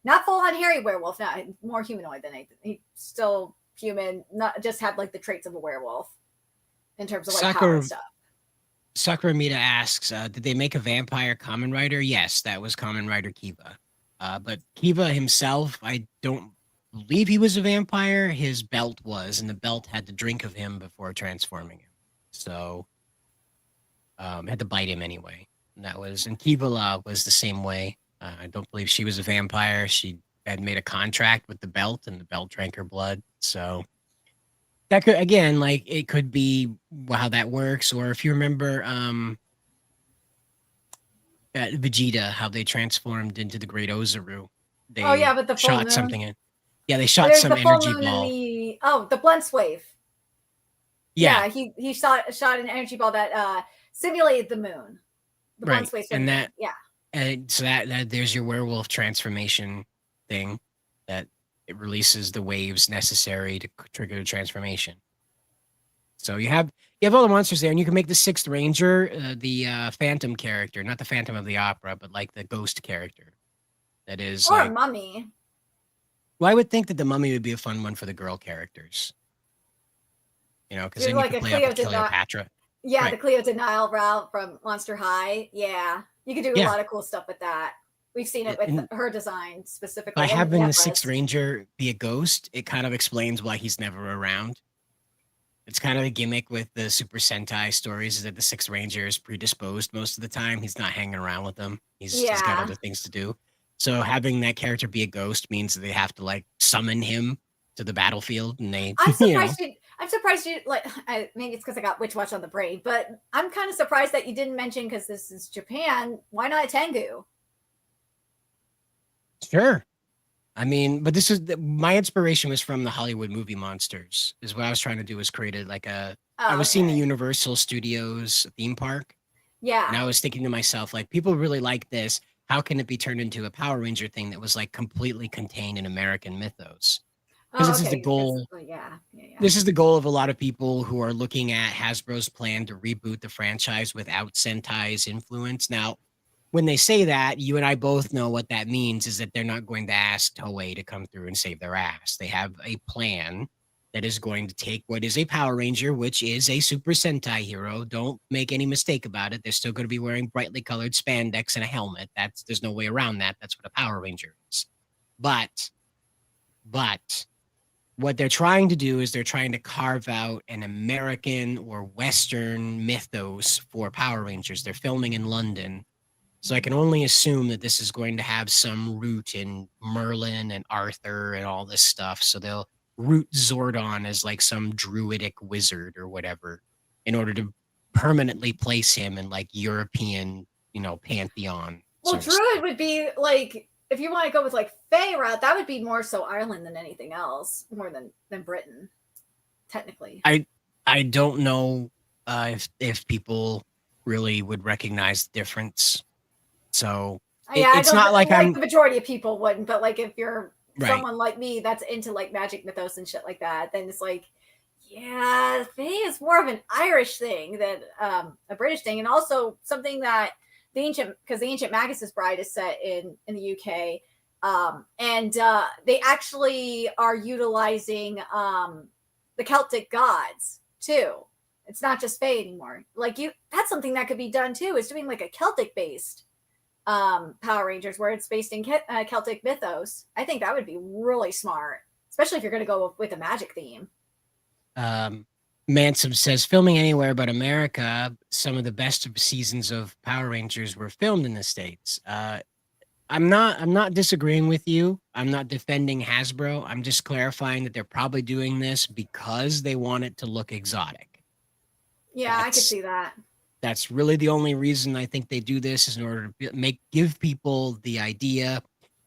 Not full on hairy werewolf, not more humanoid than anything. He's still human, not just had like the traits of a werewolf in terms of like power stuff. Sakura Mita asks, did they make a vampire Kamen Rider? Yes, that was Kamen Rider Kiva. But Kiva himself, I don't believe he was a vampire. His belt was, and the belt had to drink of him before transforming him. So had to bite him anyway. And Kiva was the same way. I don't believe she was a vampire. She had made a contract with the belt, and the belt drank her blood. So that could, again, like, it could be how that works. Or if you remember Vegeta, how they transformed into the Great Ozaru. They but the shot moon. something in. Yeah, they shot some energy ball. The Blunts wave. Yeah, he shot an energy ball that simulated the moon. The Blunts wave. And that and so that there's your werewolf transformation thing, that it releases the waves necessary to trigger the transformation. So you have all the monsters there, and you can make the Sixth Ranger the Phantom character, not the Phantom of the Opera, but like the ghost character. That is, or Mummy. Well, I would think that the Mummy would be a fun one for the girl characters. Because then you can play up Cleopatra. Yeah, the Cleo Denial route from Monster High. Yeah, you could do a lot of cool stuff with that. We've seen it with her design specifically. By having the Sixth Ranger be a ghost, it kind of explains why he's never around. It's kind of a gimmick with the Super Sentai stories, is that the Sixth Ranger is predisposed most of the time. He's not hanging around with them. He's got other things to do. So having that character be a ghost means that they have to like summon him to the battlefield, and they. I'm surprised you like. Maybe it's because I got Witch Watch on the brain, but I'm kind of surprised that you didn't mention, because this is Japan. Why not a Tengu? Sure. I mean, but this is my inspiration was from the Hollywood movie monsters. Is what I was trying to do was create like a. I Oh, was seeing the okay. Universal Studios theme park, and Yeah. I was thinking to myself, like, people really like this. How can it be turned into a Power Ranger thing that was like completely contained in American mythos? Because Oh, this is the okay. Because goal. yeah, yeah, yeah. This is the goal of a lot of people who are looking at Hasbro's plan to reboot the franchise without Sentai's influence. Now, when they say that, you and I both know what that means is that they're not going to ask Toei to come through and save their ass. They have a plan that is going to take what is a Power Ranger, which is a Super Sentai hero. Don't make any mistake about it. They're still going to be wearing brightly colored spandex and a helmet. There's no way around that. That's what a Power Ranger is. But what they're trying to do is they're trying to carve out an American or Western mythos for Power Rangers. They're filming in London. So I can only assume that this is going to have some root in Merlin and Arthur and all this stuff. So they'll root Zordon as like some druidic wizard or whatever in order to permanently place him in like European, pantheon. Well, sort of stuff. Druid would be like, if you want to go with like Fey route, that would be more so Ireland than anything else, more than Britain, technically. I don't know if people really would recognize the difference. So it's not like the majority of people wouldn't, but like if you're Right. someone like me that's into like magic mythos and shit like that, then it's like, yeah, Fae is more of an Irish thing than a British thing, and also something that the ancient Magus' Bride is set in the UK, and they actually are utilizing the Celtic gods too. It's not just Fae anymore. Like that's something that could be done too. Is doing like a Celtic based Power Rangers where it's based in Celtic mythos. I think that would be really smart, especially if you're going to go with a magic theme. Mansom says filming anywhere but America, some of the best seasons of Power Rangers were filmed in the States. I'm not disagreeing with you. I'm not defending Hasbro. I'm just clarifying that they're probably doing this because they want it to look exotic. Yeah, I could see that. That's really the only reason I think they do this, is in order to give people the idea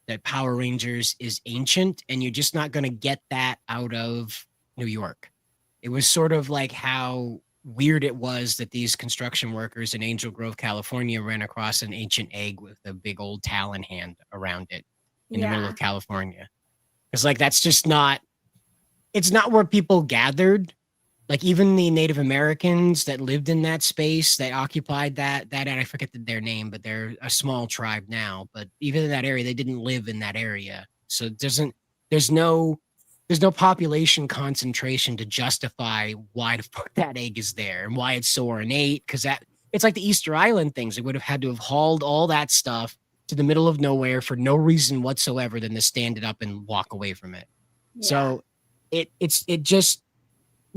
that Power Rangers is ancient, and you're just not going to get that out of New York. It was sort of like how weird it was that these construction workers in Angel Grove, California, ran across an ancient egg with a big old Talon hand around it in the middle of California. It's like, that's just not, it's not where people gathered. Like even the Native Americans that lived in that space, that occupied that, and I forget their name, but they're a small tribe now. But even in that area, they didn't live in that area. So there's no population concentration to justify why the fuck that egg is there and why it's so ornate. Because it's like the Easter Island things. They would have had to have hauled all that stuff to the middle of nowhere for no reason whatsoever than to stand it up and walk away from it. Yeah. So it just,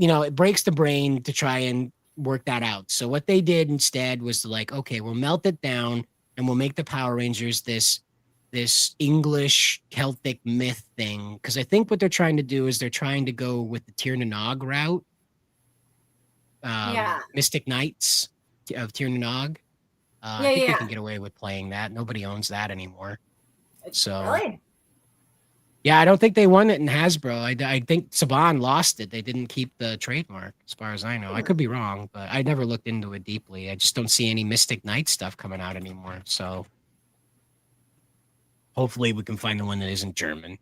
it breaks the brain to try and work that out. So what they did instead was to like, okay, we'll melt it down and we'll make the Power Rangers this English Celtic myth thing. Because I think what they're trying to do is they're trying to go with the Tir na Nog route. Mystic Knights of Tir na Nog. I think they can get away with playing that. Nobody owns that anymore. So really? Yeah, I don't think they won it in Hasbro. I think Saban lost it. They didn't keep the trademark, as far as I know. I could be wrong, but I never looked into it deeply. I just don't see any Mystic Knight stuff coming out anymore. So hopefully we can find the one that isn't German.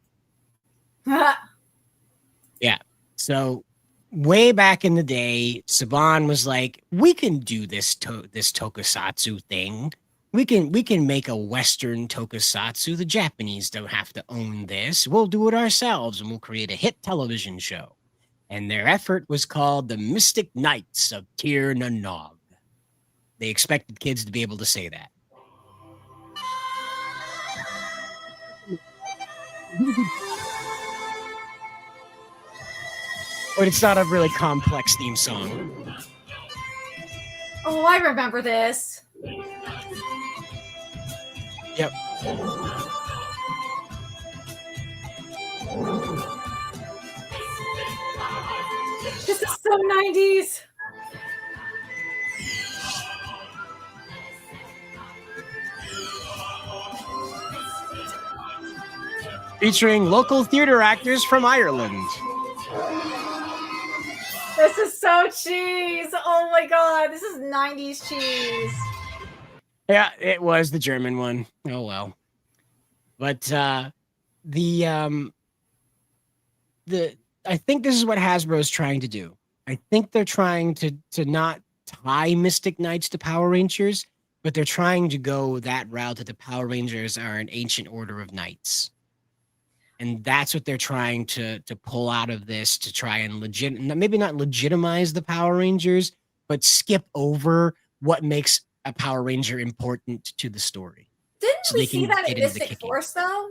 Yeah. So way back in the day, Saban was like, we can do this tokusatsu thing. We can make a Western tokusatsu. The Japanese don't have to own this. We'll do it ourselves, and we'll create a hit television show. And their effort was called the Mystic Knights of Tir na Nog. They expected kids to be able to say that. But it's not a really complex theme song. Oh, I remember this. Yep. This is so 90s. featuring local theater actors from Ireland. This is so cheese. Oh my god, this is 90s cheese. Yeah, it was the German one. Oh well. But the I think this is what Hasbro's trying to do. I think they're trying to not tie Mystic Knights to Power Rangers, but they're trying to go that route that the Power Rangers are an ancient order of knights. And that's what they're trying to pull out of this, to try and maybe not legitimize the Power Rangers, but skip over what makes a Power Ranger important to the story. Didn't so we see that in Mystic Force, though?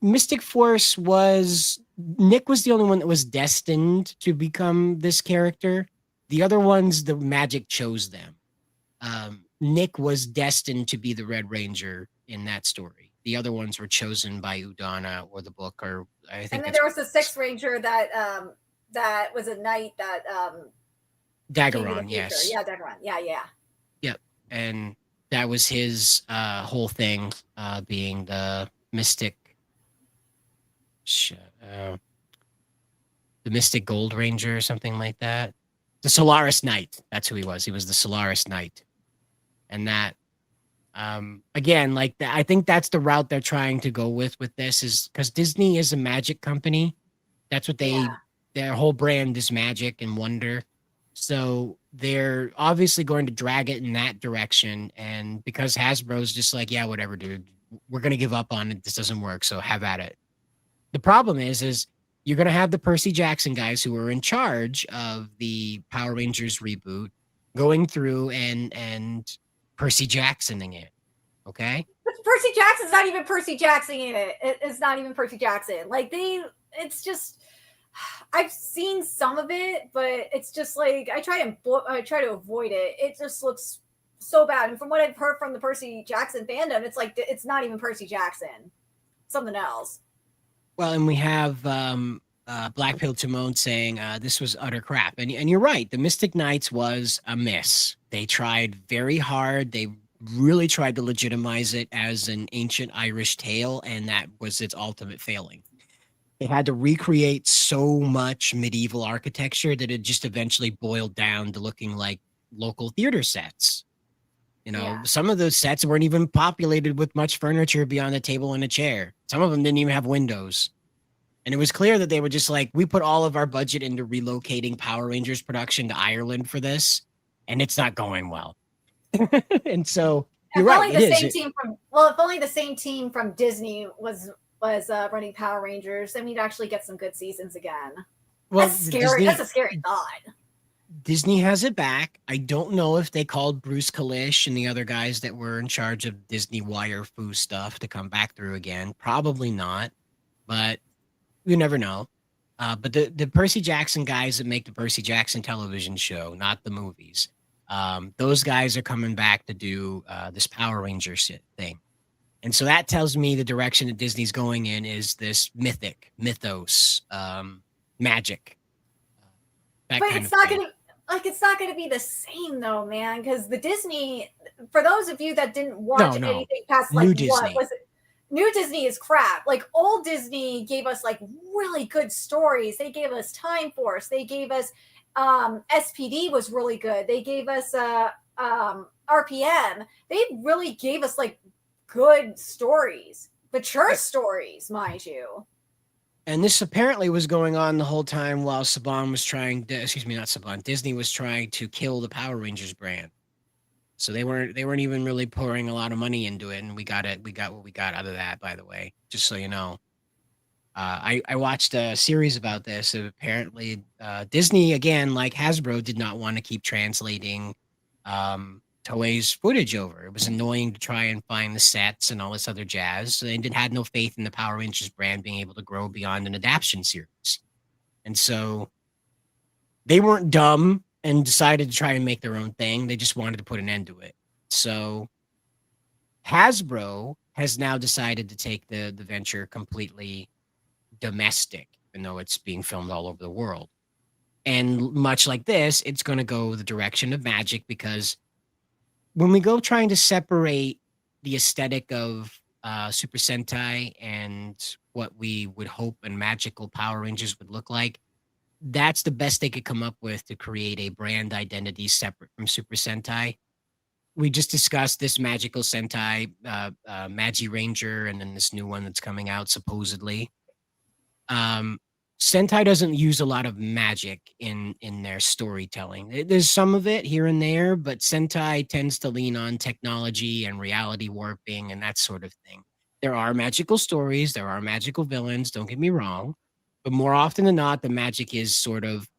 Mystic Force Nick was the only one that was destined to become this character. The other ones, the magic chose them. Nick was destined to be the Red Ranger in that story. The other ones were chosen by Udana or the book, or I think. And then there was the Sixth Ranger that was a knight that Daggeron, yes. Yeah, Daggeron. Yeah. Yep. And that was his whole thing, being the Mystic the Mystic Gold Ranger or something like that. The Solaris Knight. That's who he was. He was the Solaris Knight. And that again, like I think that's the route they're trying to go with this, is because Disney is a magic company. That's what their whole brand is magic and wonder. So they're obviously going to drag it in that direction. And because Hasbro's just like, yeah, whatever, dude, we're going to give up on it. This doesn't work. So have at it. The problem is you're going to have the Percy Jackson guys who are in charge of the Power Rangers reboot going through and Percy Jacksoning it. Okay. But Percy Jackson's not even Percy Jackson in it. It's not even Percy Jackson. Like it's just, I've seen some of it, but it's just like I try to avoid it. It just looks so bad. And from what I've heard from the Percy Jackson fandom, it's like it's not even Percy Jackson, something else. Well, and we have Black Pill Timon saying this was utter crap, and you're right. The Mystic Knights was a miss. They tried very hard. They really tried to legitimize it as an ancient Irish tale, and that was its ultimate failing. They had to recreate so much medieval architecture that it just eventually boiled down to looking like local theater sets. Some of those sets weren't even populated with much furniture beyond a table and a chair. Some of them didn't even have windows. And it was clear that they were just like, we put all of our budget into relocating Power Rangers production to Ireland for this, and it's not going well. And so you're right. If only the same team from Disney was running Power Rangers, then we'd actually get some good seasons again. Well, that's scary. That's a scary thought. Disney has it back. I don't know if they called Bruce Kalish and the other guys that were in charge of Disney Wire Foo stuff to come back through again. Probably not, but you never know. But the Percy Jackson guys that make the Percy Jackson television show, not the movies, those guys are coming back to do this Power Ranger thing. And so that tells me the direction that Disney's going in is this mythos, magic. But it's not going to... Like, it's not going to be the same, though, man, because the Disney, for those of you that didn't watch anything past, like, what was it? New Disney is crap. Like, old Disney gave us, like, really good stories. They gave us Time Force. They gave us, SPD was really good. They gave us, RPM. They really gave us, like, good stories. Mature stories, mind you. And this apparently was going on the whole time while Disney was trying to kill the Power Rangers brand. So they weren't even really pouring a lot of money into it, and we got what we got out of that, by the way, just so you know. I watched a series about this. Apparently, Disney, again, like Hasbro, did not want to keep translating Toei's footage over. It was annoying to try and find the sets and all this other jazz. So they had no faith in the Power Rangers brand being able to grow beyond an adaptation series. And so they weren't dumb and decided to try and make their own thing. They just wanted to put an end to it. So Hasbro has now decided to take the venture completely domestic, even though it's being filmed all over the world. And much like this, it's going to go the direction of magic, because when we go trying to separate the aesthetic of Super Sentai and what we would hope and magical Power Rangers would look like, that's the best they could come up with to create a brand identity separate from Super Sentai. We just discussed this magical Sentai, Magi Ranger, and then this new one that's coming out supposedly. Sentai doesn't use a lot of magic in their storytelling. There's some of it here and there, but Sentai tends to lean on technology and reality warping and that sort of thing. There are magical stories, there are magical villains, don't get me wrong, but more often than not, the magic is sort of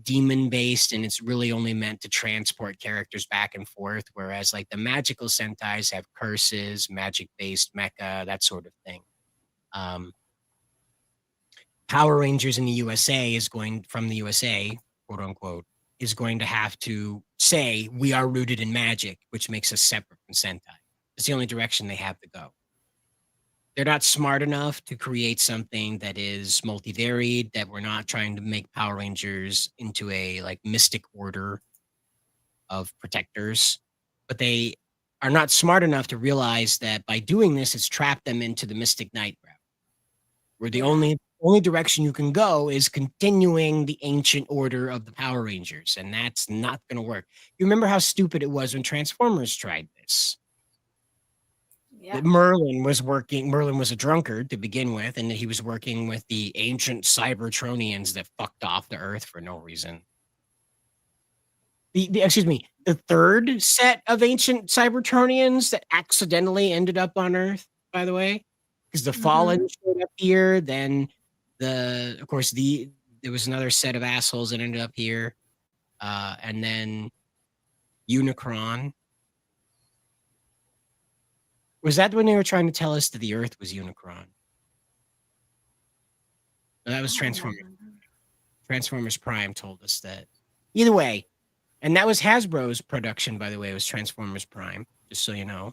demon based and it's really only meant to transport characters back and forth, whereas like the magical Sentais have curses, magic based mecha, that sort of thing. Power Rangers in the USA from the USA, quote unquote, is going to have to say we are rooted in magic, which makes us separate from Sentai. It's the only direction they have to go. They're not smart enough to create something that is multivariate, that we're not trying to make Power Rangers into a like mystic order of protectors, but they are not smart enough to realize that by doing this, it's trapped them into the Mystic Knight route, where the only direction you can go is continuing the ancient order of the Power Rangers, and that's not going to work. You remember how stupid it was when Transformers tried this? That Merlin was a drunkard to begin with, and that he was working with the ancient Cybertronians that fucked off the Earth for no reason. The third set of ancient Cybertronians that accidentally ended up on Earth, by the way, because the Fallen showed up here, then there was another set of assholes that ended up here, and then Unicron. Was that when they were trying to tell us that the Earth was Unicron? No, that was Transformers. Transformers Prime told us that. Either way, and that was Hasbro's production, by the way. It was Transformers Prime, just so you know.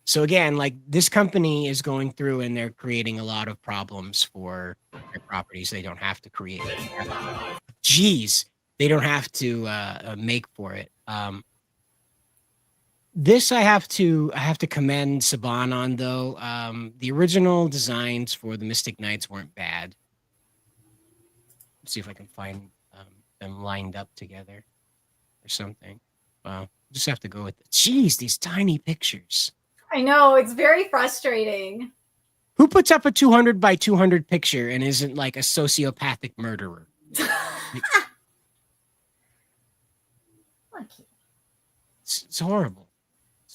So again, like this company is going through and they're creating a lot of problems for their properties. They don't have to create. They don't have to make for it. This I have to commend Saban on, though. The original designs for the Mystic Knights weren't bad. Let's see if I can find them lined up together or something. Well, just have to go with it. Jeez, these tiny pictures. I know, it's very frustrating. Who puts up a 200 by 200 picture and isn't like a sociopathic murderer? It's horrible.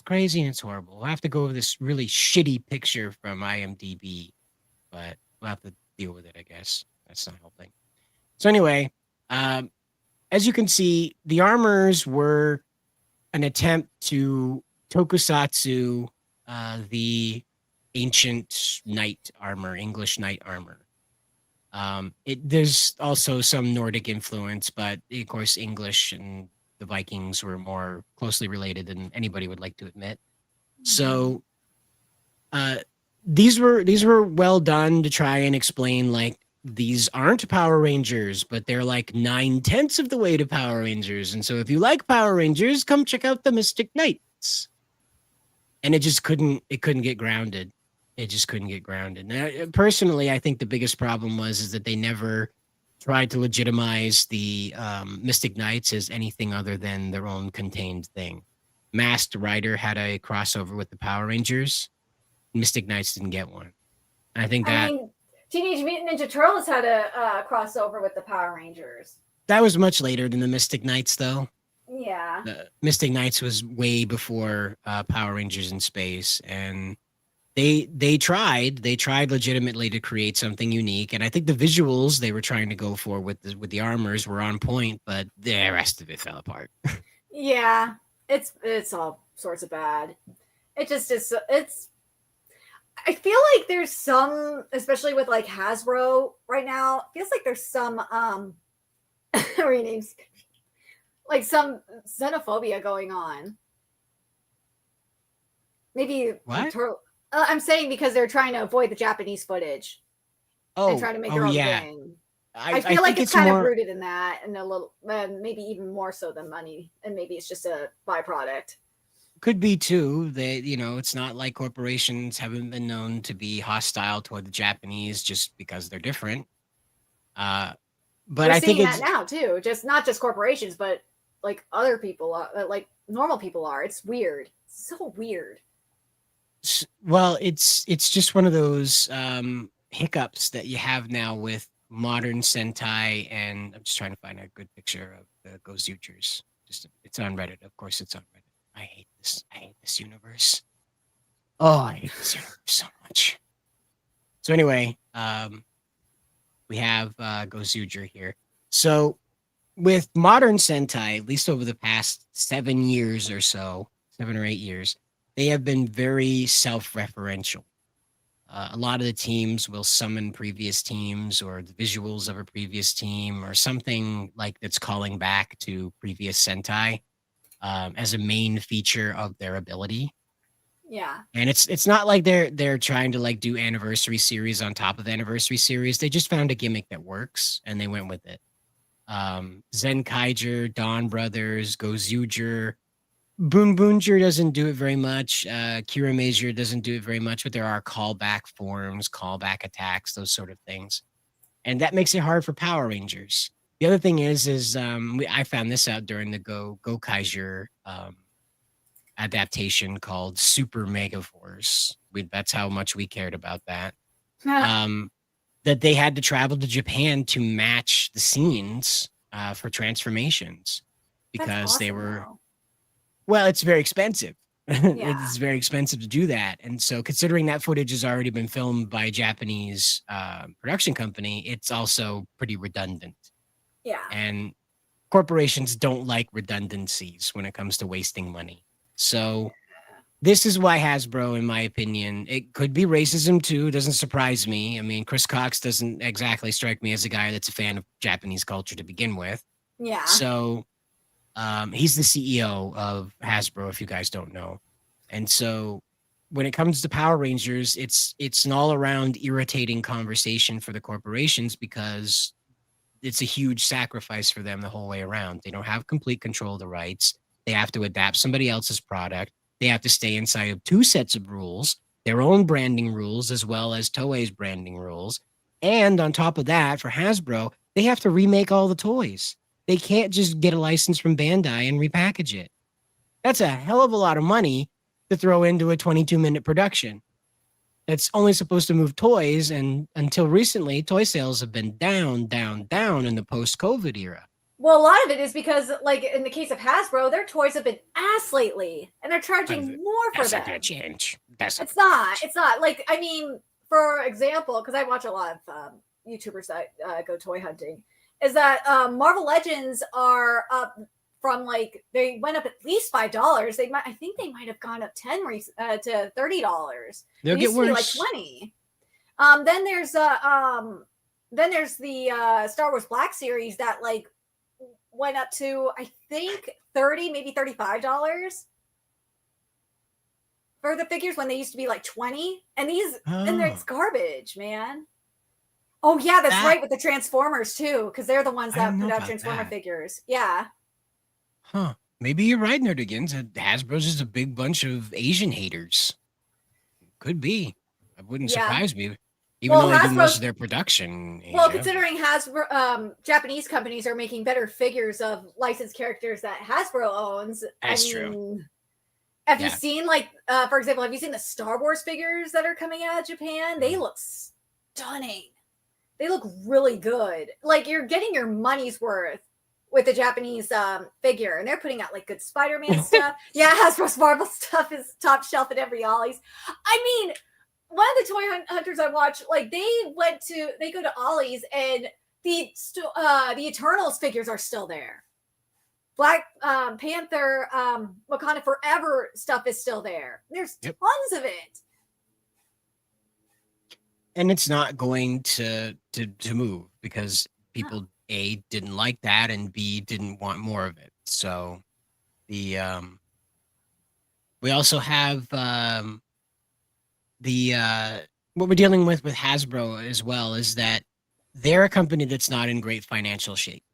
Crazy and it's horrible. We'll have to go with this really shitty picture from IMDb, but we'll have to deal with it, I guess. That's not helping. So anyway, as you can see, the armors were an attempt to tokusatsu the ancient knight armor, English knight armor. There's also some Nordic influence, but of course English and the Vikings were more closely related than anybody would like to admit. So these were well done to try and explain like these aren't Power Rangers, but they're like 9/10 of the way to Power Rangers. And so if you like Power Rangers, come check out the Mystic Knights. And it just couldn't get grounded. It just couldn't get grounded. Now, personally, I think the biggest problem is that they never tried to legitimize the Mystic Knights as anything other than their own contained thing. Masked Rider had a crossover with the Power Rangers. Mystic Knights didn't get one. I mean, Teenage Mutant Ninja Turtles had a crossover with the Power Rangers. That was much later than the Mystic Knights, though. Yeah. Mystic Knights was way before Power Rangers in Space, and they tried legitimately to create something unique, and I think the visuals they were trying to go for with the armors were on point, but the rest of it fell apart. Yeah, it's all sorts of bad. It just is. I feel like there's some, especially with like Hasbro right now, it feels like there's some renames, like some xenophobia going on. Maybe what? I'm saying because they're trying to avoid the Japanese footage. And trying to make their own thing. I feel like it's kind of rooted in that, and a little, maybe even more so than money, and maybe it's just a byproduct. Could be too. They, it's not like corporations haven't been known to be hostile toward the Japanese just because they're different. But We're I think seeing it's that now too. Just not just corporations, but like other people, like normal people are. It's weird. So weird. well, it's just one of those hiccups that you have now with modern Sentai, and I'm just trying to find a good picture of the Gozujers. It's on Reddit, of course. It's on Reddit. I hate this. I hate this universe. Oh, I hate this universe so much. So anyway, we have Gozuger here. So with modern Sentai, at least over the past 7 years or so, 7 or 8 years, they have been very self-referential. A lot of the teams will summon previous teams or the visuals of a previous team or something like that's calling back to previous Sentai as a main feature of their ability. Yeah. And it's not like they're trying to like do anniversary series on top of anniversary series. They just found a gimmick that works and they went with it. Zenkaiger, Dawn Brothers, Gozuger, Boonboonjer doesn't do it very much. Kira Major doesn't do it very much, but there are callback forms, callback attacks, those sort of things. And that makes it hard for Power Rangers. The other thing is I found this out during the Gokaiger adaptation called Super Mega Force. That's how much we cared about that. That they had to travel to Japan to match the scenes for transformations because they were... Well, it's very expensive. Yeah. It's very expensive to do that. And so considering that footage has already been filmed by a Japanese production company, it's also pretty redundant. Yeah. And corporations don't like redundancies when it comes to wasting money. So this is why Hasbro, in my opinion, it could be racism too. Doesn't surprise me. I mean, Chris Cox doesn't exactly strike me as a guy that's a fan of Japanese culture to begin with. Yeah. So he's the CEO of Hasbro, if you guys don't know. And so when it comes to Power Rangers, it's an all-around irritating conversation for the corporations because it's a huge sacrifice for them the whole way around. They don't have complete control of the rights. They have to adapt somebody else's product. They have to stay inside of 2 sets of rules, their own branding rules, as well as Toei's branding rules. And on top of that, for Hasbro, they have to remake all the toys. They can't just get a license from Bandai and repackage it. That's a hell of a lot of money to throw into a 22-minute production. It's only supposed to move toys, and until recently, toy sales have been down in the post-COVID era. Well, a lot of it is because, like in the case of Hasbro, their toys have been ass lately, and they're charging more for That's them. not going to change. It's not. Like, I mean, for example, because I watch a lot of YouTubers that go toy hunting, is that Marvel Legends are up from they went up at least $5. I think they might have gone up to $30. They'll get worse. Like 20. Then there's the Star Wars Black Series that went up to I think $30, maybe $35 for the figures when they used to be like 20. And it's garbage, man. Oh yeah, that's right, with the Transformers too, because they're the ones that put out Transformer figures. Yeah. Huh. Maybe you're right, Nerdigans. Hasbro's just a big bunch of Asian haters. Could be. It wouldn't surprise me. Even though they do most of their production. Well, considering Hasbro, Japanese companies are making better figures of licensed characters that Hasbro owns. That's true. Have you seen, for example, have you seen the Star Wars figures that are coming out of Japan? They look stunning. They look really good. Like, you're getting your money's worth with the Japanese figure, and they're putting out good Spider-Man stuff. Yeah, Hasbro's Marvel stuff is top shelf at every Ollie's. I mean, one of the toy hunters I watch, they go to Ollie's, and the Eternals figures are still there. Black Panther, Wakanda Forever stuff is still there. There's tons of it. And it's not going to move because people A, didn't like that, and B, didn't want more of it. So we also have what we're dealing with Hasbro as well is that they're a company that's not in great financial shape.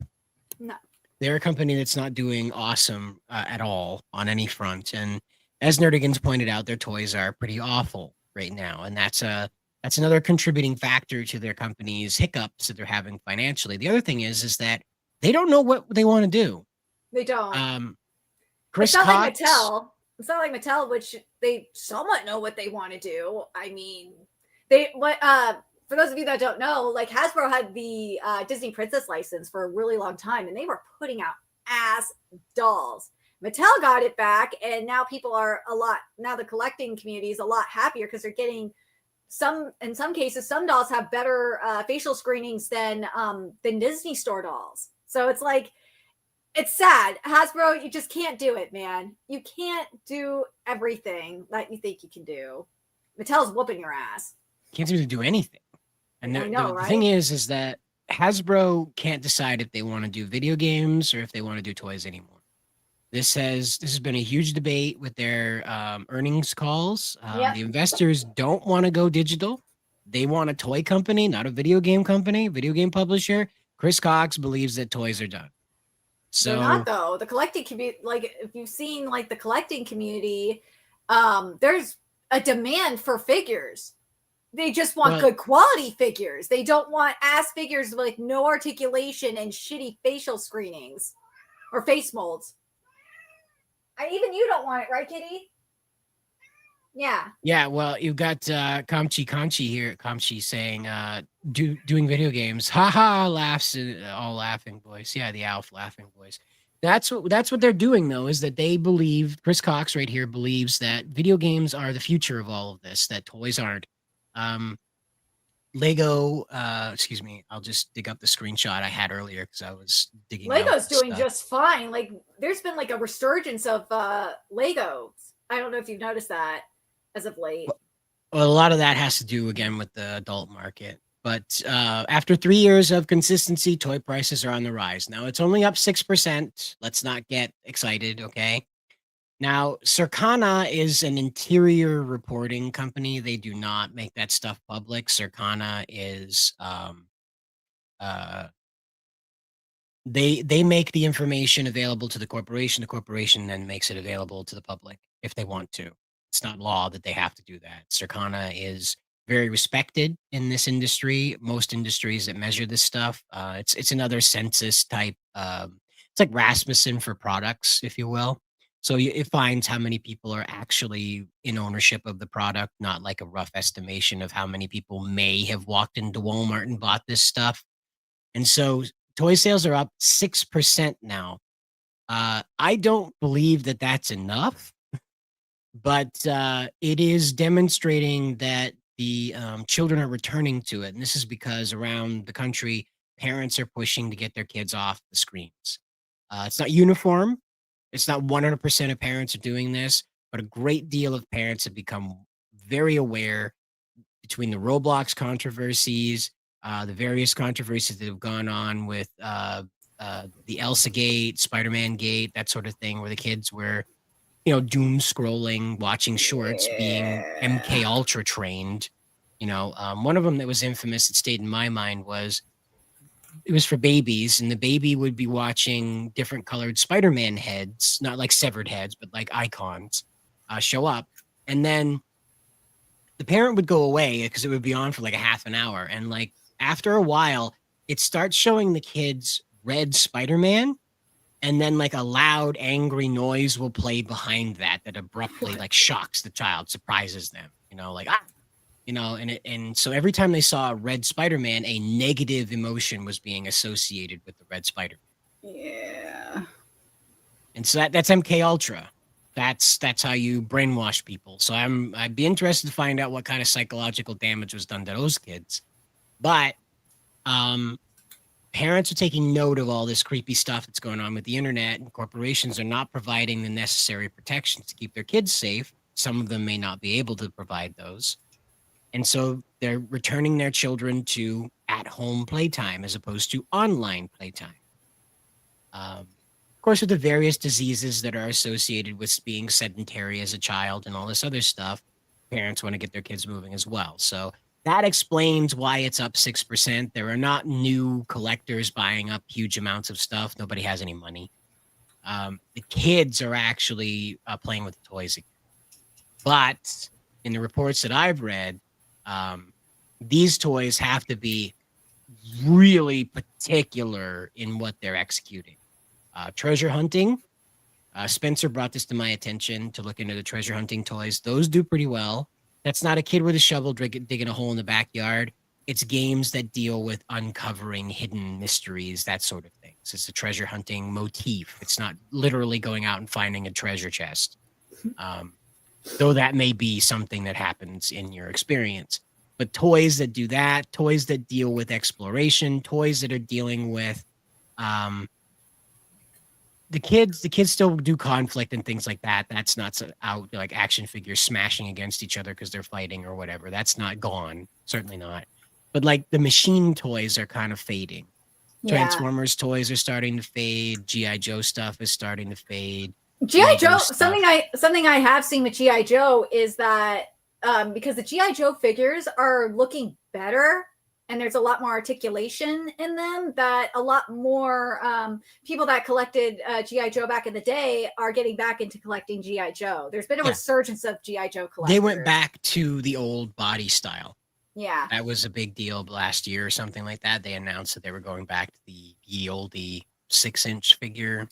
No. They're a company that's not doing awesome at all on any front. And as Nerdigans pointed out, their toys are pretty awful right now, and that's another contributing factor to their company's hiccups that they're having financially. The other thing is that they don't know what they want to do. They don't. Chris it's not Cox, like Mattel. It's not like Mattel, which they somewhat know what they want to do. I mean, for those of you that don't know, like Hasbro had the Disney Princess license for a really long time, and they were putting out ass dolls. Mattel got it back, and now people are now the collecting community is a lot happier because they're getting in some cases, some dolls have better facial screenings than Disney store dolls. So it's like, it's sad. Hasbro, you just can't do it, man. You can't do everything that you think you can do. Mattel's whooping your ass. Can't seem to do anything. And the thing is that Hasbro can't decide if they want to do video games or if they want to do toys anymore. This has been a huge debate with their earnings calls. The investors don't want to go digital. They want a toy company, not a video game company, video game publisher. Chris Cox believes that toys are done. So they're not, though. The collecting community, like if you've seen like the collecting community, there's a demand for figures. They just want good quality figures. They don't want ass figures with like no articulation and shitty facial screenings or face molds. Even you don't want it, right, Kitty? Yeah. Yeah, well, you've got Kamchi here, Kamchi saying, doing video games. Ha laughs, all laughing voice. Yeah, the Alf laughing voice. That's what they're doing, though, is that they believe, Chris Cox right here believes that video games are the future of all of this, that toys aren't. Lego, excuse me, I'll just dig up the screenshot I had earlier because I was digging. Lego's doing just fine. Like there's been like a resurgence of Legos. I don't know if you've noticed that as of late. Well, a lot of that has to do again with the adult market. But after 3 years of consistency, toy prices are on the rise. Now it's only up 6%. Let's not get excited, okay? Now, Circana is an interior reporting company. They do not make that stuff public. Circana is they make the information available to the corporation. The corporation then makes it available to the public if they want to. It's not law that they have to do that. Circana is very respected in this industry. Most industries that measure this stuff. It's another census type. It's like Rasmussen for products, if you will. So it finds how many people are actually in ownership of the product, not like a rough estimation of how many people may have walked into Walmart and bought this stuff. And so toy sales are up 6% now. I don't believe that that's enough, but it is demonstrating that the children are returning to it. And this is because around the country, parents are pushing to get their kids off the screens. It's not uniform. It's not 100% of parents are doing this, but a great deal of parents have become very aware between the Roblox controversies, the various controversies that have gone on with the Elsa Gate, Spider-Man Gate, that sort of thing, where the kids were, doom scrolling, watching shorts, being MK Ultra trained. One of them that was infamous that stayed in my mind was, it was for babies, and the baby would be watching different colored Spider-Man heads, not like severed heads, but like icons, show up. And then the parent would go away because it would be on for like a half an hour. And like after a while, it starts showing the kids red Spider-Man. And then like a loud, angry noise will play behind that abruptly like shocks the child, surprises them, and so every time they saw a red Spider-Man, a negative emotion was being associated with the red Spider-Man. Yeah. And so that's MK Ultra. That's how you brainwash people. So I'd be interested to find out what kind of psychological damage was done to those kids. But parents are taking note of all this creepy stuff that's going on with the internet, and corporations are not providing the necessary protections to keep their kids safe. Some of them may not be able to provide those. And so they're returning their children to at-home playtime as opposed to online playtime. Of course, with the various diseases that are associated with being sedentary as a child and all this other stuff, parents want to get their kids moving as well. So that explains why it's up 6%. There are not new collectors buying up huge amounts of stuff. Nobody has any money. The kids are actually playing with the toys again. But in the reports that I've read, these toys have to be really particular in what they're executing. Treasure hunting. Spencer brought this to my attention to look into the treasure hunting toys. Those do pretty well. That's not a kid with a shovel digging a hole in the backyard. It's games that deal with uncovering hidden mysteries, that sort of thing. So it's a treasure hunting motif. It's not literally going out and finding a treasure chest. Though that may be something that happens in your experience. But toys that do that, toys that deal with exploration, toys that are dealing with the kids still do conflict and things like that. That's not so out like action figures smashing against each other because they're fighting or whatever. That's not gone. Certainly not. But like the machine toys are kind of fading. Yeah. Transformers toys are starting to fade. G.I. Joe stuff is starting to fade. G.I. Joe, something I have seen with G.I. Joe is that because the G.I. Joe figures are looking better and there's a lot more articulation in them, that a lot more people that collected G.I. Joe back in the day are getting back into collecting G.I. Joe. There's been a resurgence of G.I. Joe collectors. They went back to the old body style. Yeah. That was a big deal last year or something like that. They announced that they were going back to the oldie 6-inch figure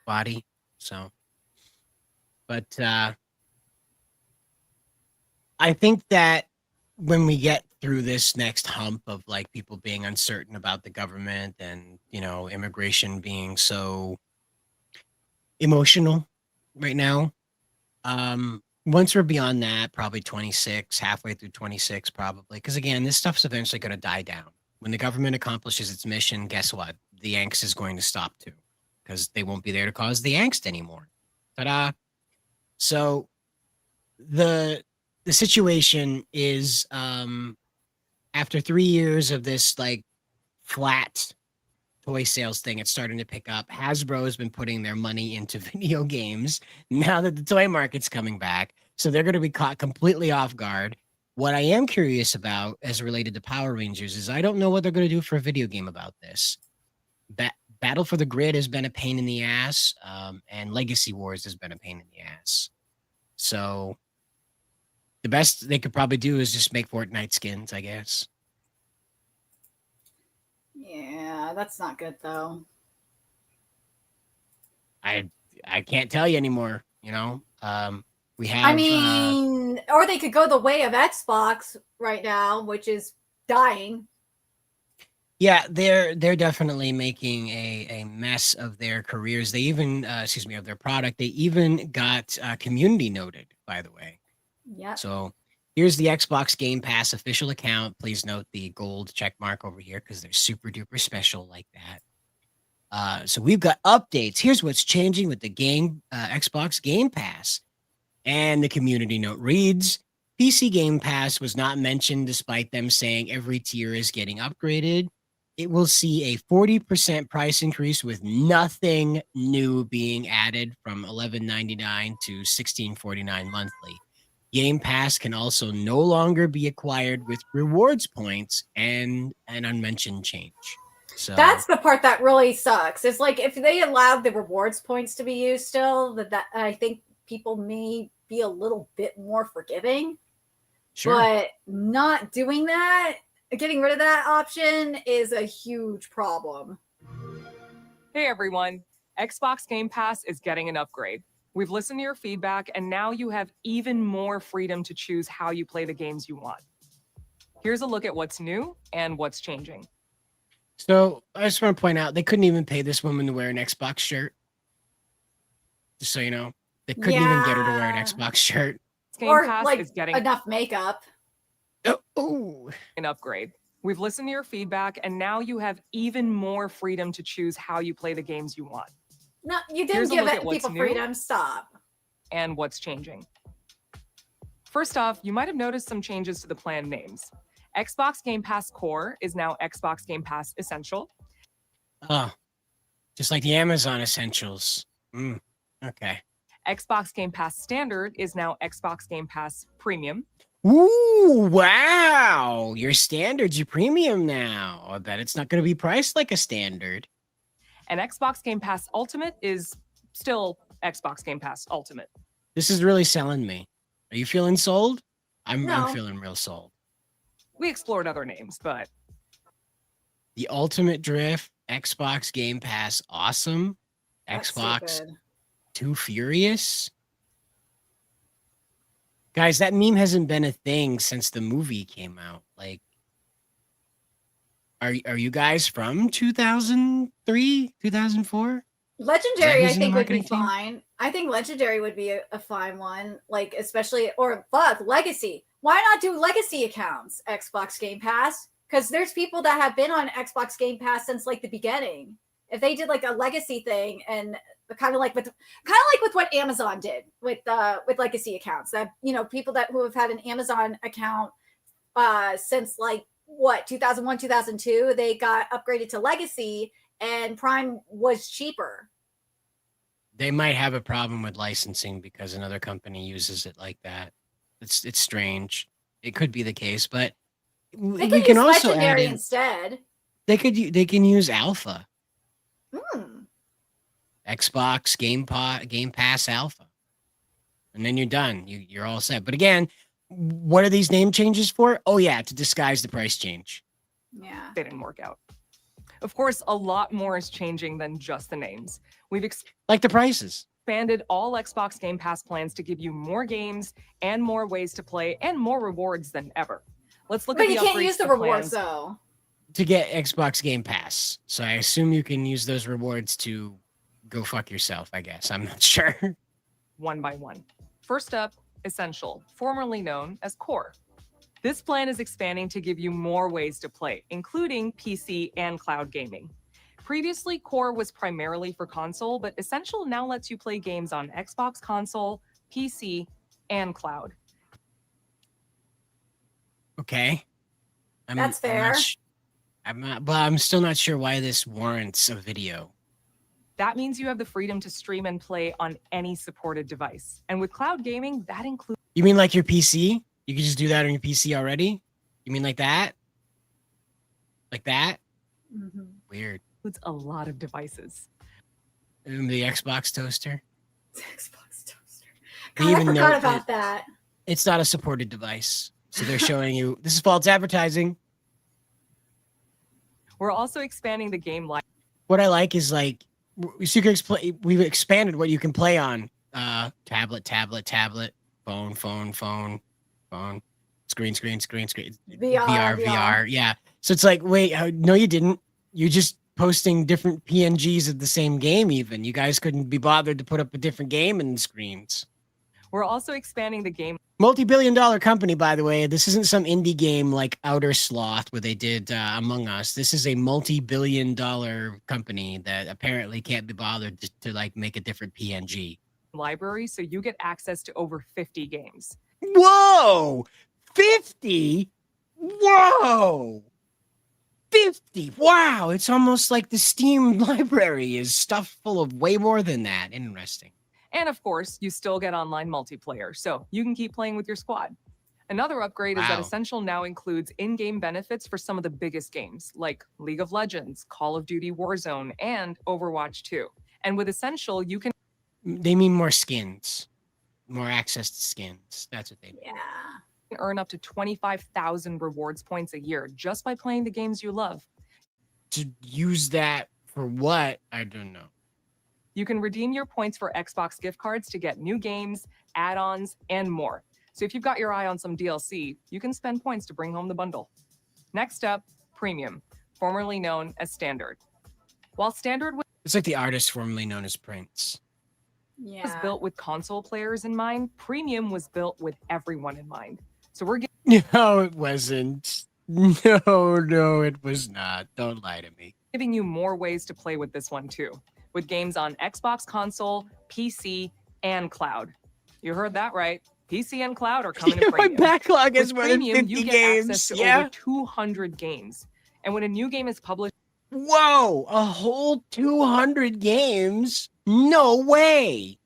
body. So, but I think that when we get through this next hump of like people being uncertain about the government and, you know, immigration being so emotional right now, once we're beyond that, probably 26, halfway through 26, probably. Because again, this stuff's eventually going to die down. When the government accomplishes its mission, guess what? The angst is going to stop too, because they won't be there to cause the angst anymore. Ta-da! So the situation is, after 3 years of this like flat toy sales thing, it's starting to pick up. Hasbro has been putting their money into video games now that the toy market's coming back. So they're going to be caught completely off guard. What I am curious about as related to Power Rangers is I don't know what they're going to do for a video game about this. Battle for the Grid has been a pain in the ass, and Legacy Wars has been a pain in the ass. So the best they could probably do is just make Fortnite skins, I guess. Yeah, that's not good though. I can't tell you anymore, you know. We have, I mean, or they could go the way of Xbox right now, which is dying. Yeah, they're definitely making a mess of their careers. They even, of their product. They even got community noted, by the way. Yeah. So here's the Xbox Game Pass official account. Please note the gold check mark over here because they're super duper special like that. So we've got updates. Here's what's changing with the Xbox Game Pass. And the community note reads, PC Game Pass was not mentioned despite them saying every tier is getting upgraded. It will see a 40% price increase with nothing new being added from $11.99 to $16.49 monthly. Game Pass can also no longer be acquired with rewards points and an unmentioned change. So that's the part that really sucks. It's like if they allowed the rewards points to be used still, that I think people may be a little bit more forgiving. Sure. But not doing that, getting rid of that option is a huge problem. Hey everyone, Xbox Game Pass is getting an upgrade. We've listened to your feedback and now you have even more freedom to choose how you play the games you want. Here's a look at what's new and what's changing. So I just want to point out, they couldn't even pay this woman to wear an Xbox shirt. Just so you know, they couldn't even get her to wear an Xbox shirt. Game Pass like is getting enough makeup. Oh, an upgrade. We've listened to your feedback and now you have even more freedom to choose how you play the games you want. No, you didn't give people freedom. Stop. And what's changing. First off, you might have noticed some changes to the plan names. Xbox Game Pass Core is now Xbox Game Pass Essential. Oh, just like the Amazon Essentials. Okay. Xbox Game Pass Standard is now Xbox Game Pass Premium. Ooh, wow. Your standard's your premium now. I bet it's not going to be priced like a standard. And Xbox Game Pass Ultimate is still Xbox Game Pass Ultimate. This is really selling me. Are you feeling sold? I'm No. feeling real sold. We explored other names, but The Ultimate Drift, Xbox Game Pass, awesome. That's Xbox stupid. Too Furious. Guys, that meme hasn't been a thing since the movie came out. Like, are you guys from 2003, 2004? Legendary, I who's in the think, would be marketing team? fine. I think Legendary would be a fine one. Like, especially, or fuck, Legacy. Why not do Legacy accounts, Xbox Game Pass? Because there's people that have been on Xbox Game Pass since like the beginning. If they did like a Legacy thing and kind of like with what Amazon did with Legacy accounts, that people who have had an Amazon account since like what 2001 2002, they got upgraded to Legacy and Prime was cheaper. They might have a problem with licensing because another company uses it like that. It's strange. It could be the case, but They we can can use also add Legendary in. instead. They can use Alpha, Hmm. Xbox Game Pass Alpha, and then you're done. You're all set. But again, what are these name changes for? Oh yeah, to disguise the price change. Yeah. they didn't work out. Of course, a lot more is changing than just the names. We've Like the prices. expanded all Xbox Game Pass plans to give you more games and more ways to play and more rewards than ever. Let's look But at the you can't upgrades use the to rewards plans. though. To get Xbox Game Pass. So I assume you can use those rewards to go fuck yourself, I guess. I'm not sure. One by one. First up, Essential, formerly known as Core. This plan is expanding to give you more ways to play, including PC and cloud gaming. Previously, Core was primarily for console, but Essential now lets you play games on Xbox console, PC, and cloud. Okay. That's fair. But I'm still not sure why this warrants a video. That means you have the freedom to stream and play on any supported device. And with cloud gaming, that includes You mean like your PC? You can just do that on your PC already? You mean like that? Like that? Mhm. Weird. a lot of devices. The Xbox toaster. Xbox toaster. We God, I even forgot know about that. It's not a supported device. So they're showing you this is false advertising. We're also expanding the game library. What I like is like so you can we've expanded what you can play on tablet, phone, screen, VR. Yeah. So it's like, wait, no, you didn't. You just posting different PNGs of the same game. Even you guys couldn't be bothered to put up a different game in the screens. We're also expanding the game. Multi-billion-dollar company, by the way. This isn't some indie game like Outer Sloth where they did Among Us. This is a multi-billion-dollar company that apparently can't be bothered to like make a different PNG. Library, so you get access to over 50 games. Whoa! 50? Whoa! 50. Wow, it's almost like the Steam library is stuffed full of way more than that. Interesting. And of course, you still get online multiplayer, so you can keep playing with your squad. Another upgrade is that Wow. Essential now includes in-game benefits for some of the biggest games, like League of Legends, Call of Duty Warzone, and Overwatch 2. And with Essential, you can They mean more skins. More access to skins. That's what they mean. Yeah. earn up to 25,000 rewards points a year just by playing the games you love. To use that for what? I don't know. You can redeem your points for Xbox gift cards to get new games, add-ons, and more. So if you've got your eye on some DLC, you can spend points to bring home the bundle. Next up, Premium, formerly known as Standard. While Standard It's like the artist formerly known as Prince. Yeah. was built with console players in mind, Premium was built with everyone in mind. So we're giving No, it wasn't. No, it was not. Don't lie to me. you more ways to play with this one too, with games on Xbox console, PC, and cloud. You heard that right. PC and cloud are coming to My Premium. backlog is With more than Premium, 50 you get games. access to Yeah. over 200 games. And when a new game is published Whoa, a whole 200 games? No way.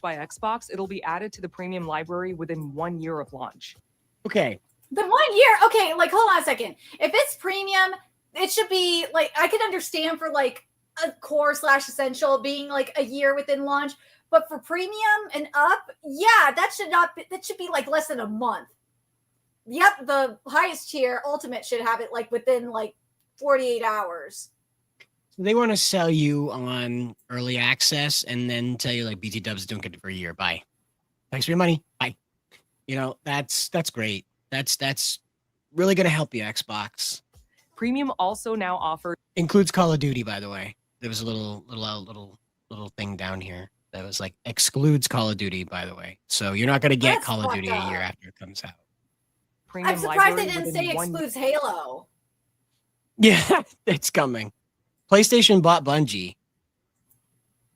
by Xbox, it'll be added to the Premium library within 1 year of launch. Okay. The 1 year, okay, like hold on a second. If it's premium, it should be like I could understand for like a core / essential being like a year within launch. But for premium and up, yeah, that should be like less than a month. Yep, the highest tier, Ultimate, should have it like within like 48 hours. They want to sell you on early access and then tell you like BT dubs don't get it for a year. Bye. Thanks for your money. Bye. You know, that's great. That's really going to help you, Xbox. Premium also now offers includes Call of Duty, by the way. There was a little thing down here that was like excludes Call of Duty, by the way. So you're not going to get That's Call of Duty fucked a year up. after it comes out. I'm surprised they didn't say excludes Halo. Yeah, it's coming. PlayStation bought Bungie.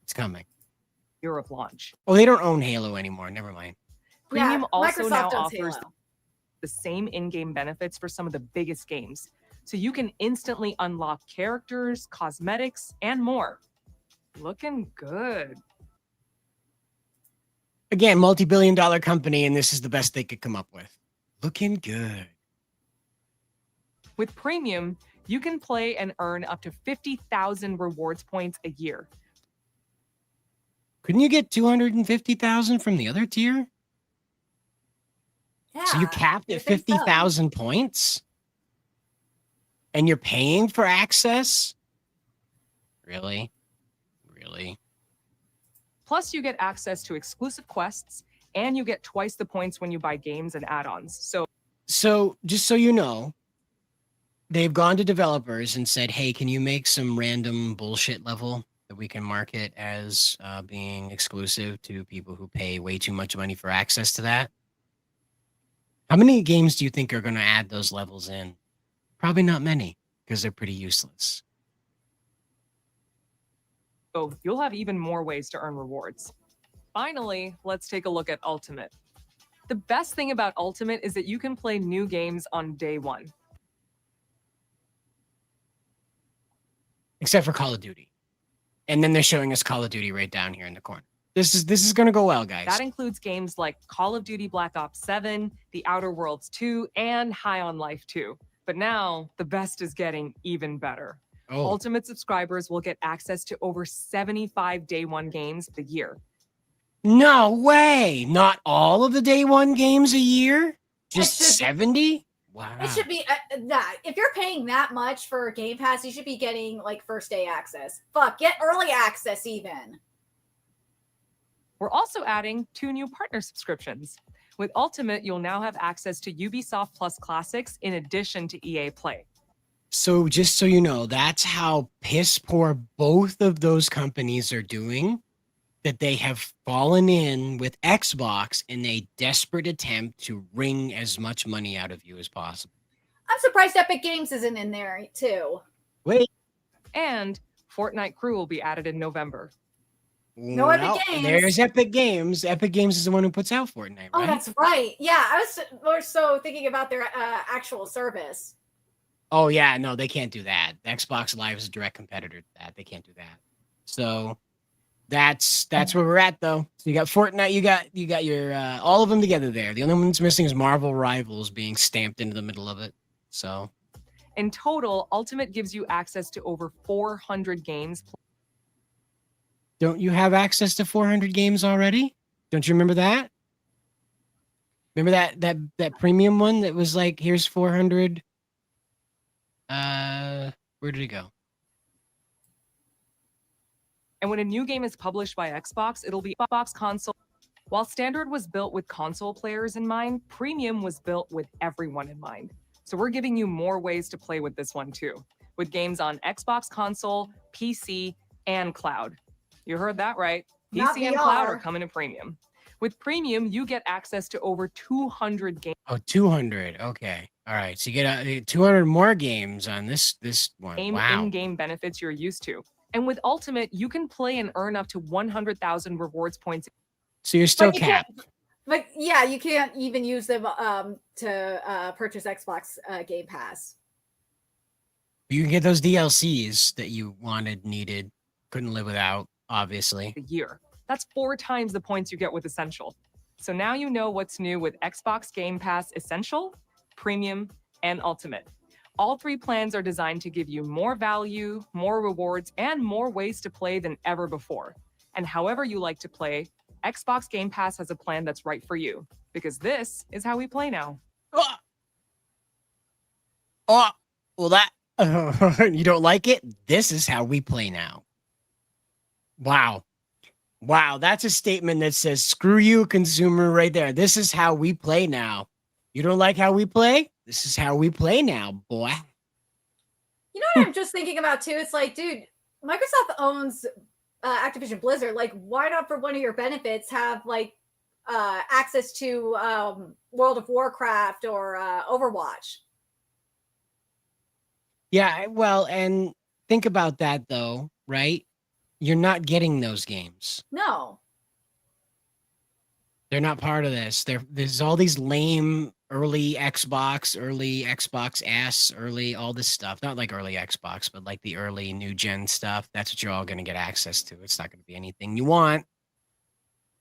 It's coming. year of launch. Oh, they don't own Halo anymore. Never mind. Premium also Microsoft now owns offers Halo. the same in-game benefits for some of the biggest games. So you can instantly unlock characters, cosmetics, and more. Looking good. Again, multi-billion-dollar company, and this is the best they could come up with. Looking good. With Premium, you can play and earn up to 50,000 rewards points a year. Couldn't you get 250,000 from the other tier? Yeah, So you capped I at think so. 50,000 points? And you're paying for access? Really? Really? Plus, you get access to exclusive quests, and you get twice the points when you buy games and add-ons. So just so you know, they've gone to developers and said, hey, can you make some random bullshit level that we can market as being exclusive to people who pay way too much money for access to that? How many games do you think are going to add those levels in? Probably not many, because they're pretty useless. So you'll have even more ways to earn rewards. Finally, let's take a look at Ultimate. The best thing about Ultimate is that you can play new games on day one. Except for Call of Duty. And then they're showing us Call of Duty right down here in the corner. This is going to go well, guys. That includes games like Call of Duty Black Ops 7, The Outer Worlds 2, and High on Life 2. But now, the best is getting even better. Oh. Ultimate subscribers will get access to over 75 day one games a year. No way. Not all of the day one games a year? Just 70? Wow. It should be that. If you're paying that much for Game Pass, you should be getting like first day access. Fuck, get early access even. We're also adding 2 new partner subscriptions. With Ultimate, you'll now have access to Ubisoft Plus Classics in addition to EA Play. So just so you know, that's how piss poor both of those companies are doing, that they have fallen in with Xbox in a desperate attempt to wring as much money out of you as possible. I'm surprised Epic Games isn't in there too. Wait. And Fortnite Crew will be added in November. No Epic Games. There's Epic Games. Epic Games is the one who puts out Fortnite, right? Oh, that's right. Yeah, I was more so thinking about their actual service. Oh, yeah. No, they can't do that. Xbox Live is a direct competitor to that. They can't do that. So that's where we're at, though. So you got Fortnite. You got your all of them together there. The only one that's missing is Marvel Rivals being stamped into the middle of it. So in total, Ultimate gives you access to over 400 games. Don't you have access to 400 games already? Don't you remember that? Remember that premium one that was like, here's 400. Where did it go? And when a new game is published by Xbox, it'll be Xbox console. While Standard was built with console players in mind, Premium was built with everyone in mind. So we're giving you more ways to play with this one too, with games on Xbox console, PC, and cloud. You heard that right. Not PC and VR. cloud are coming to Premium. With Premium, you get access to over 200 games. Oh, 200. Okay. All right. So you get 200 more games on this one. Wow. In-game benefits you're used to. And with Ultimate, you can play and earn up to 100,000 rewards points. So you're still But you capped. But yeah, you can't even use them to purchase Xbox Game Pass. You can get those DLCs that you wanted, needed, couldn't live without, obviously. A year. That's 4 times the points you get with Essential. So now you know what's new with Xbox Game Pass Essential, Premium, and Ultimate. All 3 plans are designed to give you more value, more rewards, and more ways to play than ever before. And however you like to play, Xbox Game Pass has a plan that's right for you, because this is how we play now. Oh, well, that you don't like it? This is how we play now. Wow. Wow, that's a statement that says, screw you, consumer, right there. This is how we play now. You don't like how we play? This is how we play now, boy. You know what I'm just thinking about too? It's like, dude, Microsoft owns Activision Blizzard. Like, why not for one of your benefits have like access to World of Warcraft or Overwatch? Yeah, well, and think about that though, right? You're not getting those games. No. They're not part of this. There's all these lame early Xbox S, early all this stuff. Not like early Xbox, but like the early new gen stuff. That's what you're all going to get access to. It's not going to be anything you want.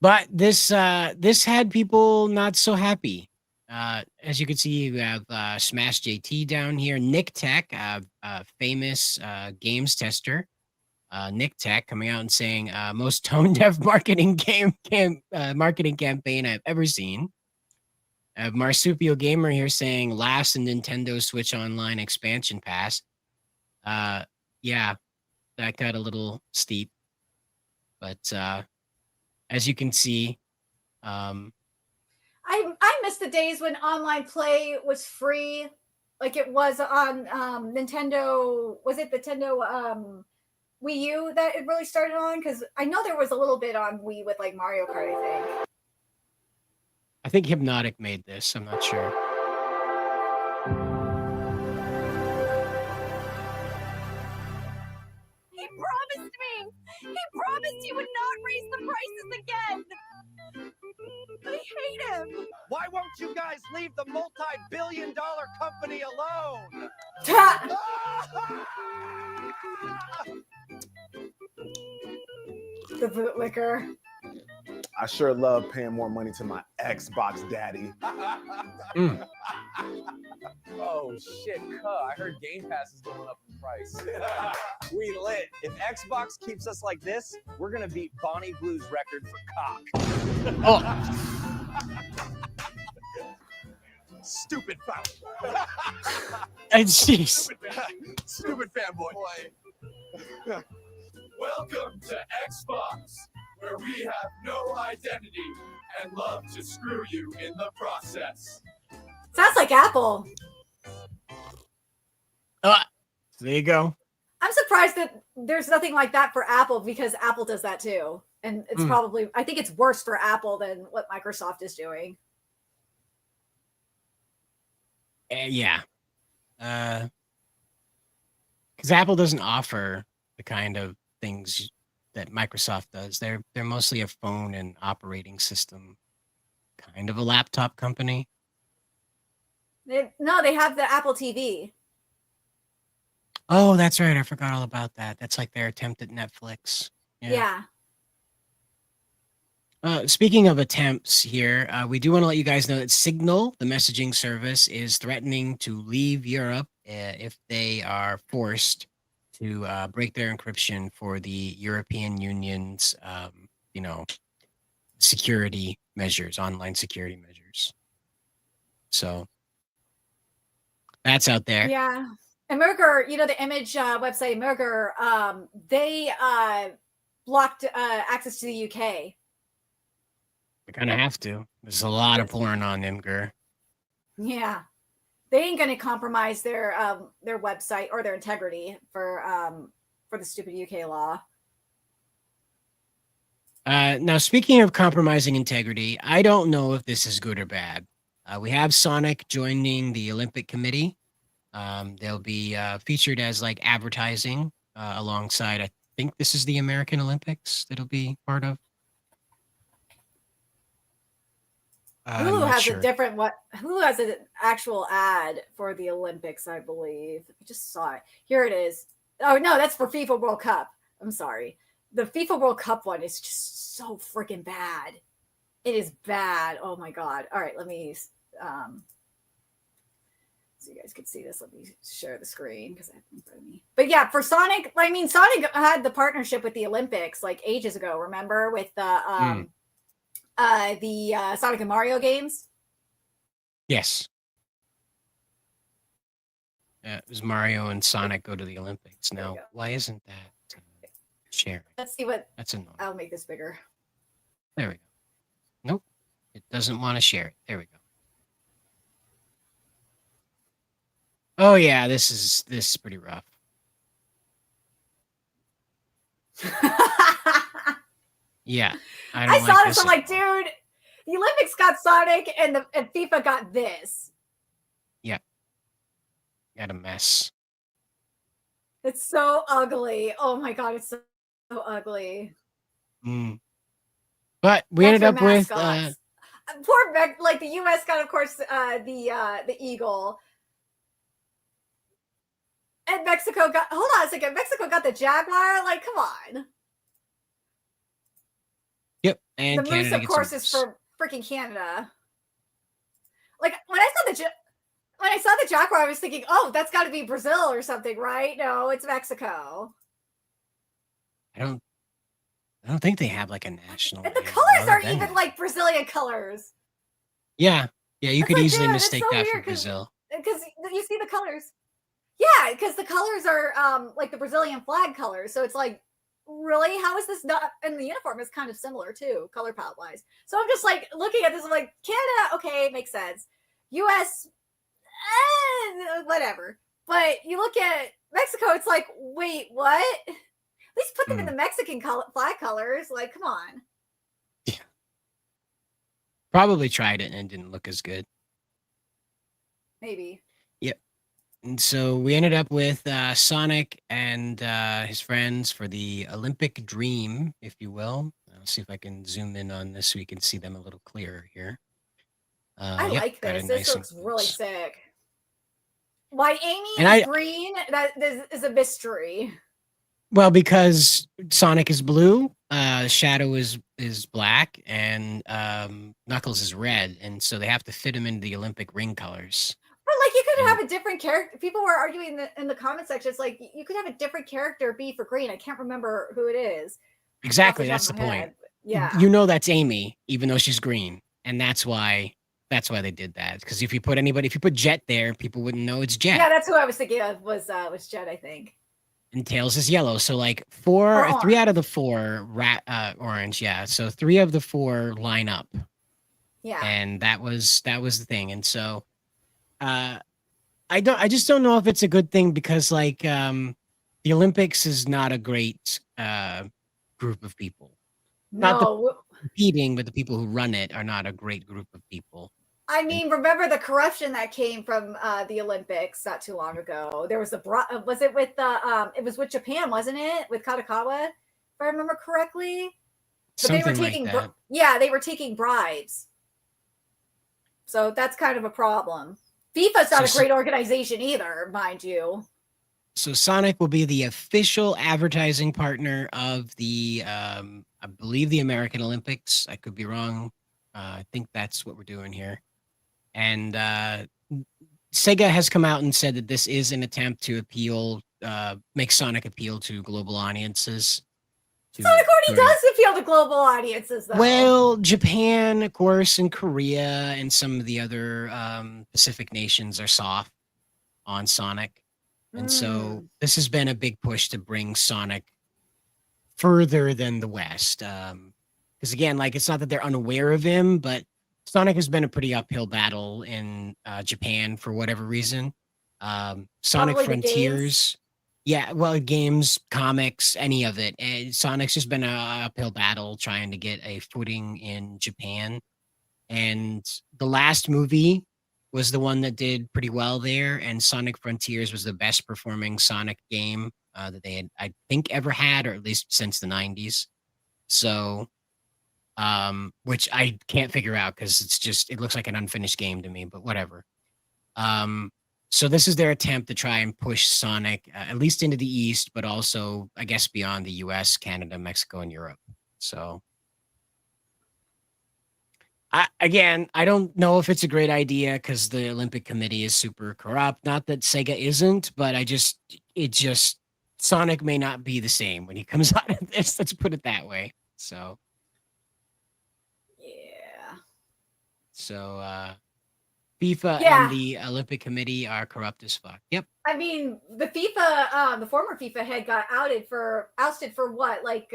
But this had people not so happy. As you can see, you have Smash JT down here, Nick Tech, famous games tester. Nick Tech coming out and saying most tone deaf marketing campaign I've ever seen. I have Marsupial Gamer here saying last in Nintendo Switch Online expansion pass. Yeah, that got a little steep, but as you can see, I miss the days when online play was free, like it was on Nintendo. Was it Nintendo Wii U that it really started on? Because I know there was a little bit on Wii with like Mario Kart, I think Hypnotic made this. I'm not sure. He promised me! He promised he would not raise the prices again! I hate him! Why won't you guys leave the multi-billion-dollar company alone? The bootlicker. I sure love paying more money to my Xbox daddy. Oh shit, I heard Game Pass is going up in price. We lit. If Xbox keeps us like this, we're gonna beat Bonnie Blue's record for cock. Oh. Stupid foul. And jeez. Stupid fanboy. Welcome to Xbox, where we have no identity and love to screw you in the process. Sounds like Apple. There you go. I'm surprised that there's nothing like that for Apple, because Apple does that too. And it's probably, I think it's worse for Apple than what Microsoft is doing. Yeah. Because Apple doesn't offer the kind of things that Microsoft does. They're mostly a phone and operating system, kind of a laptop company. They have the Apple TV. Oh, that's right. I forgot all about that. That's like their attempt at Netflix. Yeah. Speaking of attempts here, we do want to let you guys know that Signal, the messaging service, is threatening to leave Europe if they are forced to break their encryption for the European Union's, security measures, online security measures. So that's out there. Yeah. And Merger, the image website Merger, they blocked access to the UK. We kind of have to. There's a lot of porn on Imgur. Yeah. They ain't going to compromise their website or their integrity for the stupid UK law. Now, speaking of compromising integrity, I don't know if this is good or bad. We have Sonic joining the Olympic Committee. They'll be featured as like advertising alongside, I think this is the American Olympics that'll be part of. Hulu has a different Hulu has an actual ad for the Olympics, I believe. I just saw it. Here it is. Oh no, that's for FIFA World Cup. I'm sorry. The FIFA World Cup one is just so freaking bad. It is bad. Oh my god. All right, let me So you guys could see this. Let me share the screen because I have it in front of me. But yeah, for Sonic, I mean, Sonic had the partnership with the Olympics like ages ago. Remember with the Sonic and Mario games? Yes. It was Mario and Sonic go to the Olympics. Now, why isn't that shared? Let's see what. That's annoying. I'll make this bigger. There we go. Nope. It doesn't want to share it. There we go. Oh yeah, this is pretty rough. Yeah. I saw this. I'm like, dude, the Olympics got Sonic and FIFA got this. Yeah. Got a mess. It's so ugly. Oh my god, it's so ugly. But we ended up with poor like the US got, of course, the eagle. And Mexico got, hold on a second, Mexico got the jaguar? Like, come on. Yep. And the Canada moose, of course, is for freaking Canada. Like, when I saw the jaguar, I was thinking, oh, that's got to be Brazil or something, right? No, it's Mexico. I don't think they have like a national. And the colors aren't even like Brazilian colors. Yeah. Yeah, you could like, easily dude, mistake so that for weird, Brazil. Because you see the colors. Yeah, because the colors are like the Brazilian flag colors. So it's like, really? How is this not? And the uniform is kind of similar too, color palette wise. So I'm just like looking at this, I'm like, Canada, okay, makes sense. US, whatever. But you look at Mexico, it's like, wait, what? At least put them in the Mexican flag colors. Like, come on. Yeah. Probably tried it and it didn't look as good. Maybe. Yep. And so we ended up with Sonic and his friends for the Olympic Dream, if you will. I'll see if I can zoom in on this so you can see them a little clearer here. I like this. Nice This looks really sick. Why Amy And is green, that is a mystery. Well, because Sonic is blue, Shadow is black, and Knuckles is red, and so they have to fit him into the Olympic ring colors. But like you could have a different character. People were arguing in the comment section. It's like you could have a different character be for green. I can't remember who it is. Exactly, that's the point. Yeah, you know that's Amy, even though she's green, and that's why they did that. Because if you put Jet there, people wouldn't know it's Jet. Yeah, that's who I was thinking of was Jet, I think. And Tails is yellow, so like 3 out of the 4 orange, yeah. So 3 of the 4 line up. Yeah, and that was the thing, and so. I just don't know if it's a good thing because like the Olympics is not a great group of people. Not the competing, but the people who run it are not a great group of people. I mean, remember the corruption that came from the Olympics not too long ago. There was was it with it was with Japan, wasn't it? With Katakawa, if I remember correctly. But Something they were taking like that. they were taking bribes. So that's kind of a problem. FIFA's not a great organization either, mind you. So Sonic will be the official advertising partner of the, I believe the American Olympics. I could be wrong. I think that's what we're doing here. And Sega has come out and said that this is an attempt to make Sonic appeal to global audiences. Sonic already does appeal to global audiences, though. Well, Japan, of course, and Korea, and some of the other Pacific nations are soft on Sonic. And so this has been a big push to bring Sonic further than the West. Because again, like it's not that they're unaware of him, but Sonic has been a pretty uphill battle in Japan for whatever reason. Sonic Frontiers. Yeah, well, games, comics, any of it. And Sonic's just been an uphill battle trying to get a footing in Japan. And the last movie was the one that did pretty well there. And Sonic Frontiers was the best performing Sonic game that they had, I think, ever had, or at least since the 90s. So, which I can't figure out because it looks like an unfinished game to me, but whatever. So this is their attempt to try and push Sonic at least into the East, but also, I guess, beyond the US, Canada, Mexico, and Europe. So I don't know if it's a great idea because the Olympic Committee is super corrupt. Not that Sega isn't, but Sonic may not be the same when he comes out of this. Let's put it that way. So, yeah. So, FIFA Yeah. and the Olympic Committee are corrupt as fuck. Yep. I mean, the the former FIFA head got ousted for what? Like,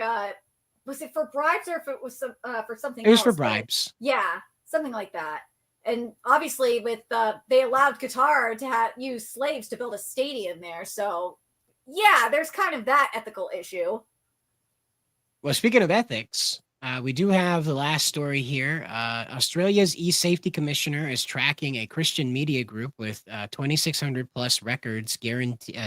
was it for bribes or if it was for something? It was else? for bribes. Yeah, something like that. And obviously, with they allowed Qatar to use slaves to build a stadium there. So, yeah, there's kind of that ethical issue. Well, speaking of ethics, we do have the last story here. Australia's e-safety commissioner is tracking a Christian media group with 2,600 plus records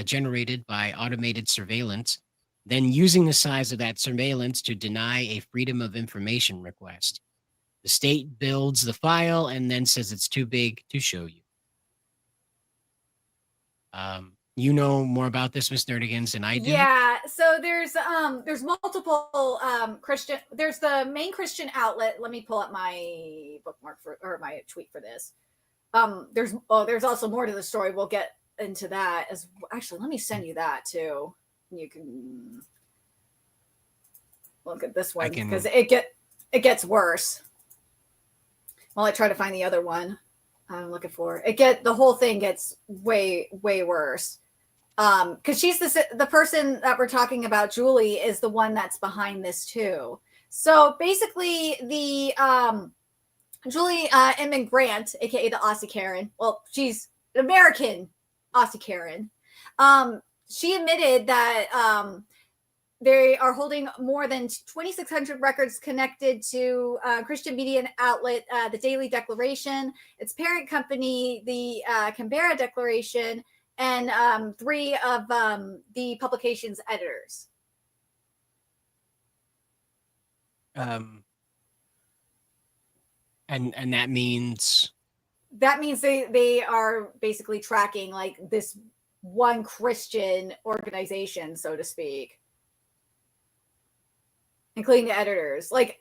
generated by automated surveillance, then using the size of that surveillance to deny a freedom of information request. The state builds the file and then says it's too big to show you. You know more about this, Miss Nerdigans, than I do. Yeah, so there's multiple Christian. There's the main Christian outlet. Let me pull up my bookmark or my tweet for this. There's also more to the story. We'll get into that as actually. Let me send you that too. You can look at this one because it gets worse. While I try to find the other one I'm looking for, the whole thing gets way worse. Because she's the person that we're talking about, Julie, is the one that's behind this too. So basically, the Julie Inman Grant, aka the Aussie Karen. Well, she's an American Aussie Karen. She admitted that they are holding more than 2,600 records connected to Christian media outlet, the Daily Declaration, its parent company, the Canberra Declaration, and 3 of the publication's editors. And that means they are basically tracking like this one Christian organization, so to speak, including the editors. Like,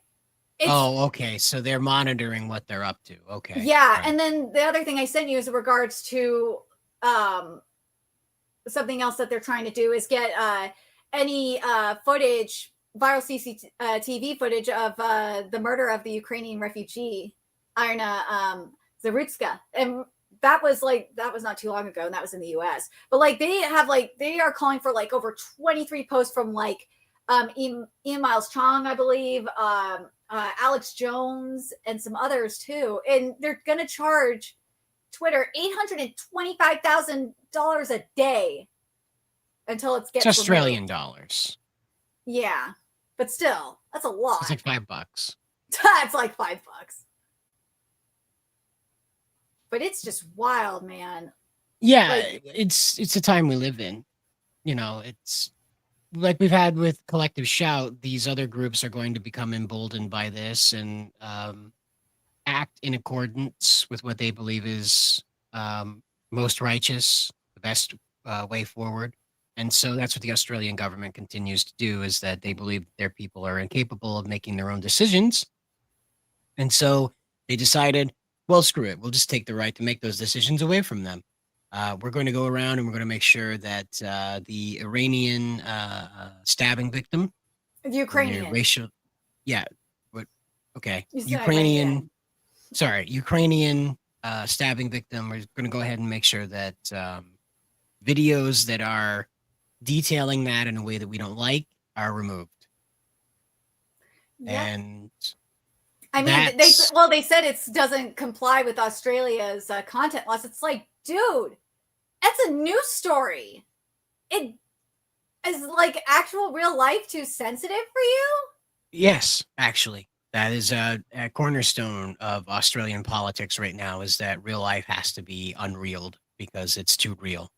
okay, so they're monitoring what they're up to. Okay, yeah. Right. And then the other thing I sent you is in regards to something else that they're trying to do is get any footage, viral CCTV footage of the murder of the Ukrainian refugee Irina Zarutska, and that was not too long ago, and that was in the U.S. But like they are calling for like over 23 posts from like Ian Miles Chong, I believe, Alex Jones, and some others too, and they're gonna charge Twitter $825,000 a day until it gets Australian dollars. Yeah, but still, that's a lot. It's like $5. That's like $5. But it's just wild, man. Yeah, like, it's a time we live in. You know, it's like we've had with Collective Shout. These other groups are going to become emboldened by this and act in accordance with what they believe is most righteous, the best way forward. And so that's what the Australian government continues to do, is that they believe their people are incapable of making their own decisions. And so they decided, well, screw it. We'll just take the right to make those decisions away from them. We're going to go around and we're going to make sure that the Iranian stabbing victim, the Ukrainian racial, yeah, okay, Ukrainian stabbing victim. We're going to go ahead and make sure that videos that are detailing that in a way that we don't like are removed. Yeah. And I mean, they said it doesn't comply with Australia's content laws. It's like, dude, that's a news story. It is like actual real life too sensitive for you? Yes, actually. That is a cornerstone of Australian politics right now, is that real life has to be unreeled because it's too real.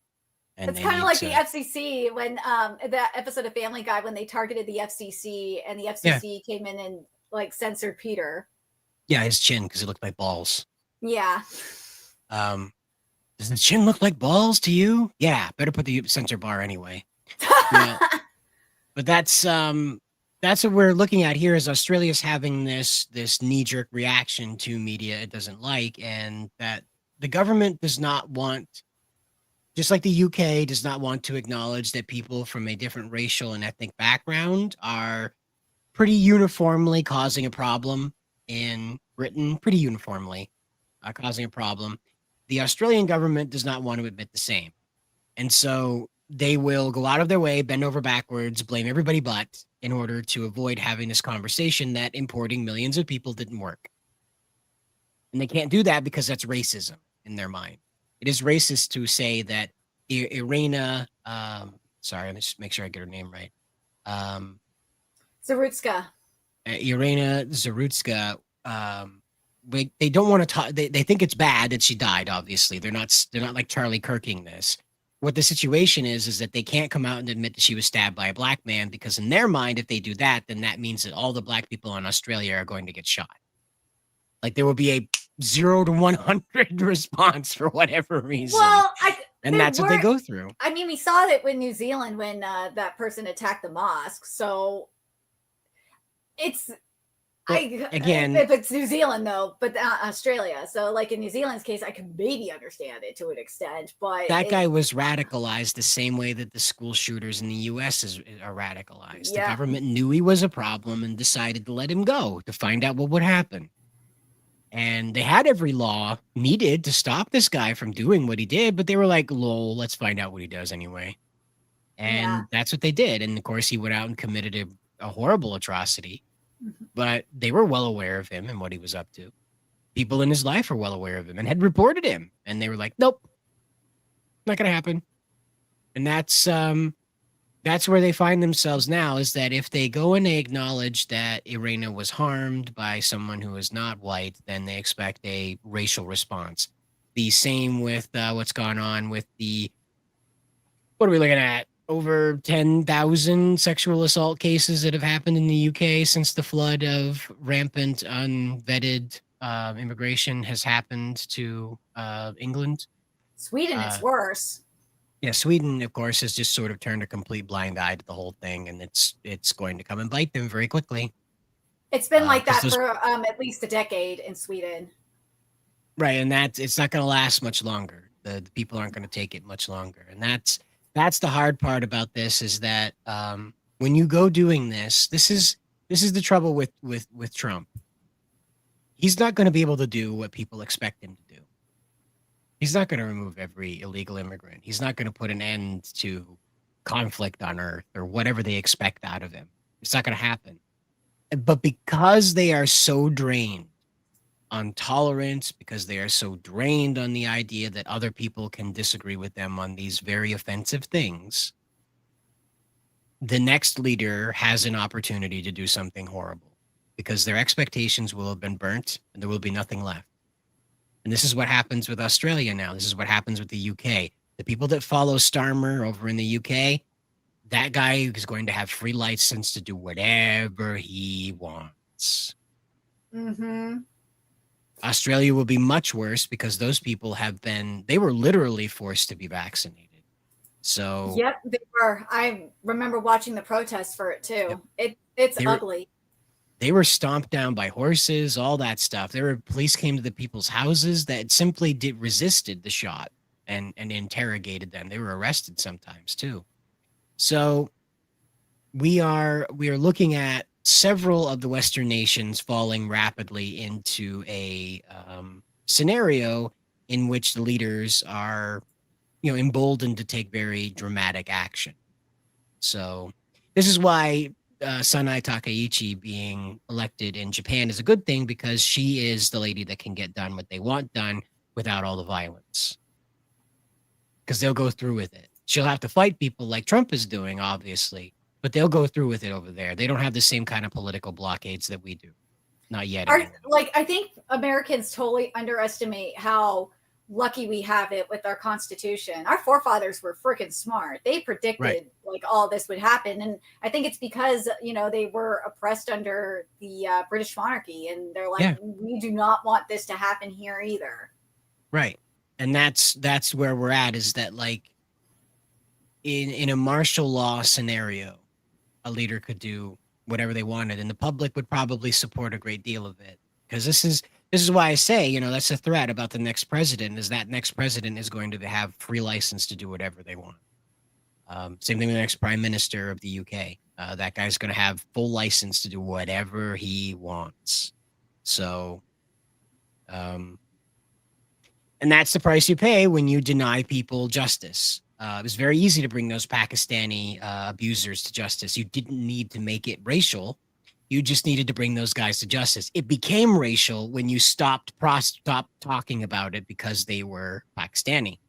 And it's kind of like the FCC when that episode of Family Guy when they targeted the FCC and the FCC came in and like censored Peter. Yeah, his chin, because it looked like balls. Yeah. Does the chin look like balls to you? Yeah, better put the censor bar anyway. But that's that's what we're looking at here is Australia's having this knee-jerk reaction to media it doesn't like, and that the government does not want, just like the UK does not want to acknowledge that people from a different racial and ethnic background are pretty uniformly causing a problem in Britain, pretty uniformly causing a problem. The Australian government does not want to admit the same. And so they will go out of their way, bend over backwards, blame everybody but, in order to avoid having this conversation that importing millions of people didn't work. And they can't do that because that's racism in their mind. It is racist to say that Irina, sorry, let me just make sure I get her name right. Zarutska. Irina Zarutska, they don't want to talk. They think it's bad that she died. Obviously, they're not like Charlie Kirking this. What the situation is that they can't come out and admit that she was stabbed by a black man, because in their mind, if they do that, then that means that all the black people in Australia are going to get shot. Like there will be a 0 to 100 response for whatever reason. Well, and that's what they go through. I mean, we saw it with New Zealand when that person attacked the mosque. So it's again, if it's New Zealand though, but Australia. So like in New Zealand's case, I could maybe understand it to an extent, but that guy was radicalized the same way that the school shooters in the U.S. are radicalized. Yeah. The government knew he was a problem and decided to let him go to find out what would happen. And they had every law needed to stop this guy from doing what he did, but they were like, lol, let's find out what he does anyway. And that's what they did. And of course, he went out and committed a horrible atrocity. But they were well aware of him and what he was up to. People in his life were well aware of him and had reported him. And they were like, nope, not going to happen. And that's where they find themselves now, is that if they go and they acknowledge that Irina was harmed by someone who is not white, then they expect a racial response. The same with what's gone on with what are we looking at? Over 10,000 sexual assault cases that have happened in the UK since the flood of rampant, unvetted immigration has happened to England. Sweden is worse. Yeah, Sweden, of course, has just sort of turned a complete blind eye to the whole thing, and it's going to come and bite them very quickly. It's been like that for at least a decade in Sweden. Right, and it's not going to last much longer. The people aren't going to take it much longer, and that's the hard part about this, is that when you go doing this is the trouble with Trump. He's not going to be able to do what people expect him to do. He's not going to remove every illegal immigrant. He's not going to put an end to conflict on Earth or whatever they expect out of him. It's not going to happen. But because they are so drained on tolerance, because they are so drained on the idea that other people can disagree with them on these very offensive things, the next leader has an opportunity to do something horrible, because their expectations will have been burnt and there will be nothing left. And this is what happens with Australia now. This is what happens with the UK. The people that follow Starmer over in the UK, that guy is going to have free license to do whatever he wants. Mm-hmm. Australia will be much worse, because those people they were literally forced to be vaccinated. So yep, they were. I remember watching the protests for it too. Yep. It's ugly. They were stomped down by horses, all that stuff. Police came to the people's houses that simply resisted the shot and interrogated them. They were arrested sometimes too. So we are looking at several of the Western nations falling rapidly into a scenario in which the leaders are, emboldened to take very dramatic action. So this is why Sanai Takaichi being elected in Japan is a good thing, because she is the lady that can get done what they want done without all the violence. Because they'll go through with it. She'll have to fight people like Trump is doing, obviously, but they'll go through with it over there. They don't have the same kind of political blockades that we do. Not yet. I think Americans totally underestimate how lucky we have it with our Constitution. Our forefathers were freaking smart. They predicted like all this would happen, and I think it's because they were oppressed under the British monarchy, and they're like, we do not want this to happen here either. Right, and that's where we're at. Is that like in a martial law scenario, a leader could do whatever they wanted, and the public would probably support a great deal of it. Because this is why I say, you know, that's a threat about the next president, is that next president is going to have free license to do whatever they want. Same thing with the next prime minister of the UK. That guy's going to have full license to do whatever he wants. So, and that's the price you pay when you deny people justice. It was very easy to bring those Pakistani abusers to justice. You didn't need to make it racial. You just needed to bring those guys to justice. It became racial when you stopped talking about it because they were Pakistani.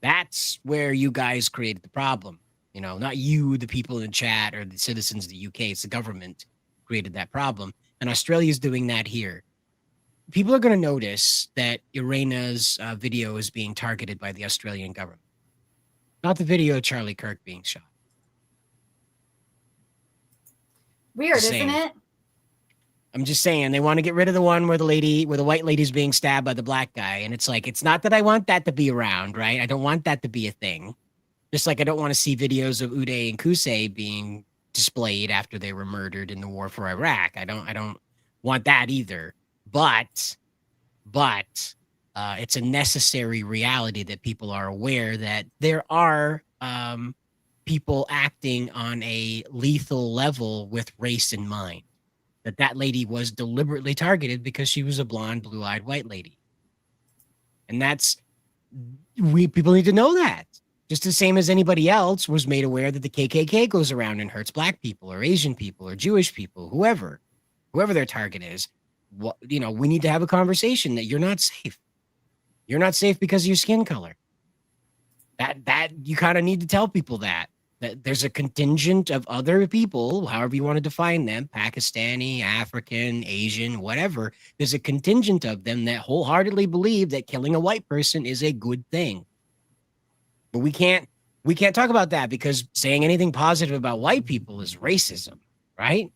That's where you guys created the problem. You know, not you, the people in the chat, or the citizens of the UK. It's the government created that problem. And Australia's doing that here. People are going to notice that Irena's video is being targeted by the Australian government. Not the video of Charlie Kirk being shot. Weird, isn't it? I'm just saying they want to get rid of the one where the white lady's being stabbed by the black guy. And it's like, it's not that I want that to be around, right? I don't want that to be a thing. Just like I don't want to see videos of Uday and Kusei being displayed after they were murdered in the war for Iraq. I don't want that either. But it's a necessary reality that people are aware that there are people acting on a lethal level with race in mind. That lady was deliberately targeted because she was a blonde, blue-eyed white lady. And people need to know that. Just the same as anybody else was made aware that the KKK goes around and hurts black people or Asian people or Jewish people, whoever their target is. We need to have a conversation that you're not safe. You're not safe because of your skin color. That you kind of need to tell people that there's a contingent of other people, however you want to define them, Pakistani, African, Asian, whatever. There's a contingent of them that wholeheartedly believe that killing a white person is a good thing. But we can't talk about that because saying anything positive about white people is racism, right?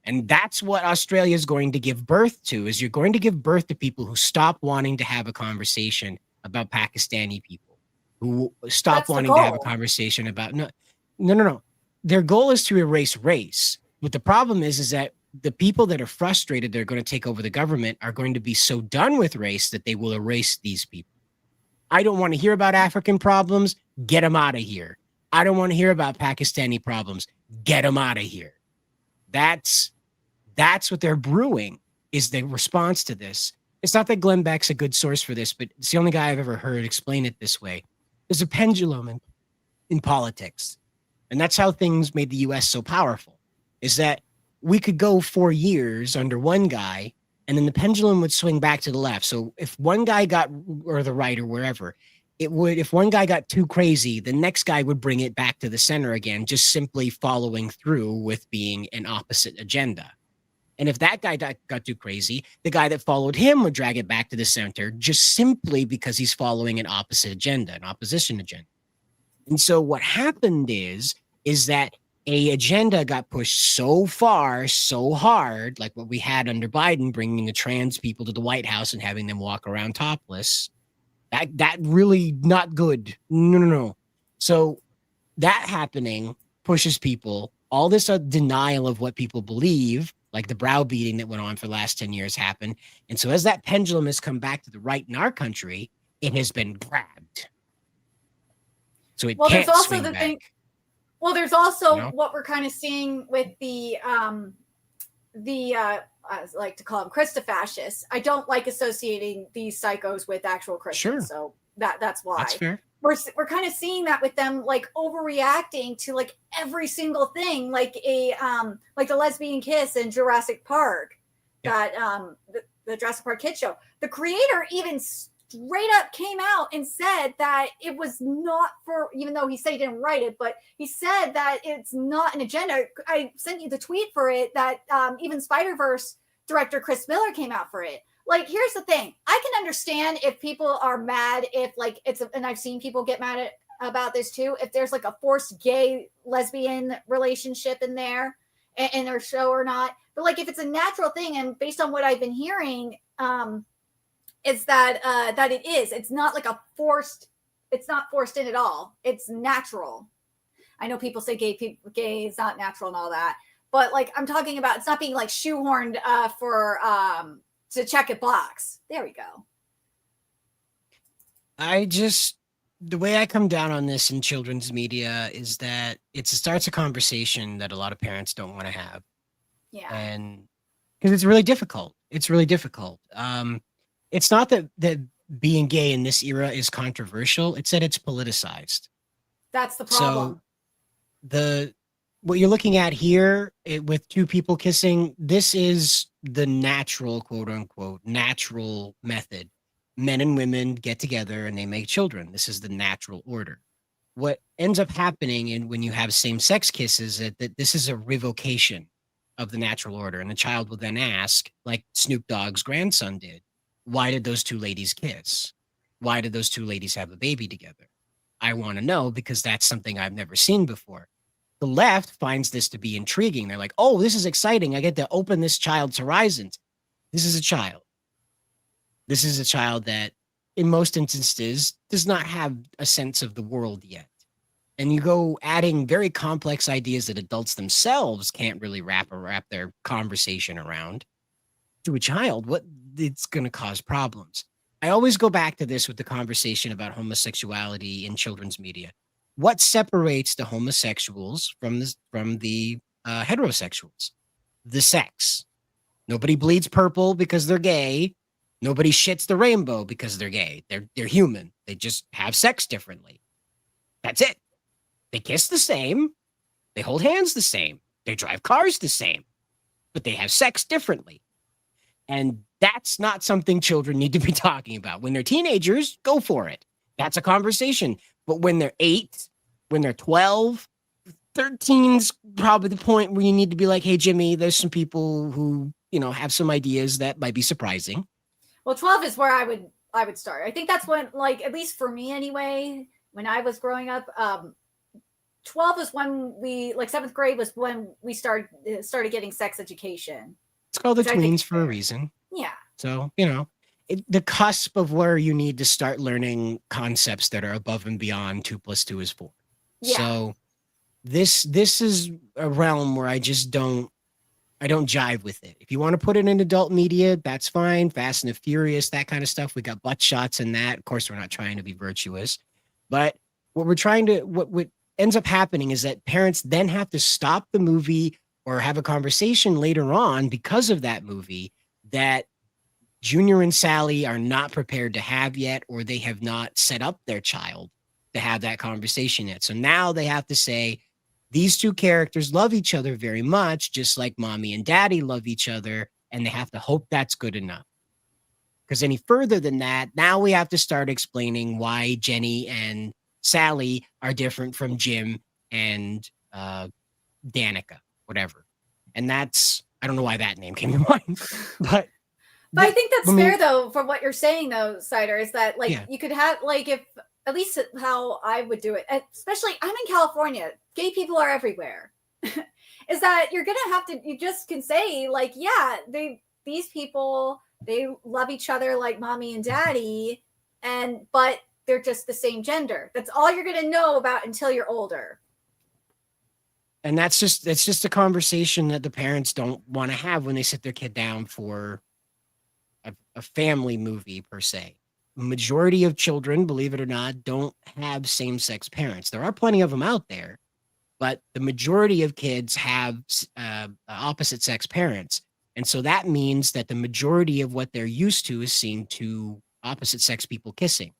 And that's what Australia is going to give birth to, is you're going to give birth to people who stop wanting to have a conversation about Pakistani people, who stop wanting to have a conversation about, no. Their goal is to erase race. But the problem is that the people that are frustrated, they're going to take over the government, are going to be so done with race that they will erase these people. I don't want to hear about African problems. Get them out of here. I don't want to hear about Pakistani problems. Get them out of here. That's what they're brewing, is the response to this. It's not that Glenn Beck's a good source for this, but it's the only guy I've ever heard explain it this way. There's a pendulum in politics. And that's how things made the U.S. so powerful, is that we could go 4 years under one guy, and then the pendulum would swing back to the left. So if one guy or the right or wherever, if one guy got too crazy, the next guy would bring it back to the center again, just simply following through with being an opposite agenda. And if that guy got too crazy, the guy that followed him would drag it back to the center just simply because he's following an opposite agenda, an opposition agenda. And so what happened is that a agenda got pushed so far, so hard, like what we had under Biden, bringing the trans people to the White House and having them walk around topless. That really not good. No. So that happening pushes people, all this denial of what people believe, like the browbeating that went on for the last 10 years happened. And so as that pendulum has come back to the right in our country, it has been grabbed. So it can't swing back. There's also what we're kind of seeing with the I like to call them Christofascists. I don't like associating these psychos with actual Christians. Sure. So that's why. That's fair. We're kind of seeing that with them, like overreacting to like every single thing, like like the lesbian kiss in Jurassic Park, that the Jurassic Park Kidz show. The creator even straight up came out and said that it was not for, even though he said he didn't write it, but he said that it's not an agenda. I sent you the tweet for it that even Spider-Verse director Chris Miller came out for it. Like, here's the thing. I can understand if people are mad if like and I've seen people get mad about this too, if there's like a forced gay lesbian relationship in there in their show or not. But like if it's a natural thing, and based on what I've been hearing, is that it is. It's not like it's not forced in at all. It's natural. I know people say gay is not natural and all that, But like I'm talking about, it's not being like shoehorned for to check a box. There we go. The way I come down on this in children's media is that it starts a conversation that a lot of parents don't want to have. Yeah. And because it's really difficult. It's really difficult. It's not that being gay in this era is controversial. It's that it's politicized. That's the problem. So what you're looking at here with two people kissing, this is the natural, quote unquote, natural method. Men and women get together and they make children. This is the natural order. What ends up happening when you have same-sex kisses is that this is a revocation of the natural order. And the child will then ask, like Snoop Dogg's grandson did, why did those two ladies kiss? Why did those two ladies have a baby together? I want to know because that's something I've never seen before. The left finds this to be intriguing. They're like, oh, this is exciting. I get to open this child's horizons. This is a child. This is a child that, in most instances, does not have a sense of the world yet. And you go adding very complex ideas that adults themselves can't really wrap their conversation around to a child. It's going to cause problems. I always go back to this with the conversation about homosexuality in children's media. What separates the homosexuals from the heterosexuals? The sex. Nobody bleeds purple because they're gay. Nobody shits the rainbow because they're gay. They're human. They just have sex differently. That's it. They kiss the same. They hold hands the same. They drive cars the same. But they have sex differently. And that's not something children need to be talking about. When they're teenagers, go for it. That's a conversation. But when they're 8, when they're 12, 13's probably the point where you need to be like, hey, Jimmy, there's some people who, have some ideas that might be surprising. Well, 12 is where I would start. I think that's when, like, at least for me anyway, when I was growing up, 12 is when 7th grade was when we started getting sex education. It's called the tweens for a reason. Yeah. So, the cusp of where you need to start learning concepts that are above and beyond 2 + 2 is 4. Yeah. So this is a realm where I don't jive with it. If you want to put it in adult media, that's fine. Fast and the Furious, that kind of stuff. We got butt shots in that. Of course, we're not trying to be virtuous, but what ends up happening is that parents then have to stop the movie or have a conversation later on because of that movie that Junior and Sally are not prepared to have yet, or they have not set up their child to have that conversation yet. So now they have to say, these two characters love each other very much, just like mommy and daddy love each other, and they have to hope that's good enough. Because any further than that, now we have to start explaining why Jenny and Sally are different from Jim and Danica, whatever. And I don't know why that name came to mind, but I think that's fair though, from what you're saying though, Cider, is that you could have if at least how I would do it, especially I'm in California, gay people are everywhere. Is that you just can say these people, they love each other like mommy and daddy, but they're just the same gender. That's all you're going to know about until you're older. And it's just a conversation that the parents don't want to have when they sit their kid down for a family movie per se. Majority of children, believe it or not, don't have same-sex parents. There are plenty of them out there, but the majority of kids have opposite-sex parents. And so that means that the majority of what they're used to is seeing two opposite-sex people kissing.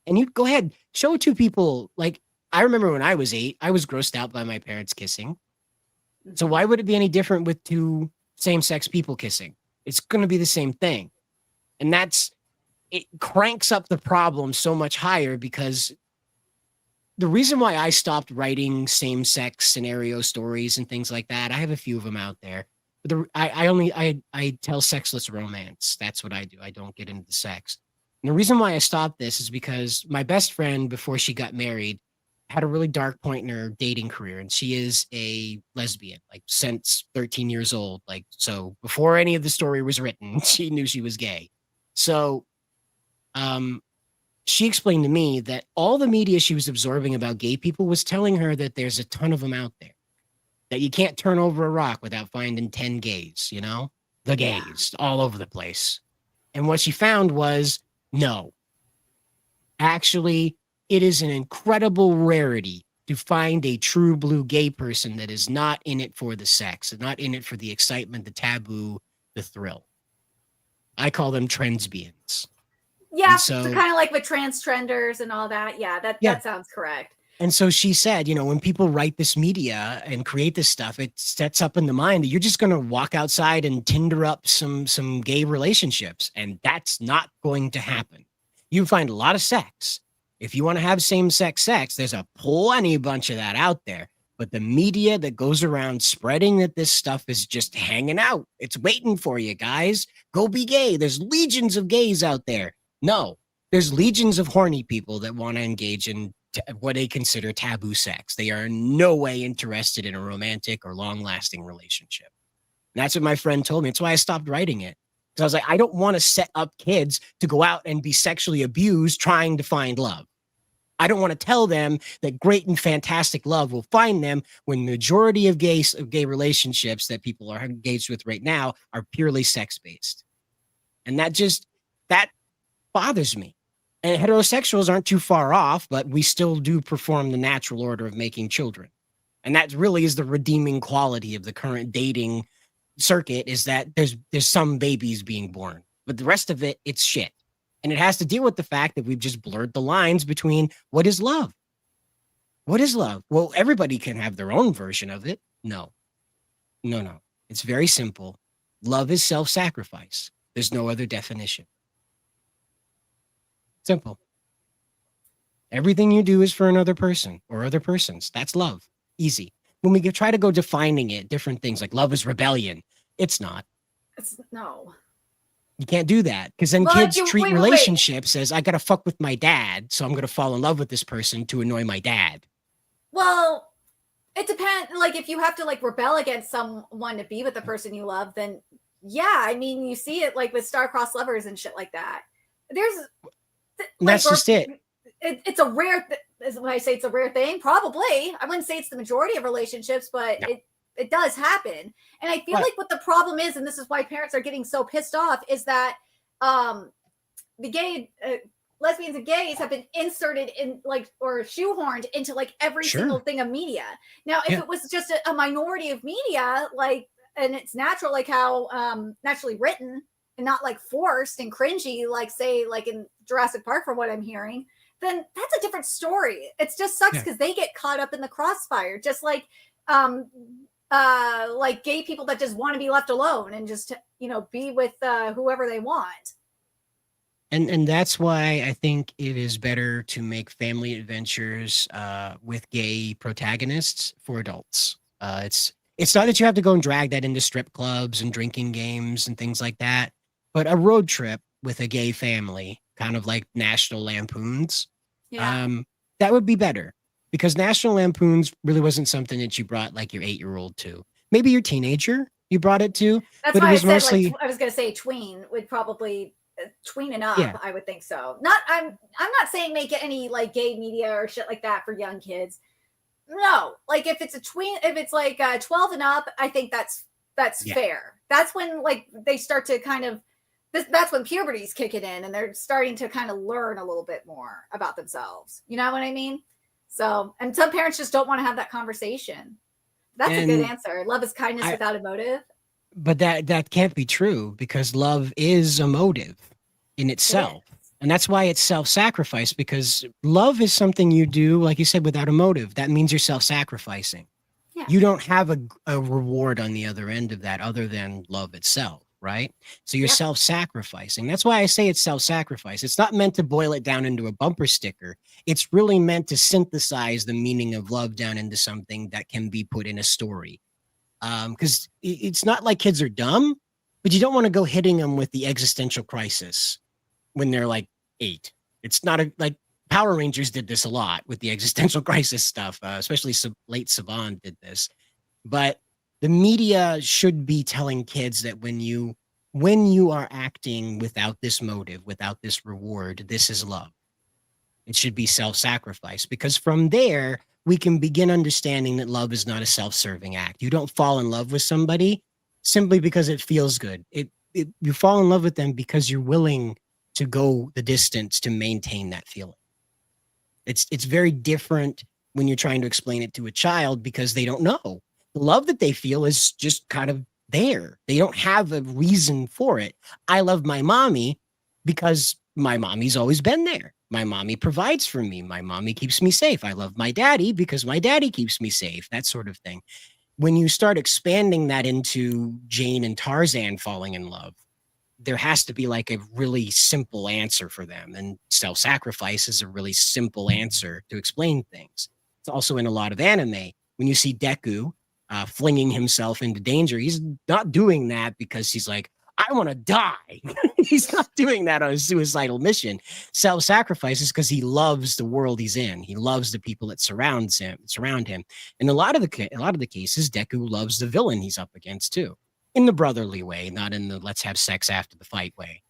And you go ahead, show two people. Like, I remember when I was 8, I was grossed out by my parents kissing. So why would it be any different with two same-sex people kissing? It's going to be the same thing. And it cranks up the problem so much higher, because the reason why I stopped writing same-sex scenario stories and things like that, I have a few of them out there. But I tell sexless romance. That's what I do. I don't get into the sex. And the reason why I stopped this is because my best friend, before she got married, had a really dark point in her dating career. And she is a lesbian, since 13 years old. So before any of the story was written, she knew she was gay. So she explained to me that all the media she was absorbing about gay people was telling her that there's a ton of them out there. that you can't turn over a rock without finding 10 gays, you know? The gays all over the place. And what she found was no. Actually, it is an incredible rarity to find a true blue gay person that is not in it for the sex, not in it for the excitement, the taboo, the thrill. I call them transbians. Yeah, so kind of like with trans trenders and all that. Yeah, that sounds correct. And so she said, you know, when people write this media and create this stuff, it sets up in the mind that you're just going to walk outside and Tinder up some gay relationships. And that's not going to happen. You find a lot of sex. If you want to have same-sex sex, there's a plenty bunch of that out there. But the media that goes around spreading that this stuff is just hanging out. It's waiting for you, guys. Go be gay. There's legions of gays out there. No, there's legions of horny people that want to engage in what they consider taboo sex. They are in no way interested in a romantic or long-lasting relationship. And that's what my friend told me. That's why I stopped writing it. Because I was like, I don't want to set up kids to go out and be sexually abused trying to find love. I don't want to tell them that great and fantastic love will find them when the majority of gay relationships that people are engaged with right now are purely sex-based. And that bothers me. And heterosexuals aren't too far off, but we still do perform the natural order of making children. And that really is the redeeming quality of the current dating circuit, is that there's some babies being born, but the rest of it, it's shit. And it has to deal with the fact that we've just blurred the lines between what is love? What is love? Well, everybody can have their own version of it. No. It's very simple. Love is self-sacrifice. There's no other definition. Simple. Everything you do is for another person or other persons. That's love. Easy. When we try to go defining it, different things like love is rebellion, it's not. No. You can't do that, because then kids treat relationships as I got to fuck with my dad, so I'm going to fall in love with this person to annoy my dad. Well, it depends. Like, if you have to like rebel against someone to be with the person you love, then yeah, I mean, you see it like with star-crossed lovers and shit like that. That's just it. It's a rare. When I say it's a rare thing, probably I wouldn't say it's the majority of relationships, but it does happen. And I feel like what the problem is, and this is why parents are getting so pissed off, is that the gay lesbians and gays have been inserted in like, or shoehorned into like every single thing of media. Now, if it was just a minority of media, like, and it's natural, like how naturally written and not like forced and cringy, like say like in Jurassic Park, from what I'm hearing, then that's a different story. It just sucks because they get caught up in the crossfire, just like gay people that just want to be left alone and just, you know, be with whoever they want. And that's why I think it is better to make family adventures with gay protagonists for adults. It's not that you have to go and drag that into strip clubs and drinking games and things like that, but a road trip with a gay family, kind of like National Lampoons, that would be better. Because National Lampoons really wasn't something that you brought like your 8-year-old to. Maybe your teenager you brought it to. That's but why it was I said mostly... like, I was going to say tween would probably tween and up. I would think so. I'm not saying make it any like gay media or shit like that for young kids. No, like if it's a tween, if it's like 12 and up, I think that's fair. That's when like they start to kind of that's when puberty's kicking in and they're starting to kind of learn a little bit more about themselves. You know what I mean? So, and some parents just don't want to have that conversation. That's a good answer. Love is kindness without a motive. But that can't be true, because love is a motive in itself. And that's why it's self-sacrifice, because love is something you do, like you said, without a motive. That means you're self-sacrificing. Yeah. You don't have a reward on the other end of that other than love itself, right? So you're self-sacrificing. That's why I say it's self-sacrifice. It's not meant to boil it down into a bumper sticker. It's really meant to synthesize the meaning of love down into something that can be put in a story. Because it's not like kids are dumb, but you don't want to go hitting them with the existential crisis when they're like 8. It's not like Power Rangers did this a lot with the existential crisis stuff, especially late Saban did this. But the media should be telling kids that when you are acting without this motive, without this reward, this is love. It should be self-sacrifice, because from there, we can begin understanding that love is not a self-serving act. You don't fall in love with somebody simply because it feels good. You fall in love with them because you're willing to go the distance to maintain that feeling. It's very different when you're trying to explain it to a child because they don't know. The love that they feel is just kind of there. They don't have a reason for it. I love my mommy because my mommy's always been there. My mommy provides for me. My mommy keeps me safe. I love my daddy because my daddy keeps me safe, that sort of thing. When you start expanding that into Jane and Tarzan falling in love, there has to be like a really simple answer for them. And self-sacrifice is a really simple answer to explain things. It's also in a lot of anime. When you see Deku flinging himself into danger, he's not doing that because he's like, I want to die. He's not doing that on a suicidal mission. Self-sacrifice is because he loves the world he's in. He loves the people that surround him. In a lot of the cases, Deku loves the villain he's up against too, in the brotherly way, not in the let's have sex after the fight way.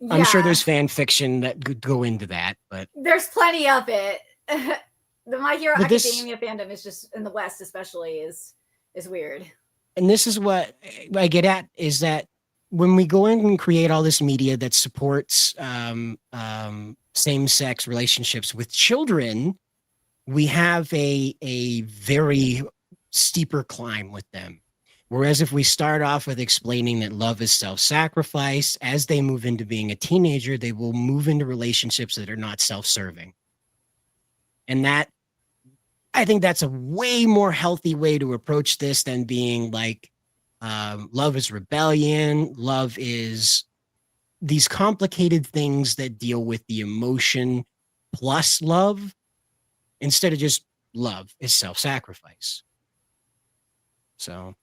Yeah. I'm sure there's fan fiction that could go into that, but there's plenty of it. The My Hero Academia fandom is just in the West, especially, is weird. And this is what I get at, is that when we go in and create all this media that supports same-sex relationships with children, we have a very steeper climb with them. Whereas if we start off with explaining that love is self-sacrifice, as they move into being a teenager, they will move into relationships that are not self-serving. And I think that's a way more healthy way to approach this than being like, love is rebellion. Love is these complicated things that deal with the emotion plus love, instead of just love is self-sacrifice. So,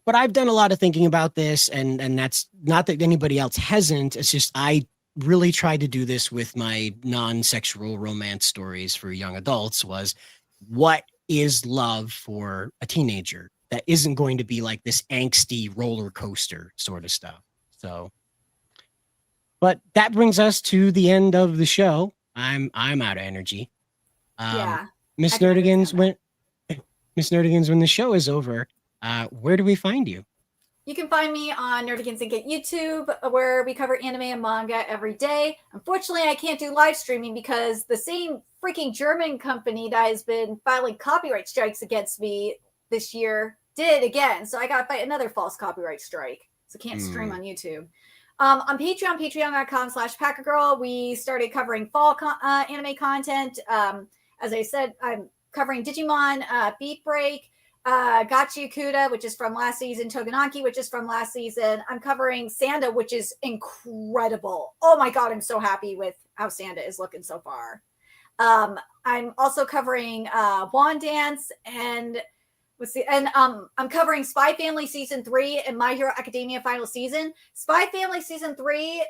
but I've done a lot of thinking about this, and that's not that anybody else hasn't. It's just I really tried to do this with my non-sexual romance stories for young adults. Was what is love for a teenager that isn't going to be like this angsty roller coaster sort of stuff. So, but that brings us to the end of the show. I'm out of energy. Yeah. Miss Nerdigans, when the show is over, where do we find you? You can find me on Nerdigans Inc. at YouTube, where we cover anime and manga every day. Unfortunately, I can't do live streaming because the same freaking German company that has been filing copyright strikes against me this year did again. So I got to fight another false copyright strike. So can't stream on YouTube. On Patreon, patreon.com/PackerGirl, we started covering fall anime content. As I said, I'm covering Digimon, Beat Break, Gachi Kuda, which is from last season, Togenaki, which is from last season. I'm covering Sanda, which is incredible. Oh my God, I'm so happy with how Sanda is looking so far. I'm also covering Wand Dance and I'm covering Spy Family Season 3 and My Hero Academia Final Season. Spy Family Season 3,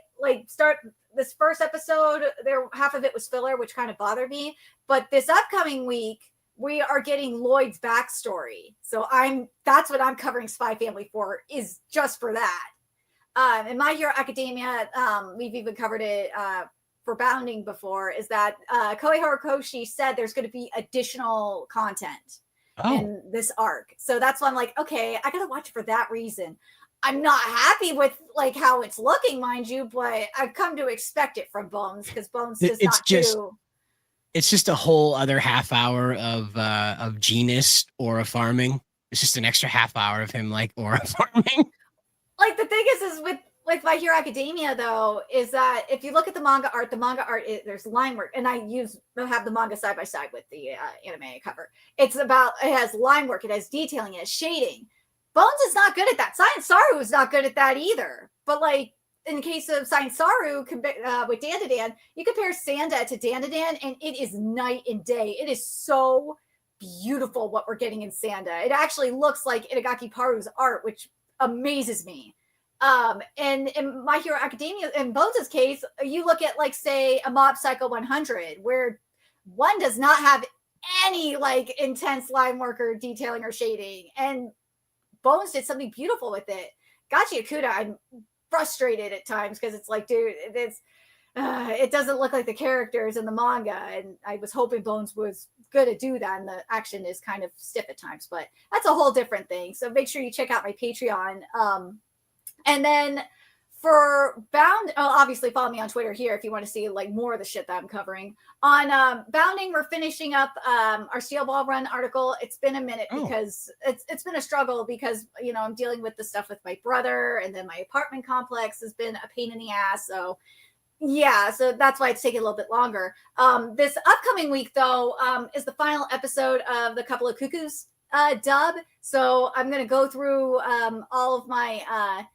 start this first episode, half of it was filler, which kind of bothered me. But this upcoming week, we are getting Lloyd's backstory. So that's what I'm covering Spy Family for, is just for that. In My Hero Academia, we've even covered it for Bounding before, is that Koei Horikoshi said there's going to be additional content in this arc. So that's why I'm like, okay, I got to watch it for that reason. I'm not happy with how it's looking, mind you, but I've come to expect it from Bones, because Bones does not do... It's just a whole other half hour of Genus Aura farming. It's just an extra half hour of him Aura farming. The thing is with My Hero Academia, though, is that if you look at the manga art, there's line work, and I have the manga side by side with the anime cover. It has line work, it has detailing, it has shading. Bones is not good at that. Science Saru is not good at that either. But in the case of Science Saru with Dandadan, you compare Sanda to Dandadan, and it is night and day. It is so beautiful what we're getting in Sanda. It actually looks like Itagaki Paru's art, which amazes me. And in My Hero Academia, in Bones' case, you look at say a Mob Psycho 100, where one does not have any intense line work or detailing or shading, and Bones did something beautiful with it. Gachi Akuda, I'm frustrated at times because it's dude, it doesn't look like the characters in the manga, and I was hoping Bones was going to do that, and the action is kind of stiff at times, but that's a whole different thing. So make sure you check out my Patreon. And then for Bound, obviously follow me on Twitter here if you want to see like more of the shit that I'm covering. On Bounding, we're finishing up our Steel Ball Run article. It's been a minute because it's been a struggle because, you know, I'm dealing with the stuff with my brother, and then my apartment complex has been a pain in the ass. So yeah, so that's why it's taking a little bit longer. This upcoming week, though, is the final episode of the Couple of Cuckoos dub. So I'm going to go through all of my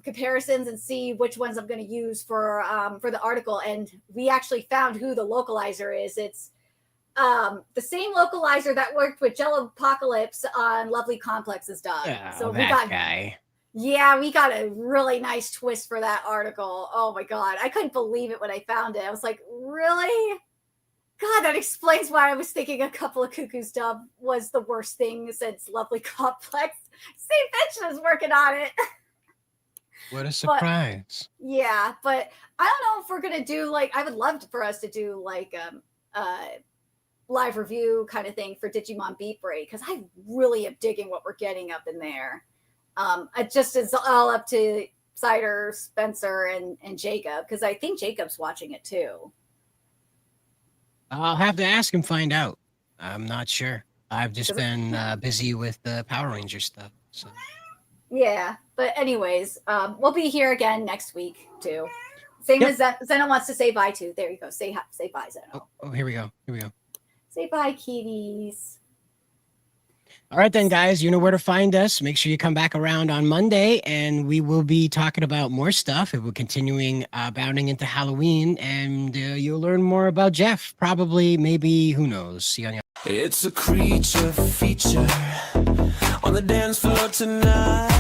comparisons and see which ones I'm going to use for the article. And we actually found who the localizer is. It's the same localizer that worked with Jello Apocalypse on Lovely Complex's dub. Oh, so that we got guy. Yeah, we got a really nice twist for that article. Oh my God. I couldn't believe it when I found it. I was like, really? God, that explains why I was thinking A Couple of Cuckoos dub was the worst thing since Lovely Complex. Steve Finch was working on it. What a surprise. But, yeah, but I don't know if we're going to do like, I would love for us to do like live review kind of thing for Digimon Beat Break, because I really am digging what we're getting up in there. It just is all up to Cider, Spencer, and Jacob, because I think Jacob's watching it too. I'll have to ask him, find out. I'm not sure. I've just been busy with the Power Ranger stuff. So. Yeah, but anyways, we'll be here again next week too. Same as Zeno wants to say bye to. There you go. Say bye, Zeno. Oh, here we go. Say bye, kitties. All right, then, guys, you know where to find us. Make sure you come back around on Monday, and we will be talking about more stuff. We're continuing bounding into Halloween, and you'll learn more about Jeff. Probably, maybe, who knows? See you on the It's a creature feature on the dance floor tonight.